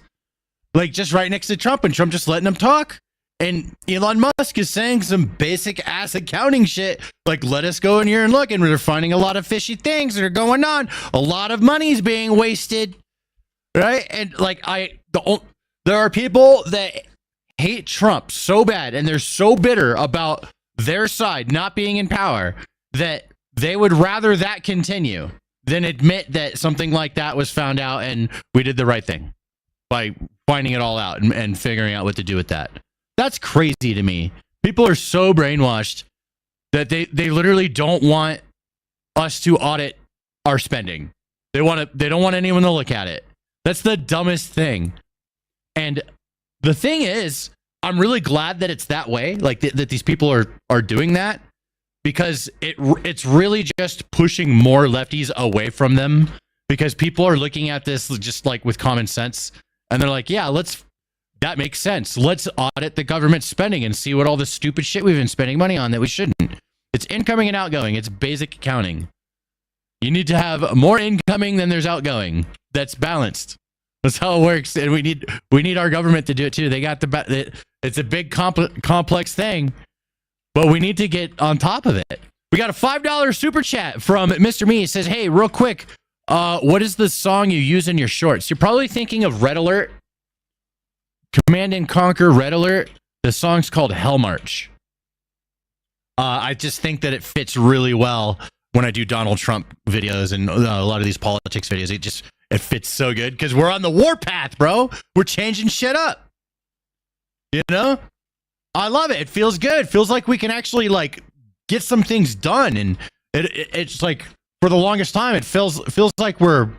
like just right next to Trump, and Trump just letting him talk. And Elon Musk is saying some basic ass accounting shit, like, let us go in here and look, and we're finding a lot of fishy things that are going on. A lot of money's being wasted, right? And like, there are people that hate Trump so bad, and they're so bitter about their side not being in power, that they would rather that continue than admit that something like that was found out and we did the right thing by finding it all out and figuring out what to do with that. That's crazy to me. People are so brainwashed that they literally don't want us to audit our spending. They don't want anyone to look at it. That's the dumbest thing. And the thing is, I'm really glad that it's that way, like that these people are doing that, because it's really just pushing more lefties away from them, because people are looking at this just like with common sense, and they're like, yeah, that makes sense. Let's audit the government spending and see what all the stupid shit we've been spending money on that we shouldn't. It's incoming and outgoing. It's basic accounting. You need to have more incoming than there's outgoing. That's balanced. That's how it works, and we need our government to do it too. They got it's a big complex thing, but we need to get on top of it. We got a $5 super chat from Mr. Me. He says, "Hey, real quick, what is the song you use in your shorts?" You're probably thinking of Red Alert, Command and Conquer Red Alert. The song's called Hell March. I just think that it fits really well when I do Donald Trump videos and a lot of these politics videos. It fits so good because we're on the warpath, bro. We're changing shit up. You know? I love it. It feels good. It feels like we can actually like get some things done. And it's like, for the longest time, it feels like we're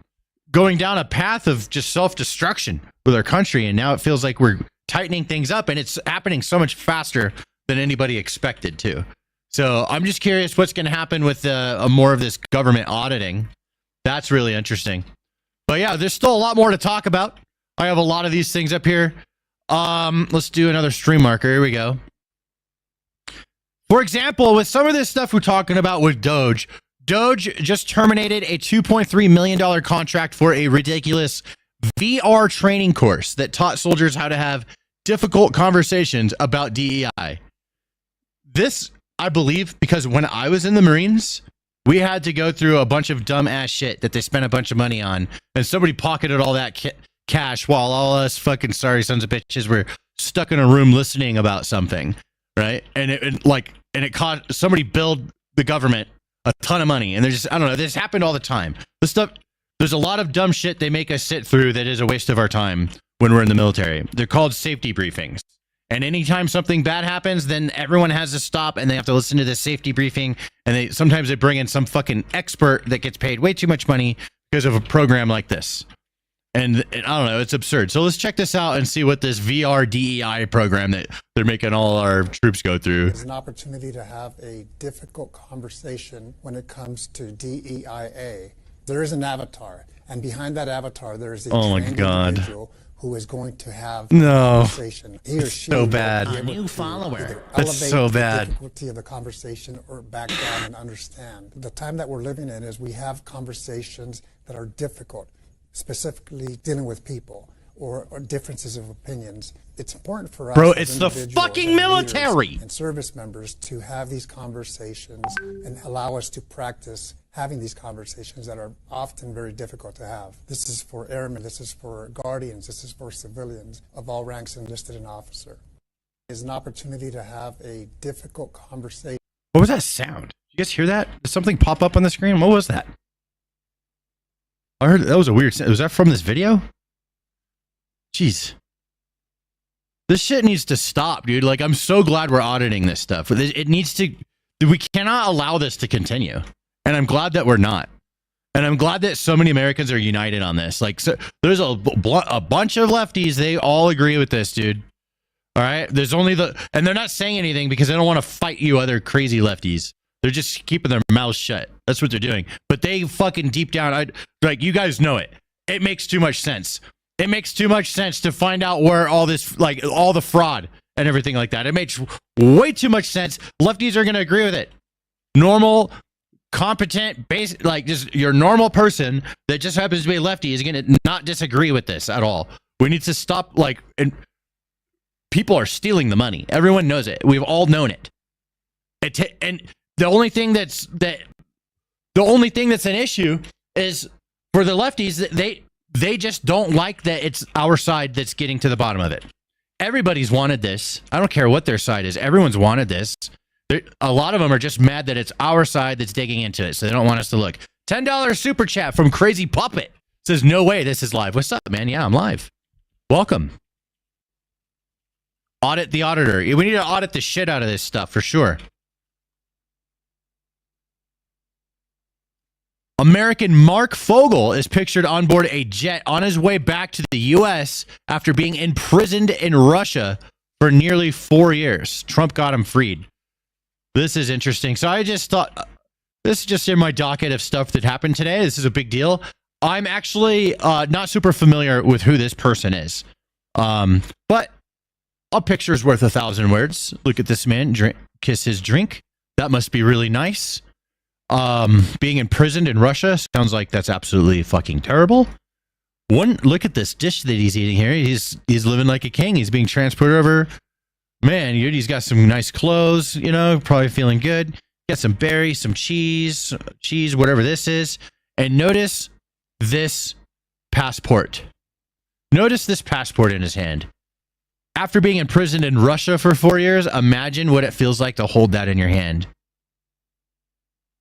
going down a path of just self-destruction with our country. And now it feels like we're tightening things up, and it's happening so much faster than anybody expected to. So I'm just curious what's going to happen with more of this government auditing. That's really interesting. But yeah, there's still a lot more to talk about. I have a lot of these things up here. Let's do another stream marker. Here we go. For example, with some of this stuff we're talking about with Doge just terminated a $2.3 million contract for a ridiculous VR training course that taught soldiers how to have difficult conversations about DEI. This, I believe, because when I was in the Marines, we had to go through a bunch of dumb ass shit that they spent a bunch of money on, and somebody pocketed all that cash while all us fucking sorry sons of bitches were stuck in a room listening about something, right? And it cost somebody billed the government a ton of money, and I don't know, this happened all the time. This stuff, there's a lot of dumb shit they make us sit through that is a waste of our time when we're in the military. They're called safety briefings. And anytime something bad happens, then everyone has to stop and they have to listen to this safety briefing. And sometimes they bring in some fucking expert that gets paid way too much money because of a program like this. And I don't know, it's absurd. So let's check this out and see what this VR DEI program that they're making all our troops go through. It's an opportunity to have a difficult conversation when it comes to DEIA. There is an avatar, and behind that avatar, there is a individual who is going to have a conversation. He or she so bad. A new follower. That's so bad. The difficulty of the conversation or back down and understand. The time that we're living in is we have conversations that are difficult, specifically dealing with people or differences of opinions. It's important for us, it's the fucking military and service members, to have these conversations and allow us to practice having these conversations that are often very difficult to have. This is for airmen, this is for guardians, this is for civilians of all ranks enlisted and officer. It's an opportunity to have a difficult conversation. What was that sound? Did you guys hear that? Did something pop up on the screen? What was that? I heard that was a weird sound. Was that from this video? Jeez. This shit needs to stop, dude. Like, I'm so glad we're auditing this stuff. It needs to, we cannot allow this to continue. And I'm glad that we're not. And I'm glad that so many Americans are united on this. Like, so, there's a bunch of lefties. They all agree with this, dude. All right. There's only and they're not saying anything because they don't want to fight you other crazy lefties. They're just keeping their mouths shut. That's what they're doing. But they fucking deep down, like, you guys know it. It makes too much sense. It makes too much sense to find out where all this, like, all the fraud and everything like that. It makes way too much sense. Lefties are going to agree with it. Normal, competent, basic, like, just your normal person that just happens to be a lefty is going to not disagree with this at all. We need to stop, like, and people are stealing the money. Everyone knows it. We've all known it. And the only thing that's an issue is for the lefties, they just don't like that it's our side that's getting to the bottom of it. Everybody's wanted this. I don't care what their side is. Everyone's wanted this. A lot of them are just mad that it's our side that's digging into it, so they don't want us to look. $10 super chat from Crazy Puppet says, no way this is live. What's up, man? Yeah, I'm live. Welcome. Audit the auditor. We need to audit the shit out of this stuff for sure. American Mark Fogel is pictured on board a jet on his way back to the U.S. after being imprisoned in Russia for nearly 4 years. Trump got him freed. This is interesting. So I just thought, this is just in my docket of stuff that happened today. This is a big deal. I'm actually not super familiar with who this person is. But a picture is worth 1,000 words. Look at this man kiss his drink. That must be really nice. Being imprisoned in Russia sounds like that's absolutely fucking terrible. Look at this dish that he's eating here. He's living like a king. He's being transported over. Man, he's got some nice clothes, probably feeling good. Got some berries, some cheese, whatever this is. And notice this passport. Notice this passport in his hand. After being imprisoned in Russia for 4 years, imagine what it feels like to hold that in your hand.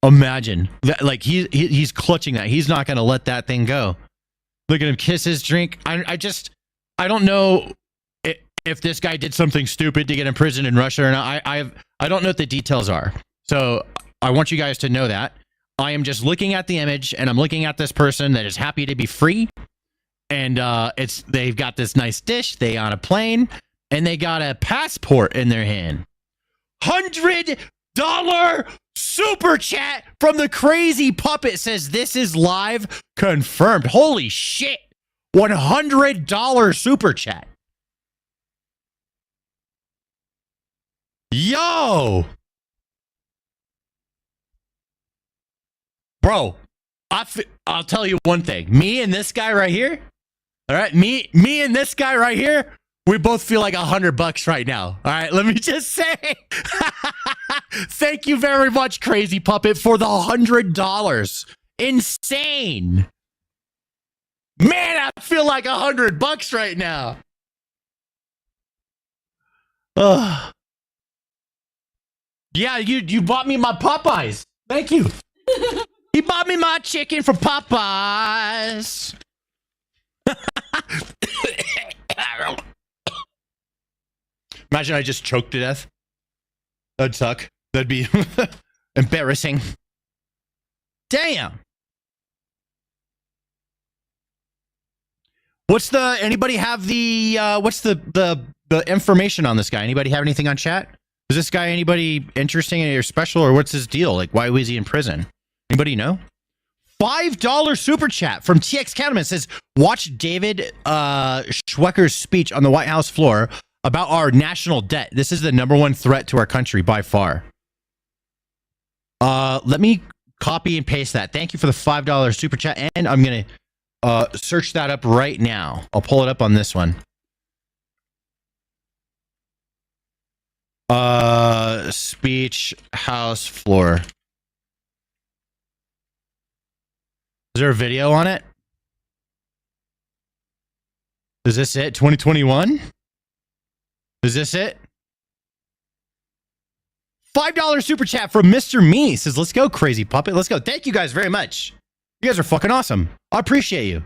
Imagine that, like, he's clutching that. He's not going to let that thing go. Look at him kiss his drink. I don't know if this guy did something stupid to get imprisoned in Russia or not. I don't know what the details are. So I want you guys to know that. I am just looking at the image and I'm looking at this person that is happy to be free. And they've got this nice dish. They on a plane and they got a passport in their hand. $100 super chat from the Crazy Puppet says this is live confirmed. Holy shit. $100 super chat. Yo. Bro, I'll tell you one thing. Me and this guy right here, All right, me and this guy right here, we both feel like $100 right now. All right, let me just say, thank you very much, Crazy Puppet, for the $100. Insane. Man, I feel like $100 right now. Ugh. Yeah, you bought me my Popeyes. Thank you. He bought me my chicken from Popeyes. Imagine I just choked to death. That'd suck. That'd be embarrassing. Damn. Anybody have what's the information on this guy? Anybody have anything on chat? Is this guy anybody interesting or special, or what's his deal? Like, why was he in prison? Anybody know? $5 super chat from TX Cattleman says, watch David Schwecker's speech on the White House floor about our national debt. This is the #1 threat to our country by far. Let me copy and paste that. Thank you for the $5 super chat, and I'm going to search that up right now. I'll pull it up on this one. Speech House floor. Is there a video on it? Is this it? 2021? Is this it? $5 super chat from Mr. Me says, let's go, Crazy Puppet. Let's go. Thank you guys very much. You guys are fucking awesome. I appreciate you.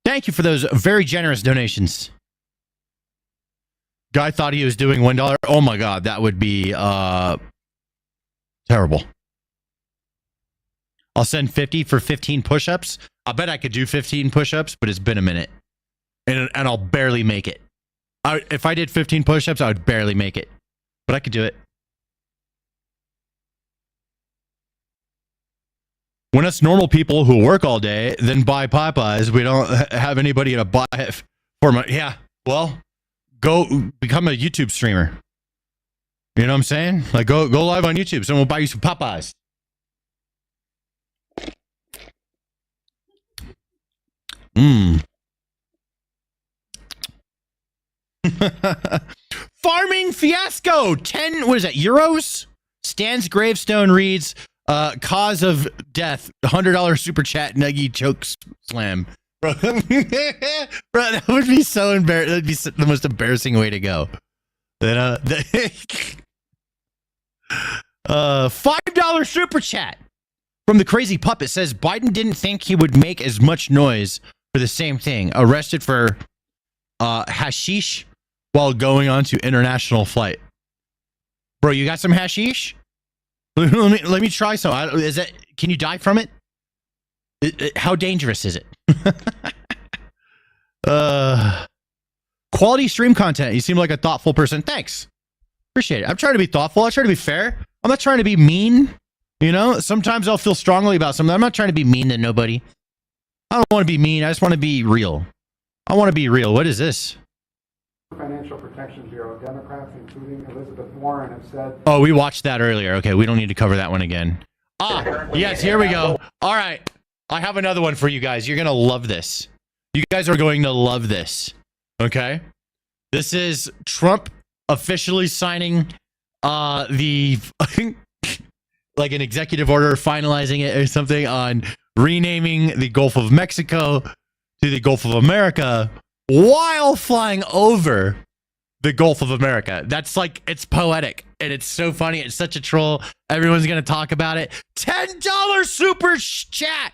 Thank you for those very generous donations. Guy thought he was doing $1. Oh my God, that would be terrible. I'll send 50 for 15 push-ups. I bet I could do 15 push-ups, but it's been a minute. And I'll barely make it. If I did 15 push-ups, I would barely make it. But I could do it. When us normal people who work all day then buy Popeyes, we don't have anybody to buy it for my... Yeah, well, go become a YouTube streamer. You know what I'm saying? Like, go live on YouTube. Someone will buy you some Popeyes. Farming fiasco. 10, what is that, euros? Stan's gravestone reads, cause of death, $100 super chat, Nuggy choke slam. Bro, bro, that would be so embarrassing. That'd be the most embarrassing way to go. $5 super chat from the Crazy Puppet says Biden didn't think he would make as much noise for the same thing. Arrested for hashish while going on to international flight. Bro, you got some hashish? Let me try some. Can you die from it? How dangerous is it? Quality stream content. You seem like a thoughtful person. Thanks. Appreciate it. I'm trying to be thoughtful. I try to be fair. I'm not trying to be mean. You know, sometimes I'll feel strongly about something. I'm not trying to be mean to nobody. I don't want to be mean. I just want to be real. I want to be real. What is this? Financial Protection Bureau, Democrats, including Elizabeth Warren, have said... Oh, we watched that earlier. Okay, we don't need to cover that one again. Yes, here we go. All right. I have another one for you guys. You're going to love this. You guys are going to love this. Okay? This is Trump officially signing the... like an executive order, finalizing it or something on renaming the Gulf of Mexico to the Gulf of America while flying over the Gulf of America. That's like, it's poetic and it's so funny. It's such a troll. Everyone's going to talk about it. $10 super chat.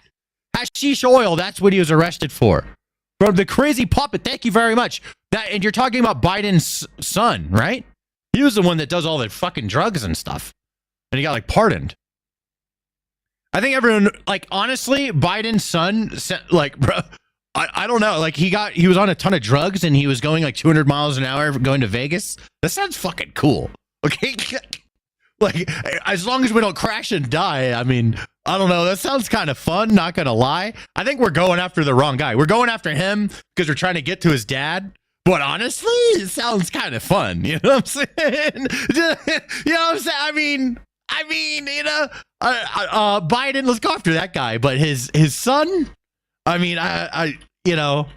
Hashish oil. That's what he was arrested for. From the Crazy Puppet. Thank you very much. And you're talking about Biden's son, right? He was the one that does all the fucking drugs and stuff. And he got like pardoned. I think everyone, like, honestly, Biden's son, like, bro, I don't know. Like, he was on a ton of drugs and he was going like 200 miles an hour going to Vegas. That sounds fucking cool. Okay. Like, as long as we don't crash and die, I mean, I don't know. That sounds kind of fun. Not going to lie. I think we're going after the wrong guy. We're going after him because we're trying to get to his dad. But honestly, it sounds kind of fun. You know what I'm saying? You know what I'm saying? I mean, you know, Biden, let's go after that guy. But his son, I mean, you know,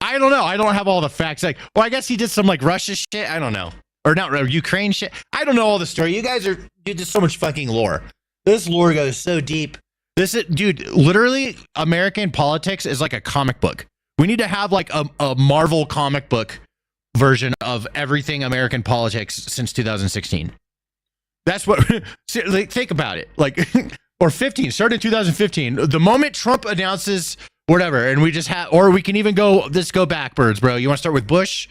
I don't know. I don't have all the facts. Like, well, I guess he did some like Russia shit. I don't know. Or not Ukraine shit. I don't know all the story. You guys are just so much fucking lore. This lore goes so deep. Dude, literally, American politics is like a comic book. We need to have like a Marvel comic book version of everything American politics since 2016. That's what, like, think about it. Like, or 15, started in 2015. The moment Trump announces whatever, and we just have, or we can even go, let's go backwards, bro. You want to start with Bush?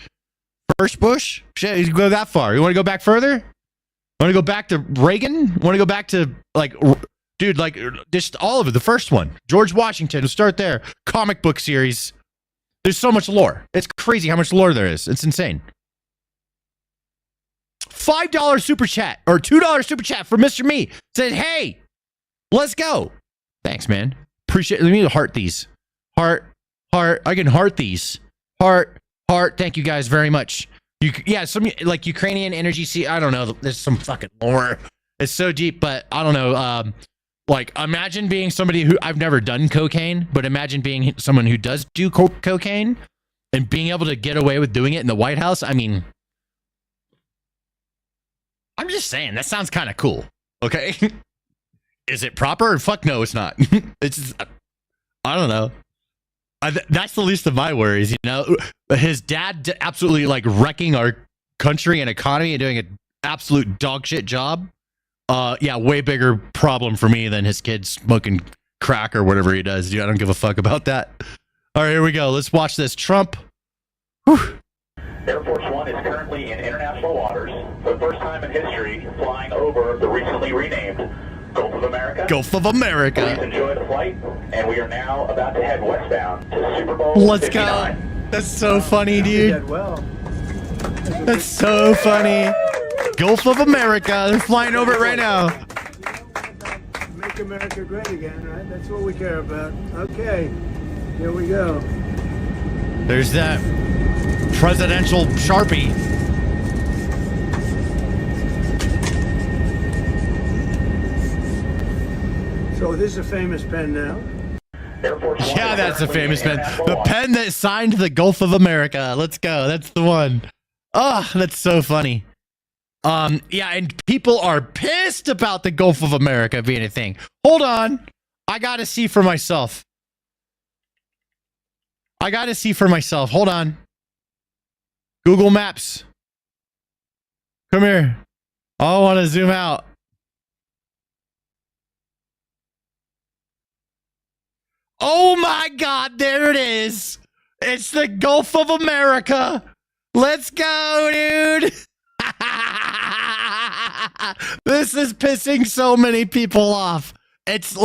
First Bush? Shit, you go that far. You want to go back further? Want to go back to Reagan? Want to go back to, like, dude, like, just all of it. The first one, George Washington. We'll start there. Comic book series. There's so much lore. It's crazy how much lore there is. It's insane. $5 super chat or $2 super chat from Mr. Me. Said, hey, let's go. Thanks, man. Appreciate it. Let me heart these. Heart. I can heart these. Heart. Thank you guys very much. Yeah, some like Ukrainian energy. I don't know. There's some fucking lore. It's so deep, but I don't know. Like, imagine being somebody who, I've never done cocaine, but imagine being someone who does do cocaine and being able to get away with doing it in the White House. I mean, I'm just saying, that sounds kind of cool. Okay. Is it proper? Fuck no, it's not. It's just, I don't know. That's the least of my worries, you know. His dad absolutely like wrecking our country and economy and doing an absolute dog shit job. Yeah, way bigger problem for me than his kid smoking crack or whatever he does. Dude, I don't give a fuck about that. All right, here we go. Let's watch this. Trump. Whew. Air Force One is currently in international waters for the first time in history, flying over the recently renamed Gulf of America. Gulf of America. Please enjoy the flight, and we are now about to head westbound to Super Bowl Let's 59. go. That's so funny, dude. That's so funny. Gulf of America. They're flying over it right now. Make America great again, right? That's what we care about. Okay, here we go. There's that presidential Sharpie. So this is a famous pen now. Yeah, that's a famous pen. The pen that signed the Gulf of America. Let's go. That's the one. Oh, that's so funny. Yeah, and people are pissed about the Gulf of America being a thing. Hold on. I gotta see for myself. Hold on. Google Maps. Come here. I want to zoom out. Oh my God, there it is. It's the Gulf of America. Let's go, dude. This is pissing so many people off. It's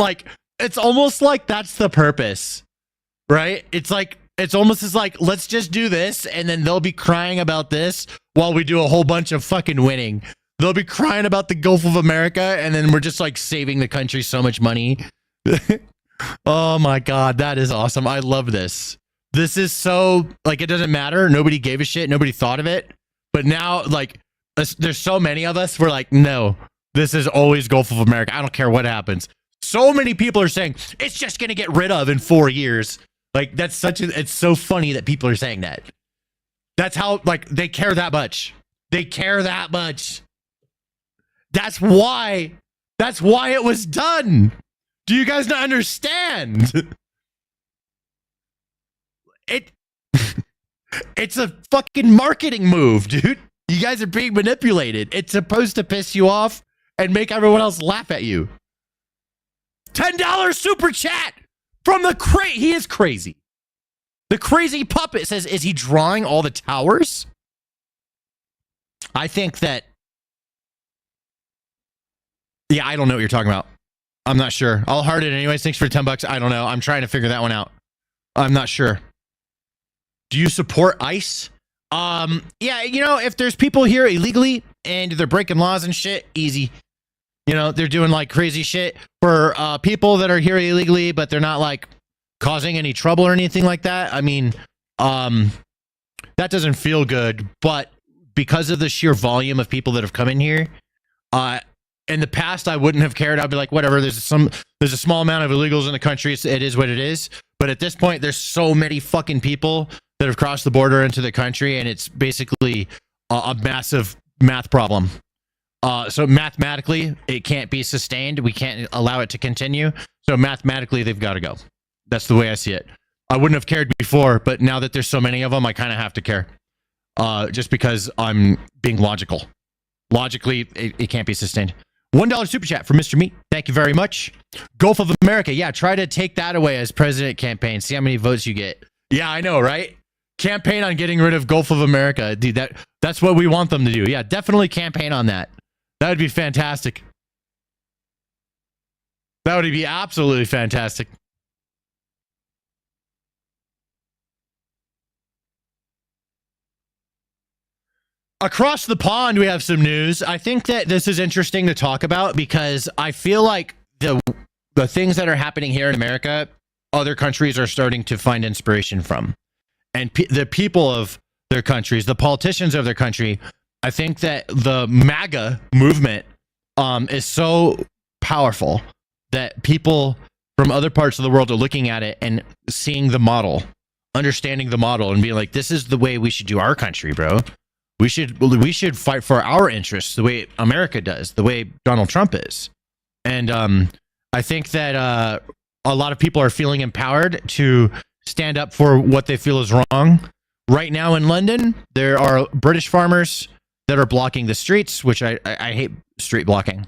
almost like that's the purpose, right? It's almost as like, let's just do this, and then they'll be crying about this while we do a whole bunch of fucking winning. They'll be crying about the Gulf of America, and then we're just like saving the country so much money. Oh my God, that is awesome. I love this. This is so, like, it doesn't matter. Nobody gave a shit. Nobody thought of it. But now, like, there's so many of us. We're like, no, this is always Gulf of America. I don't care what happens. So many people are saying it's just going to get rid of in 4 years. Like, it's so funny that people are saying that. That's how, like, they care that much. They care that much. That's why it was done. Do you guys not understand? It's a fucking marketing move, dude. You guys are being manipulated. It's supposed to piss you off and make everyone else laugh at you. $10 super chat from the he is crazy. The crazy puppet says, is he drawing all the towers? I think that, yeah, I don't know what you're talking about. I'm not sure. I'll heart it anyways. Thanks for $10. I don't know. I'm trying to figure that one out. I'm not sure. Do you support ICE? Yeah, you know, if there's people here illegally and they're breaking laws and shit, easy. You know, they're doing like crazy shit. For people that are here illegally, but they're not like causing any trouble or anything like that. I mean, that doesn't feel good. But because of the sheer volume of people that have come in here, in the past, I wouldn't have cared. I'd be like, whatever. There's a small amount of illegals in the country. It is what it is. But at this point, there's so many fucking people that have crossed the border into the country, and it's basically a massive math problem. So mathematically, it can't be sustained. We can't allow it to continue. So mathematically, they've got to go. That's the way I see it. I wouldn't have cared before, but now that there's so many of them, I kind of have to care. Just because I'm being logical. Logically, it can't be sustained. $1 super chat from Mr. Meat. Thank you very much. Gulf of America. Yeah, try to take that away as president campaign. See how many votes you get. Yeah, I know, right? Campaign on getting rid of Gulf of America. Dude, that's what we want them to do. Yeah, definitely campaign on that. That would be fantastic. That would be absolutely fantastic. Across the pond, we have some news. I think that this is interesting to talk about because I feel like the things that are happening here in America, other countries are starting to find inspiration from. And the people of their countries, the politicians of their country, I think that the MAGA movement is so powerful that people from other parts of the world are looking at it and seeing the model, understanding the model, and being like, this is the way we should do our country, bro. We should fight for our interests the way America does, the way Donald Trump is. And I think that a lot of people are feeling empowered to stand up for what they feel is wrong. Right now in London, there are British farmers that are blocking the streets, which I hate street blocking.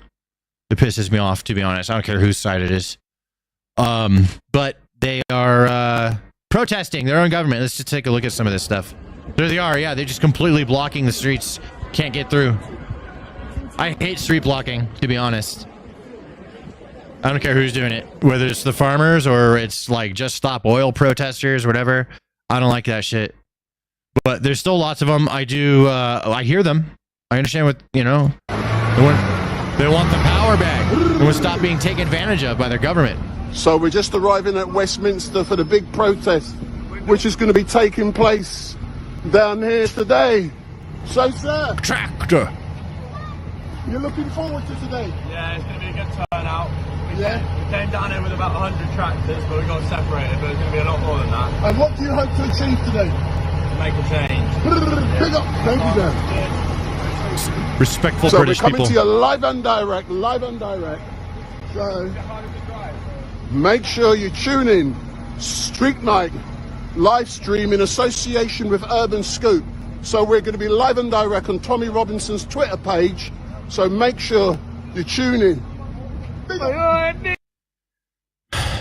It pisses me off, to be honest. I don't care whose side it is. But they are protesting their own government. Let's just take a look at some of this stuff. There they are. Yeah, they're just completely blocking the streets. Can't get through. I hate street blocking, to be honest. I don't care who's doing it, whether it's the farmers or it's like Just Stop Oil protesters, whatever. I don't like that shit. But there's still lots of them. I hear them. I understand what, they want the power back. They want to stop being taken advantage of by their government. So we're just arriving at Westminster for the big protest, which is going to be taking place down here today. So, sir, tractor, you're looking forward to today? Yeah, it's going to be a good turnout. We came down here with about 100 tractors, but we got separated, but it's going to be a lot more than that. And what do you hope to achieve today? To make a change. Big up. Thank you, sir. Respectful so British people. So we're coming to you live and direct. So make sure you tune in. Street Night live stream in association with Urban Scoop. So we're going to be live and direct on Tommy Robinson's Twitter page. So make sure you tune in.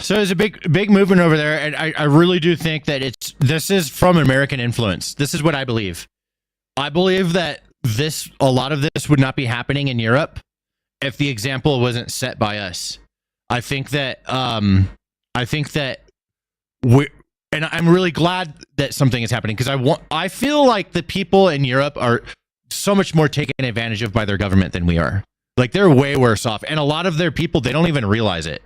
So there's a big movement over there, and I really do think that this is from American influence. This is what I believe. I believe that a lot of this would not be happening in Europe if the example wasn't set by us. I think that and I'm really glad that something is happening because I feel like the people in Europe are so much more taken advantage of by their government than we are. Like they're way worse off, and a lot of their people, they don't even realize it.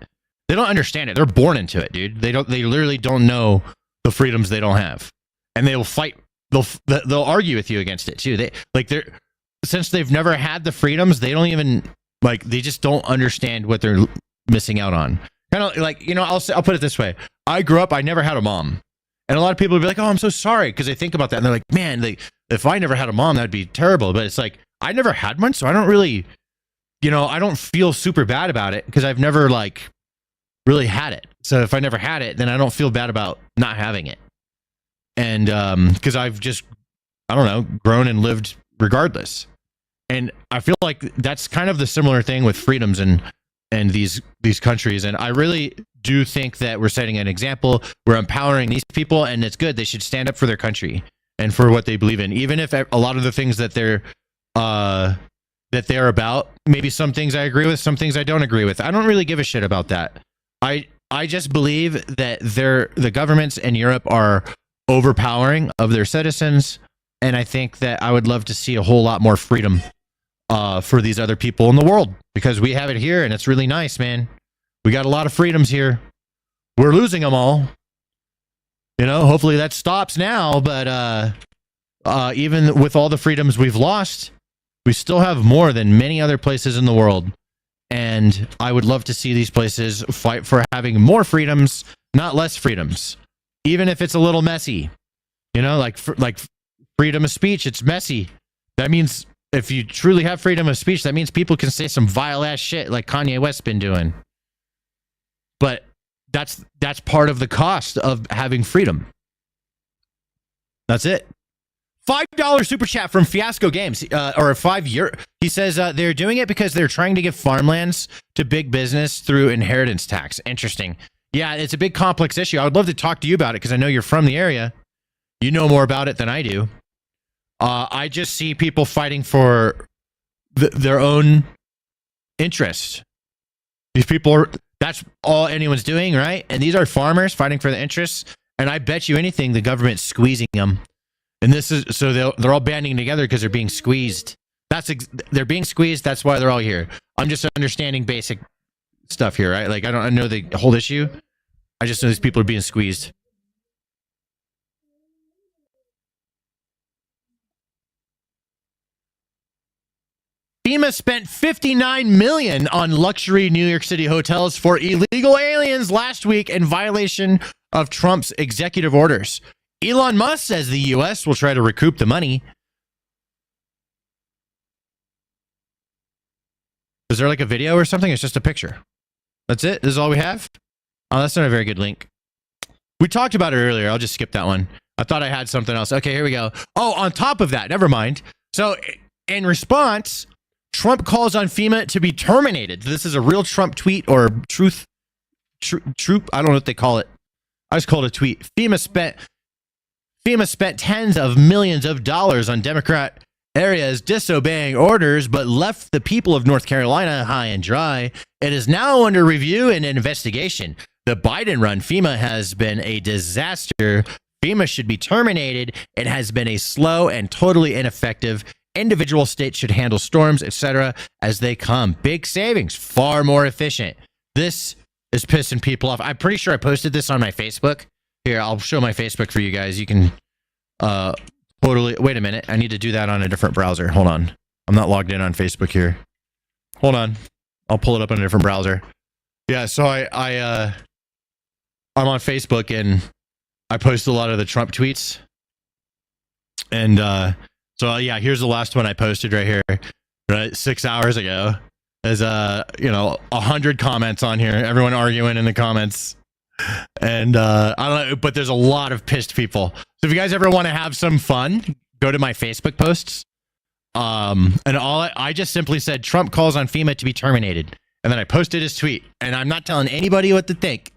They don't understand it. They're born into it, dude. They literally don't know the freedoms they don't have, and they will fight. They'll argue with you against it too. Since they've never had the freedoms, they don't even they just don't understand what they're missing out on. Kind of like, I'll put it this way. I grew up, I never had a mom. And a lot of people would be like, oh, I'm so sorry. Because they think about that and they're like, man, if I never had a mom, that'd be terrible. But it's like, I never had one. So I don't really, I don't feel super bad about it because I've never really had it. So if I never had it, then I don't feel bad about not having it. And because I've just, I don't know, grown and lived regardless. And I feel like that's kind of the similar thing with freedoms and these countries. And I really do think that we're setting an example. We're empowering these people, and it's good. They should stand up for their country and for what they believe in, even if a lot of the things that they're about, maybe some things I agree with, some things I don't agree with. I don't really give a shit about that. I just believe that the governments in Europe are overpowering of their citizens, and I think that I would love to see a whole lot more freedom for these other people in the world, because we have it here and it's really nice, man. We got a lot of freedoms here. We're losing them all. Hopefully that stops now, but even with all the freedoms we've lost, we still have more than many other places in the world. And I would love to see these places fight for having more freedoms, not less freedoms, even if it's a little messy. You know, like freedom of speech, it's messy. That means if you truly have freedom of speech, that means people can say some vile ass shit like Kanye West's been doing. But that's part of the cost of having freedom. That's it. $5 super chat from Fiasco Games, or a 5-year. He says they're doing it because they're trying to give farmlands to big business through inheritance tax. Interesting. Yeah, it's a big complex issue. I would love to talk to you about it because I know you're from the area. You know more about it than I do. I just see people fighting for their own interests. These people that's all anyone's doing, right? And these are farmers fighting for the interests. And I bet you anything, the government's squeezing them. And this is so they're all banding together because they're being squeezed. They're being squeezed. That's why they're all here. I'm just understanding basic stuff here, right? Like I know the whole issue. I just know these people are being squeezed. FEMA spent $59 million on luxury New York City hotels for illegal aliens last week in violation of Trump's executive orders. Elon Musk says the U.S. will try to recoup the money. Is there like a video or something? It's just a picture. That's it? This is all we have? Oh, that's not a very good link. We talked about it earlier. I'll just skip that one. I thought I had something else. Okay, here we go. Oh, on top of that, never mind. So in response, Trump calls on FEMA to be terminated. This is a real Trump tweet or truth. I don't know what they call it. I just called it a tweet. FEMA spent tens of millions of dollars on Democrat areas disobeying orders, but left the people of North Carolina high and dry. It is now under review and investigation. The Biden-run FEMA has been a disaster. FEMA should be terminated. It has been a slow and totally ineffective. Individual states should handle storms, etc., as they come. Big savings, far more efficient. This is pissing people off. I'm pretty sure I posted this on my Facebook. Here, I'll show my Facebook for you guys. You can totally... Wait a minute. I need to do that on a different browser. Hold on. I'm not logged in on Facebook here. Hold on. I'll pull it up on a different browser. Yeah, so I'm on Facebook, and I post a lot of the Trump tweets. And so, yeah, here's the last one I posted right here, right? 6 hours ago. There's 100 comments on here. Everyone arguing in the comments. And I don't know, but there's a lot of pissed people. So if you guys ever want to have some fun, go to my Facebook posts. And I just simply said Trump calls on FEMA to be terminated. And then I posted his tweet. And I'm not telling anybody what to think.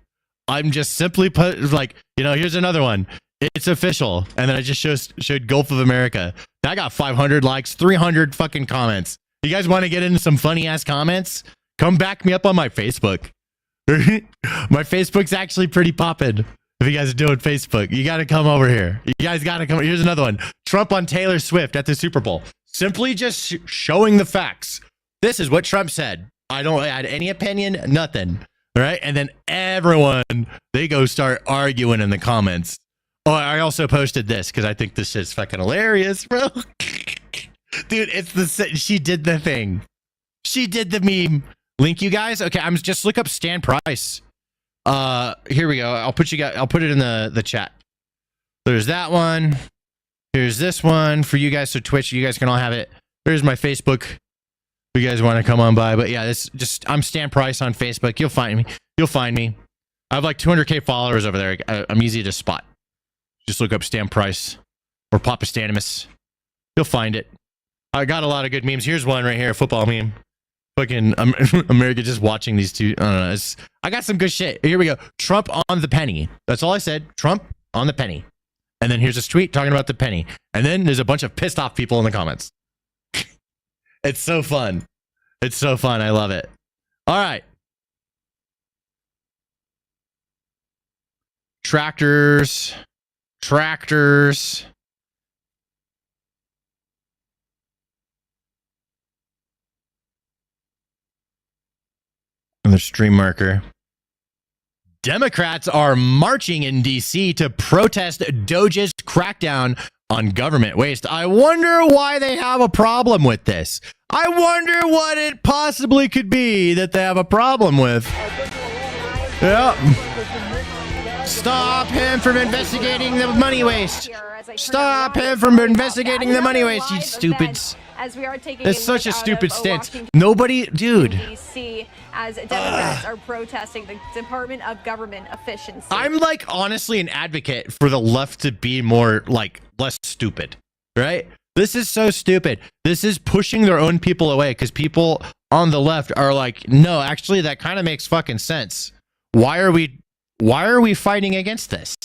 I'm just simply here's another one. It's official. And then I just showed Gulf of America. That got 500 likes, 300 fucking comments. You guys want to get into some funny ass comments? Come back me up on my Facebook. My Facebook's actually pretty poppin'. If you guys are doing Facebook, you got to come over here. You guys got to come. Here's another one. Trump on Taylor Swift at the Super Bowl. Simply just showing the facts. This is what Trump said. I don't add any opinion, nothing. All right. And then everyone, they go start arguing in the comments. Oh, I also posted this because I think this is fucking hilarious, bro. Dude, she did the thing. She did the meme. Link, you guys. Okay, just look up Stan Price. Here we go. I'll put it in the chat. There's that one. Here's this one for you guys. So Twitch, you guys can all have it. There's my Facebook. If you guys want to come on by, but yeah, I'm Stan Price on Facebook. You'll find me. I have like 200K followers over there. I'm easy to spot. Just look up Stan Price or Papa Stanimus. You'll find it. I got a lot of good memes. Here's one right here, a football meme. Fucking America just watching these two. I don't know. I got some good shit. Here we go. Trump on the penny. That's all I said. Trump on the penny. And then here's a tweet talking about the penny. And then there's a bunch of pissed off people in the comments. It's so fun. It's so fun. I love it. All right. Tractors. And the stream marker. Democrats are marching in D.C. to protest Doge's crackdown on government waste. I wonder why they have a problem with this. I wonder what it possibly could be that they have a problem with. Yeah. Stop him from investigating the money waste. Stop him from investigating the money waste, you stupids. As we are taking It's such a stupid stance. Nobody, dude. DC, as Democrats are protesting the Department of Government Efficiency. I'm like honestly an advocate for the left to be more like less stupid, right? This is so stupid. This is pushing their own people away because people on the left are like, no, actually that kind of makes fucking sense. Why are we fighting against this?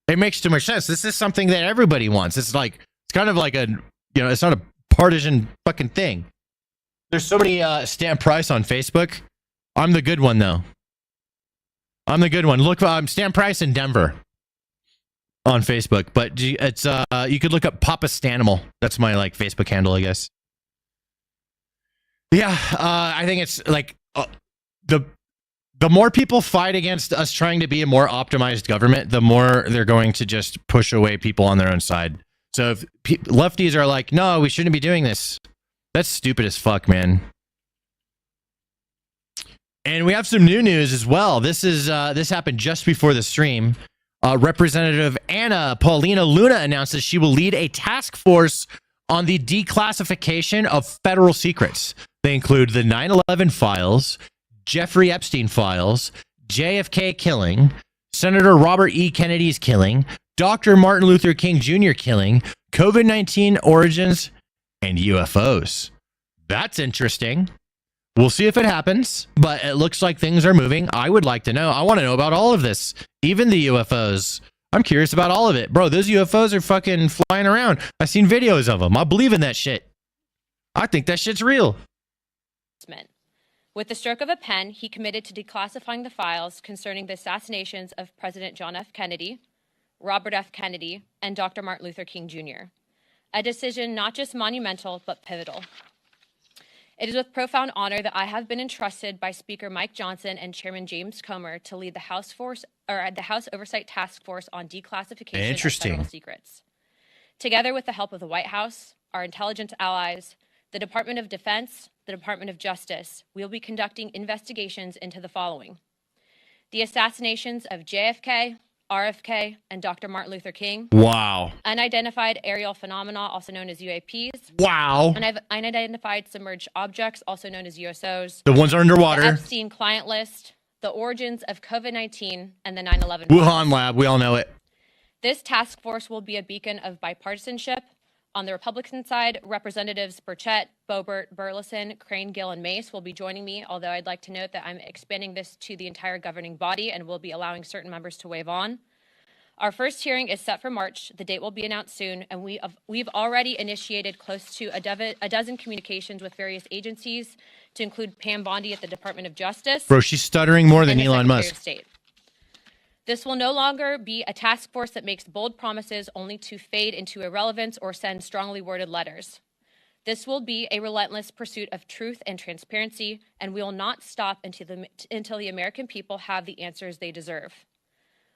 It makes too much sense. This is something that everybody wants. It's kind of like it's not a partisan fucking thing. There's so many Stan Price on Facebook. I'm the good one though. I'm the good one. Look, Stan Price in Denver on Facebook, but it's you could look up Papa Stanimal. That's my like Facebook handle, I guess. Yeah, I think it's like the more people fight against us trying to be a more optimized government, the more they're going to just push away people on their own side. So if lefties are like, no, we shouldn't be doing this. That's stupid as fuck, man. And we have some new news as well. This happened just before the stream. Representative Anna Paulina Luna announces she will lead a task force on the declassification of federal secrets. They include the 9/11 files, Jeffrey Epstein files, JFK killing, Senator Robert E. Kennedy's killing, Dr. Martin Luther King Jr. killing, COVID-19 origins, and UFOs. That's interesting. We'll see if it happens, but it looks like things are moving. I would like to know. I want to know about all of this, even the UFOs. I'm curious about all of it. Bro, those UFOs are fucking flying around. I've seen videos of them. I believe in that shit. I think that shit's real. With the stroke of a pen, he committed to declassifying the files concerning the assassinations of President John F. Kennedy, Robert F. Kennedy, and Dr. Martin Luther King Jr. A decision not just monumental, but pivotal. It is with profound honor that I have been entrusted by Speaker Mike Johnson and Chairman James Comer to lead the House Oversight Task Force on Declassification of Federal Secrets. Together with the help of the White House, our intelligence allies, the Department of Defense, the Department of Justice, we will be conducting investigations into the following: the assassinations of JFK, RFK, and Dr. Martin Luther King. Wow. Unidentified aerial phenomena, also known as UAPs. Wow. Unidentified submerged objects, also known as USOs. The ones underwater. The Epstein client list, the origins of COVID-19, and the 9/11. Wuhan lab, we all know it. This task force will be a beacon of bipartisanship. On the Republican side, Representatives Burchett, Boebert, Burleson, Crane, Gill, and Mace will be joining me, although I'd like to note that I'm expanding this to the entire governing body and will be allowing certain members to waive on. Our first hearing is set for March. The date will be announced soon, and we've already initiated close to a dozen communications with various agencies, to include Pam Bondi at the Department of Justice. Bro, she's stuttering more than Elon Musk. This will no longer be a task force that makes bold promises only to fade into irrelevance or send strongly worded letters. This will be a relentless pursuit of truth and transparency, and we will not stop until the American people have the answers they deserve.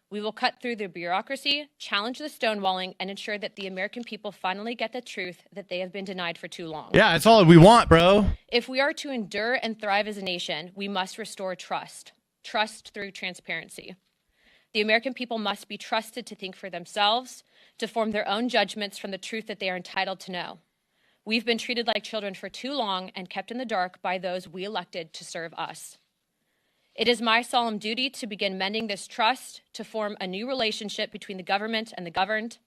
We will cut through the bureaucracy, challenge the stonewalling, and ensure that the American people finally get the truth that they have been denied for too long. Yeah, that's all we want, bro. If we are to endure and thrive as a nation, we must restore trust. Trust through transparency. The American people must be trusted to think for themselves, to form their own judgments from the truth that they are entitled to know. We've been treated like children for too long and kept in the dark by those we elected to serve us. It is my solemn duty to begin mending this trust, to form a new relationship between the government and the governed.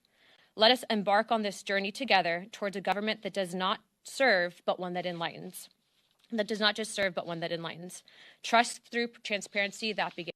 Let us embark on this journey together towards a government that does not serve, but one that enlightens. That does not just serve, but one that enlightens. Trust through transparency that begins.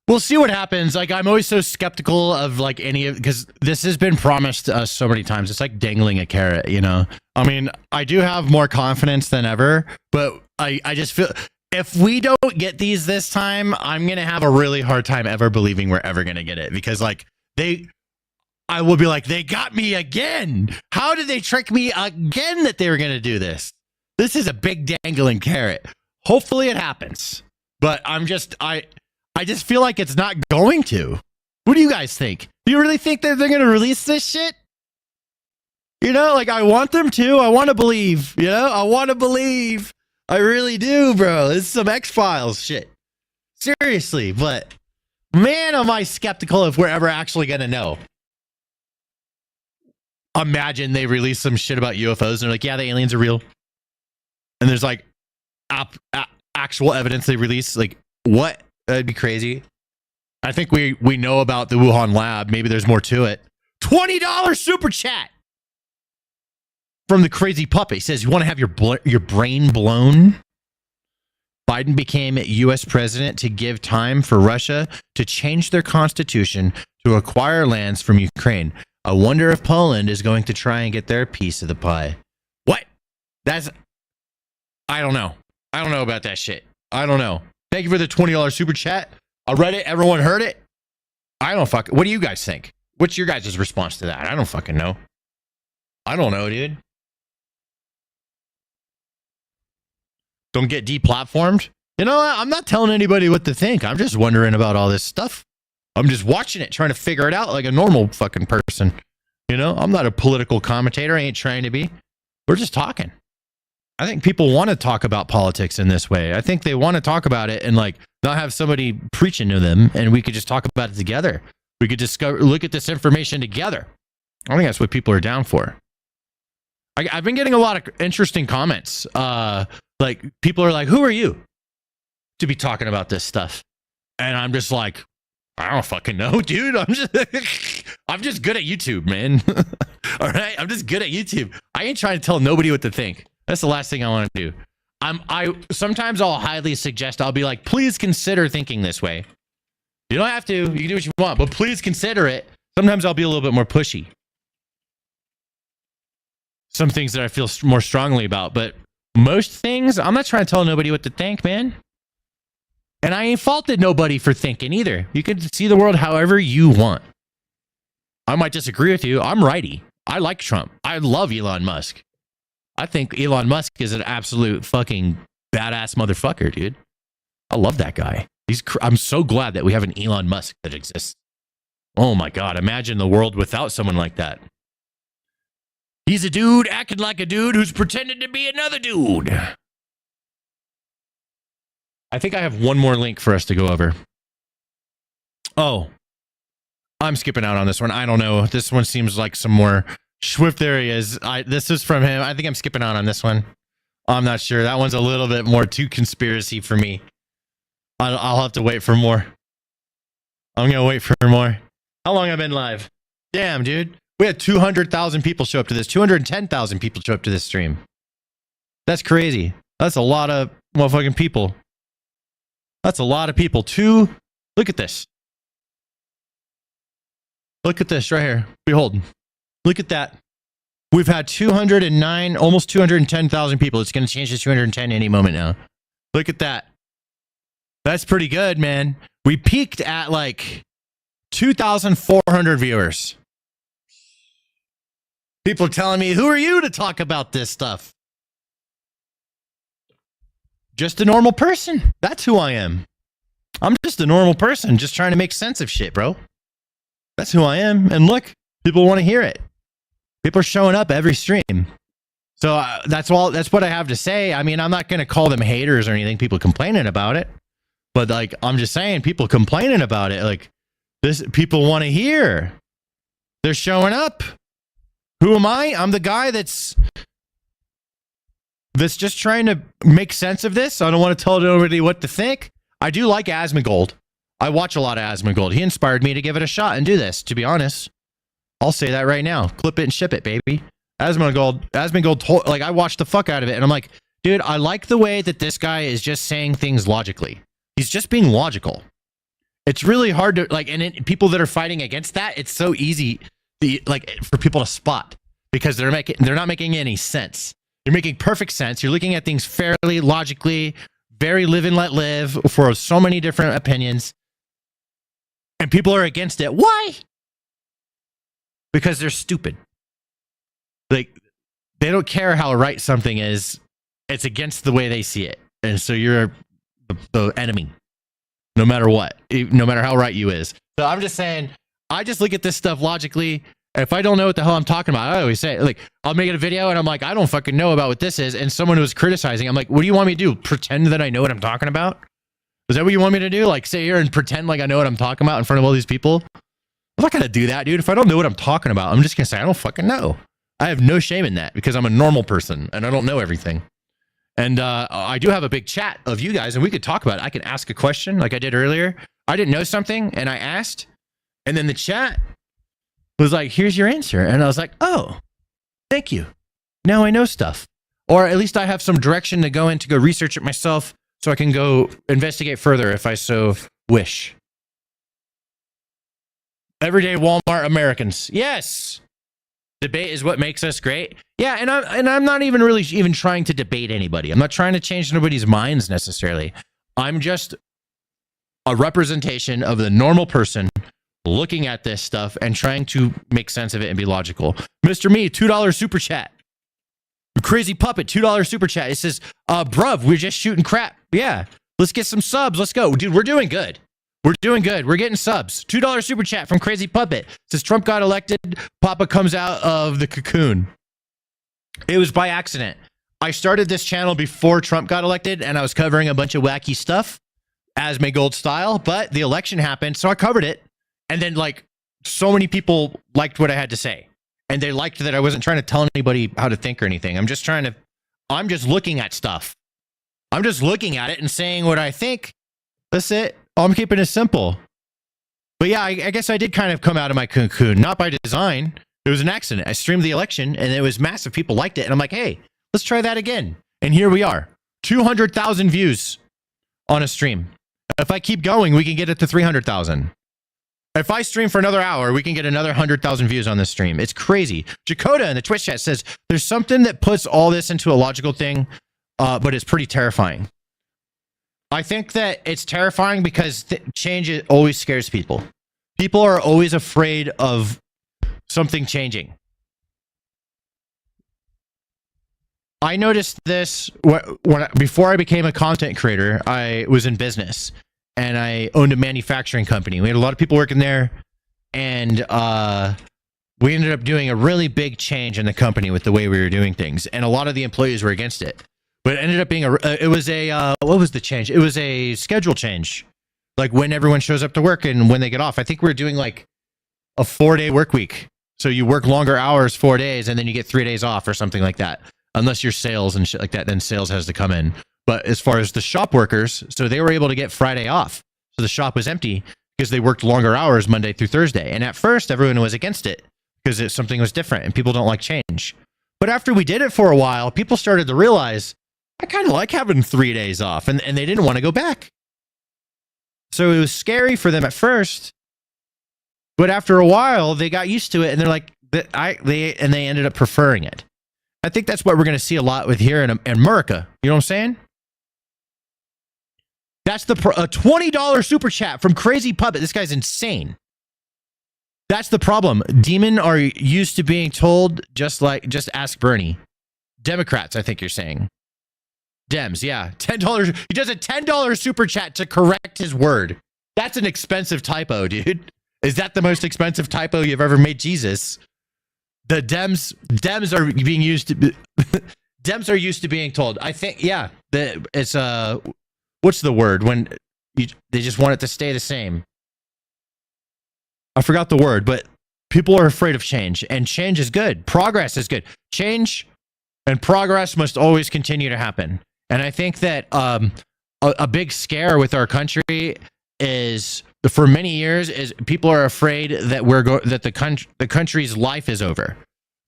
We'll see what happens. Like, I'm always so skeptical of like any of, because this has been promised to us so many times. It's like dangling a carrot, you know? I mean, I do have more confidence than ever, but I just feel if we don't get these this time, I'm going to have a really hard time ever believing we're ever going to get it, because like I will be like, they got me again. How did they trick me again that they were going to do this? This is a big dangling carrot. Hopefully it happens, but I just feel like it's not going to. What do you guys think? Do you really think that they're going to release this shit? You know, like, I want them to. I want to believe. You know, I want to believe. I really do, bro. This is some X-Files shit. Seriously, but Man, am I skeptical if we're ever actually going to know. Imagine they release some shit about UFOs and they're like, yeah, the aliens are real. And there's like actual evidence they release. Like, what? That'd be crazy. I think we know about the Wuhan lab. Maybe there's more to it. $20 super chat from the crazy puppet. He says, you want to have your brain blown? Biden became U.S. president to give time for Russia to change their constitution to acquire lands from Ukraine. I wonder if Poland is going to try and get their piece of the pie. What? I don't know. I don't know about that shit. I don't know. Thank you for the $20 super chat. I read it. Everyone heard it. I don't fucking... What do you guys think? What's your guys' response to that? I don't fucking know. I don't know, dude. Don't get deplatformed. You know what? I'm not telling anybody what to think. I'm just wondering about all this stuff. I'm just watching it, trying to figure it out like a normal fucking person. You know, I'm not a political commentator. I ain't trying to be. We're just talking. I think people want to talk about politics in this way. I think they want to talk about it and like not have somebody preaching to them, and we could just talk about it together. We could look at this information together. I think that's what people are down for. I've been getting a lot of interesting comments. Like people are like, who are you to be talking about this stuff? And I'm just like, I don't fucking know, dude. I'm just good at YouTube, man. All right. I'm just good at YouTube. I ain't trying to tell nobody what to think. That's the last thing I want to do. Sometimes I'll highly suggest, I'll be like, please consider thinking this way. You don't have to, you can do what you want, but please consider it. Sometimes I'll be a little bit more pushy. Some things that I feel more strongly about, but most things, I'm not trying to tell nobody what to think, man. And I ain't faulted nobody for thinking either. You can see the world however you want. I might disagree with you. I'm righty. I like Trump. I love Elon Musk. I think Elon Musk is an absolute fucking badass motherfucker, dude. I love that guy. I'm so glad that we have an Elon Musk that exists. Oh my God. Imagine the world without someone like that. He's a dude acting like a dude who's pretending to be another dude. I think I have one more link for us to go over. Oh, I'm skipping out on this one. I don't know. This one seems like some more Swift. There he is. This is from him. I think I'm skipping out on this one. I'm not sure. That one's a little bit more too conspiracy for me. I'll have to wait for more. I'm going to wait for more. How long have I been live? Damn, dude. We had 200,000 people show up to this. 210,000 people show up to this stream. That's crazy. That's a lot of motherfucking people. That's a lot of people. Look at this. Look at this right here. Behold. Look at that. We've had 209, almost 210,000 people. It's going to change to 210 any moment now. Look at that. That's pretty good, man. We peaked at like 2,400 viewers. People are telling me, who are you to talk about this stuff? Just a normal person. That's who I am. I'm just a normal person, just trying to make sense of shit, bro. That's who I am. And look, people want to hear it. People are showing up every stream. So that's what I have to say. I mean, I'm not going to call them haters or anything, people complaining about it. But like, I'm just saying, people complaining about it. Like, this, people want to hear. They're showing up. Who am I? I'm the guy that's just trying to make sense of this. I don't want to tell nobody what to think. I do like Asmongold. I watch a lot of Asmongold. He inspired me to give it a shot and do this, to be honest. I'll say that right now. Clip it and ship it, baby. Asmongold, like, I watched the fuck out of it, and I'm like, dude, I like the way that this guy is just saying things logically. He's just being logical. It's really hard to, like, and people that are fighting against that, it's so easy, for people to spot, because they're not making any sense. You're making perfect sense. You're looking at things fairly, logically, very live and let live for so many different opinions. And people are against it. Why? Because they're stupid. Like, they don't care how right something is. It's against the way they see it. And so you're the enemy. No matter what. No matter how right you is. So I'm just saying, I just look at this stuff logically. If I don't know what the hell I'm talking about, I always say, like, I'll make it a video and I'm like, I don't fucking know about what this is. And someone who's criticizing, I'm like, what do you want me to do? Pretend that I know what I'm talking about? Is that what you want me to do? Like sit here and pretend like I know what I'm talking about in front of all these people? I'm not going to do that, dude. If I don't know what I'm talking about, I'm just going to say, I don't fucking know. I have no shame in that because I'm a normal person and I don't know everything. And I do have a big chat of you guys and we could talk about it. I can ask a question like I did earlier. I didn't know something and I asked. And then the chat was like, here's your answer. And I was like, oh, thank you. Now I know stuff. Or at least I have some direction to go in to go research it myself so I can go investigate further if I so wish. Everyday Walmart Americans. Yes. Debate is what makes us great. Yeah, and I'm not even really even trying to debate anybody. I'm not trying to change anybody's minds necessarily. I'm just a representation of the normal person looking at this stuff and trying to make sense of it and be logical. Mr. Me, $2 super chat. Crazy Puppet, $2 super chat. It says, bruv, we're just shooting crap. Yeah, let's get some subs. Let's go. Dude, we're doing good. We're doing good. We're getting subs. $2 super chat from Crazy Puppet. It says Trump got elected. Papa comes out of the cocoon. It was by accident. I started this channel before Trump got elected and I was covering a bunch of wacky stuff, Asmon Gold style, but the election happened, so I covered it. And then like so many people liked what I had to say. And they liked that I wasn't trying to tell anybody how to think or anything. I'm just looking at stuff. I'm just looking at it and saying what I think. That's it. I'm keeping it simple. But yeah, I guess I did kind of come out of my cocoon, not by design. It was an accident. I streamed the election and it was massive. People liked it. And I'm like, hey, let's try that again. And here we are. 200,000 views on a stream. If I keep going, we can get it to 300,000. If I stream for another hour, we can get another 100,000 views on this stream. It's crazy. Jacoda in the Twitch chat says, there's something that puts all this into a logical thing, but it's pretty terrifying. I think that it's terrifying because change always scares people. People are always afraid of something changing. I noticed this before I became a content creator. I was in business and I owned a manufacturing company. We had a lot of people working there, and we ended up doing a really big change in the company with the way we were doing things, and a lot of the employees were against it. But it ended up being what was the change? It was a schedule change, like when everyone shows up to work and when they get off. I think we were doing like a 4-day work week. So you work longer hours, 4 days, and then you get 3 days off or something like that. Unless you're sales and shit like that, then sales has to come in. But as far as the shop workers, so they were able to get Friday off. So the shop was empty because they worked longer hours Monday through Thursday. And at first, everyone was against it because something was different and people don't like change. But after we did it for a while, people started to realize, I kind of like having 3 days off, and they didn't want to go back. So it was scary for them at first, but after a while, they got used to it, and they're like, they ended up preferring it. I think that's what we're going to see a lot with here in America. You know what I'm saying? That's a $20 super chat from Crazy Puppet. This guy's insane. That's the problem. Demon are used to being told, just ask Bernie. Democrats, I think you're saying. Dems, yeah. $10. He does a $10 super chat to correct his word. That's an expensive typo, dude. Is that the most expensive typo you've ever made? Jesus. The Dems are being used to Dems are used to being told. I think, yeah. It's what's the word when they just want it to stay the same? I forgot the word, but people are afraid of change, and change is good. Progress is good. Change and progress must always continue to happen. And I think that a big scare with our country is, for many years, is people are afraid that the country's life is over,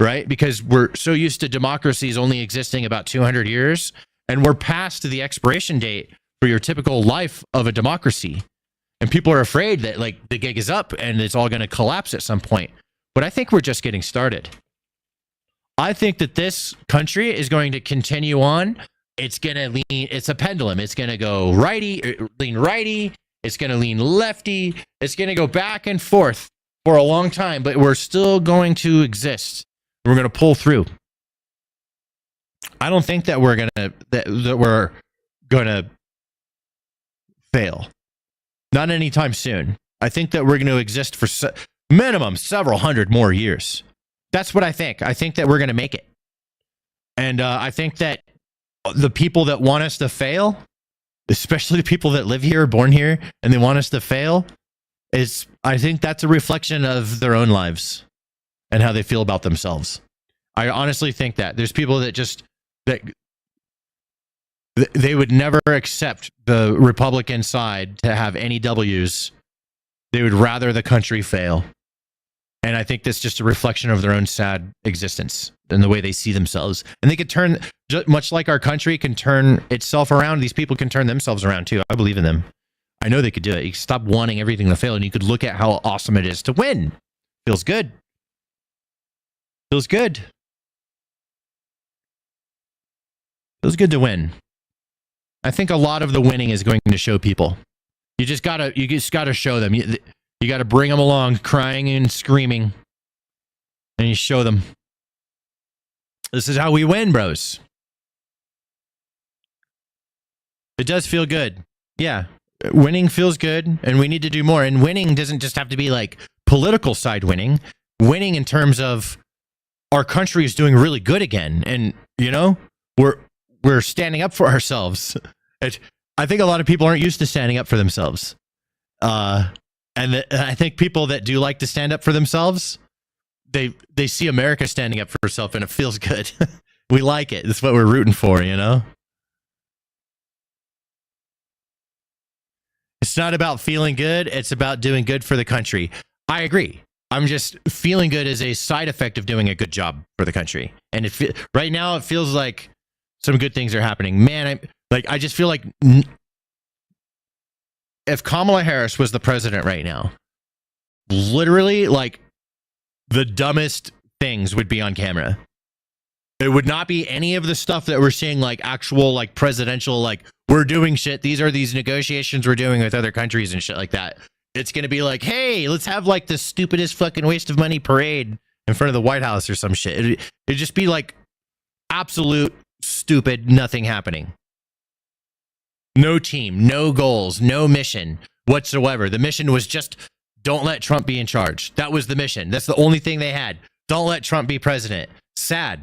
right? Because we're so used to democracies only existing about 200 years, and we're past the expiration date for your typical life of a democracy. And people are afraid that like the gig is up and it's all going to collapse at some point. But I think we're just getting started. I think that this country is going to continue on. It's going to lean, it's a pendulum. It's going to go lean righty. It's going to lean lefty. It's going to go back and forth for a long time, but we're still going to exist. We're going to pull through. I don't think that we're going to fail. Not anytime soon. I think that we're going to exist for minimum several hundred more years. That's what I think. I think that we're going to make it. And I think that the people that want us to fail especially the people that live here, born here, and they want us to fail, I think that's a reflection of their own lives and how they feel about themselves. I honestly think that there's people that they would never accept the Republican side to have any W's. They would rather the country fail. And I think that's just a reflection of their own sad existence and the way they see themselves. And they could turn, much like our country can turn itself around, these people can turn themselves around too. I believe in them. I know they could do it. You stop wanting everything to fail and you could look at how awesome it is to win. Feels good. Feels good. Feels good to win. I think a lot of the winning is going to show people. You just gotta show them. You got to bring them along, crying and screaming, and you show them. This is how we win, bros. It does feel good. Yeah, winning feels good, and we need to do more. And winning doesn't just have to be like political side winning. Winning in terms of our country is doing really good again, and we're standing up for ourselves. I think a lot of people aren't used to standing up for themselves. And I think people that do like to stand up for themselves, they see America standing up for itself, and it feels good. We like it. That's what we're rooting for, It's not about feeling good. It's about doing good for the country. I agree. I'm just feeling good as a side effect of doing a good job for the country. And right now it feels like some good things are happening. Man, I just feel like if Kamala Harris was the president right now, literally, like, the dumbest things would be on camera. It would not be any of the stuff that we're seeing, like, actual, like, presidential, like, we're doing shit. These are these negotiations we're doing with other countries and shit like that. It's going to be like, hey, let's have, like, the stupidest fucking waste of money parade in front of the White House or some shit. It'd just be, like, absolute stupid, nothing happening. No team, no goals, no mission whatsoever. The mission was just don't let Trump be in charge. That was the mission. That's the only thing they had. Don't let Trump be president. Sad.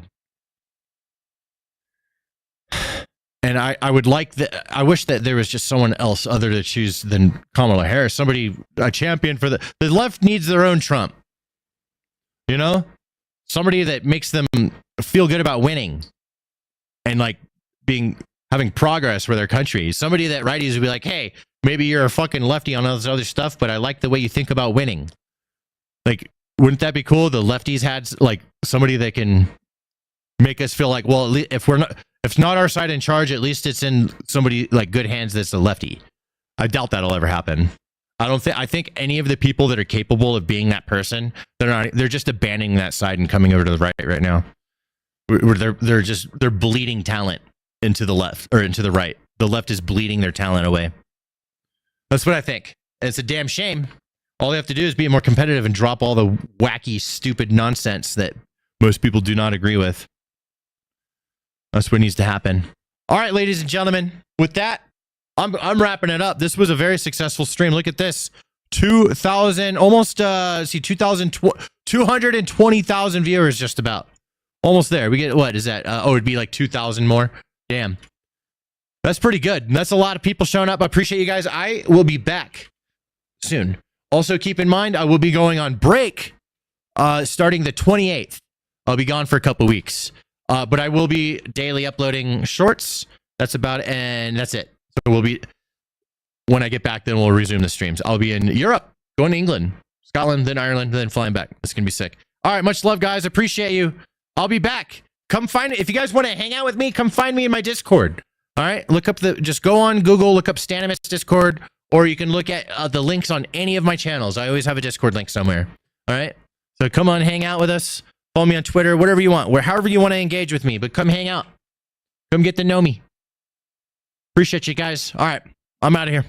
And I would like that. I wish that there was just someone else other to choose than Kamala Harris. Somebody, a champion for the left needs their own Trump. Somebody that makes them feel good about winning and like having progress for their country. Somebody that righties would be like, hey, maybe you're a fucking lefty on all this other stuff, but I like the way you think about winning. Like, wouldn't that be cool? The lefties had like somebody that can make us feel like, well, if it's not our side in charge, at least it's in somebody like good hands that's a lefty. I doubt that'll ever happen. I think any of the people that are capable of being that person, they're just abandoning that side and coming over to the right now. They're bleeding talent into the left or into the right. The left is bleeding their talent away. That's what I think. And it's a damn shame. All they have to do is be more competitive and drop all the wacky, stupid nonsense that most people do not agree with. That's what needs to happen. All right, ladies and gentlemen, with that, I'm wrapping it up. This was a very successful stream. Look at this. 220,000 viewers just about. Almost there. We get, what is that? It'd be like 2,000 more. Damn. That's pretty good. That's a lot of people showing up. I appreciate you guys. I will be back soon. Also, keep in mind, I will be going on break starting the 28th. I'll be gone for a couple weeks. But I will be daily uploading shorts. That's about it, and that's it. So we'll be, when I get back, then we'll resume the streams. I'll be in Europe, going to England, Scotland, then Ireland, then flying back. It's going to be sick. All right, much love, guys. Appreciate you. I'll be back. Come find it. If you guys want to hang out with me, come find me in my Discord. All right, just go on Google, look up Stanimus Discord, or you can look at the links on any of my channels. I always have a Discord link somewhere. All right, so come on, hang out with us. Follow me on Twitter, whatever you want, however you want to engage with me, but come hang out. Come get to know me. Appreciate you guys. All right, I'm out of here.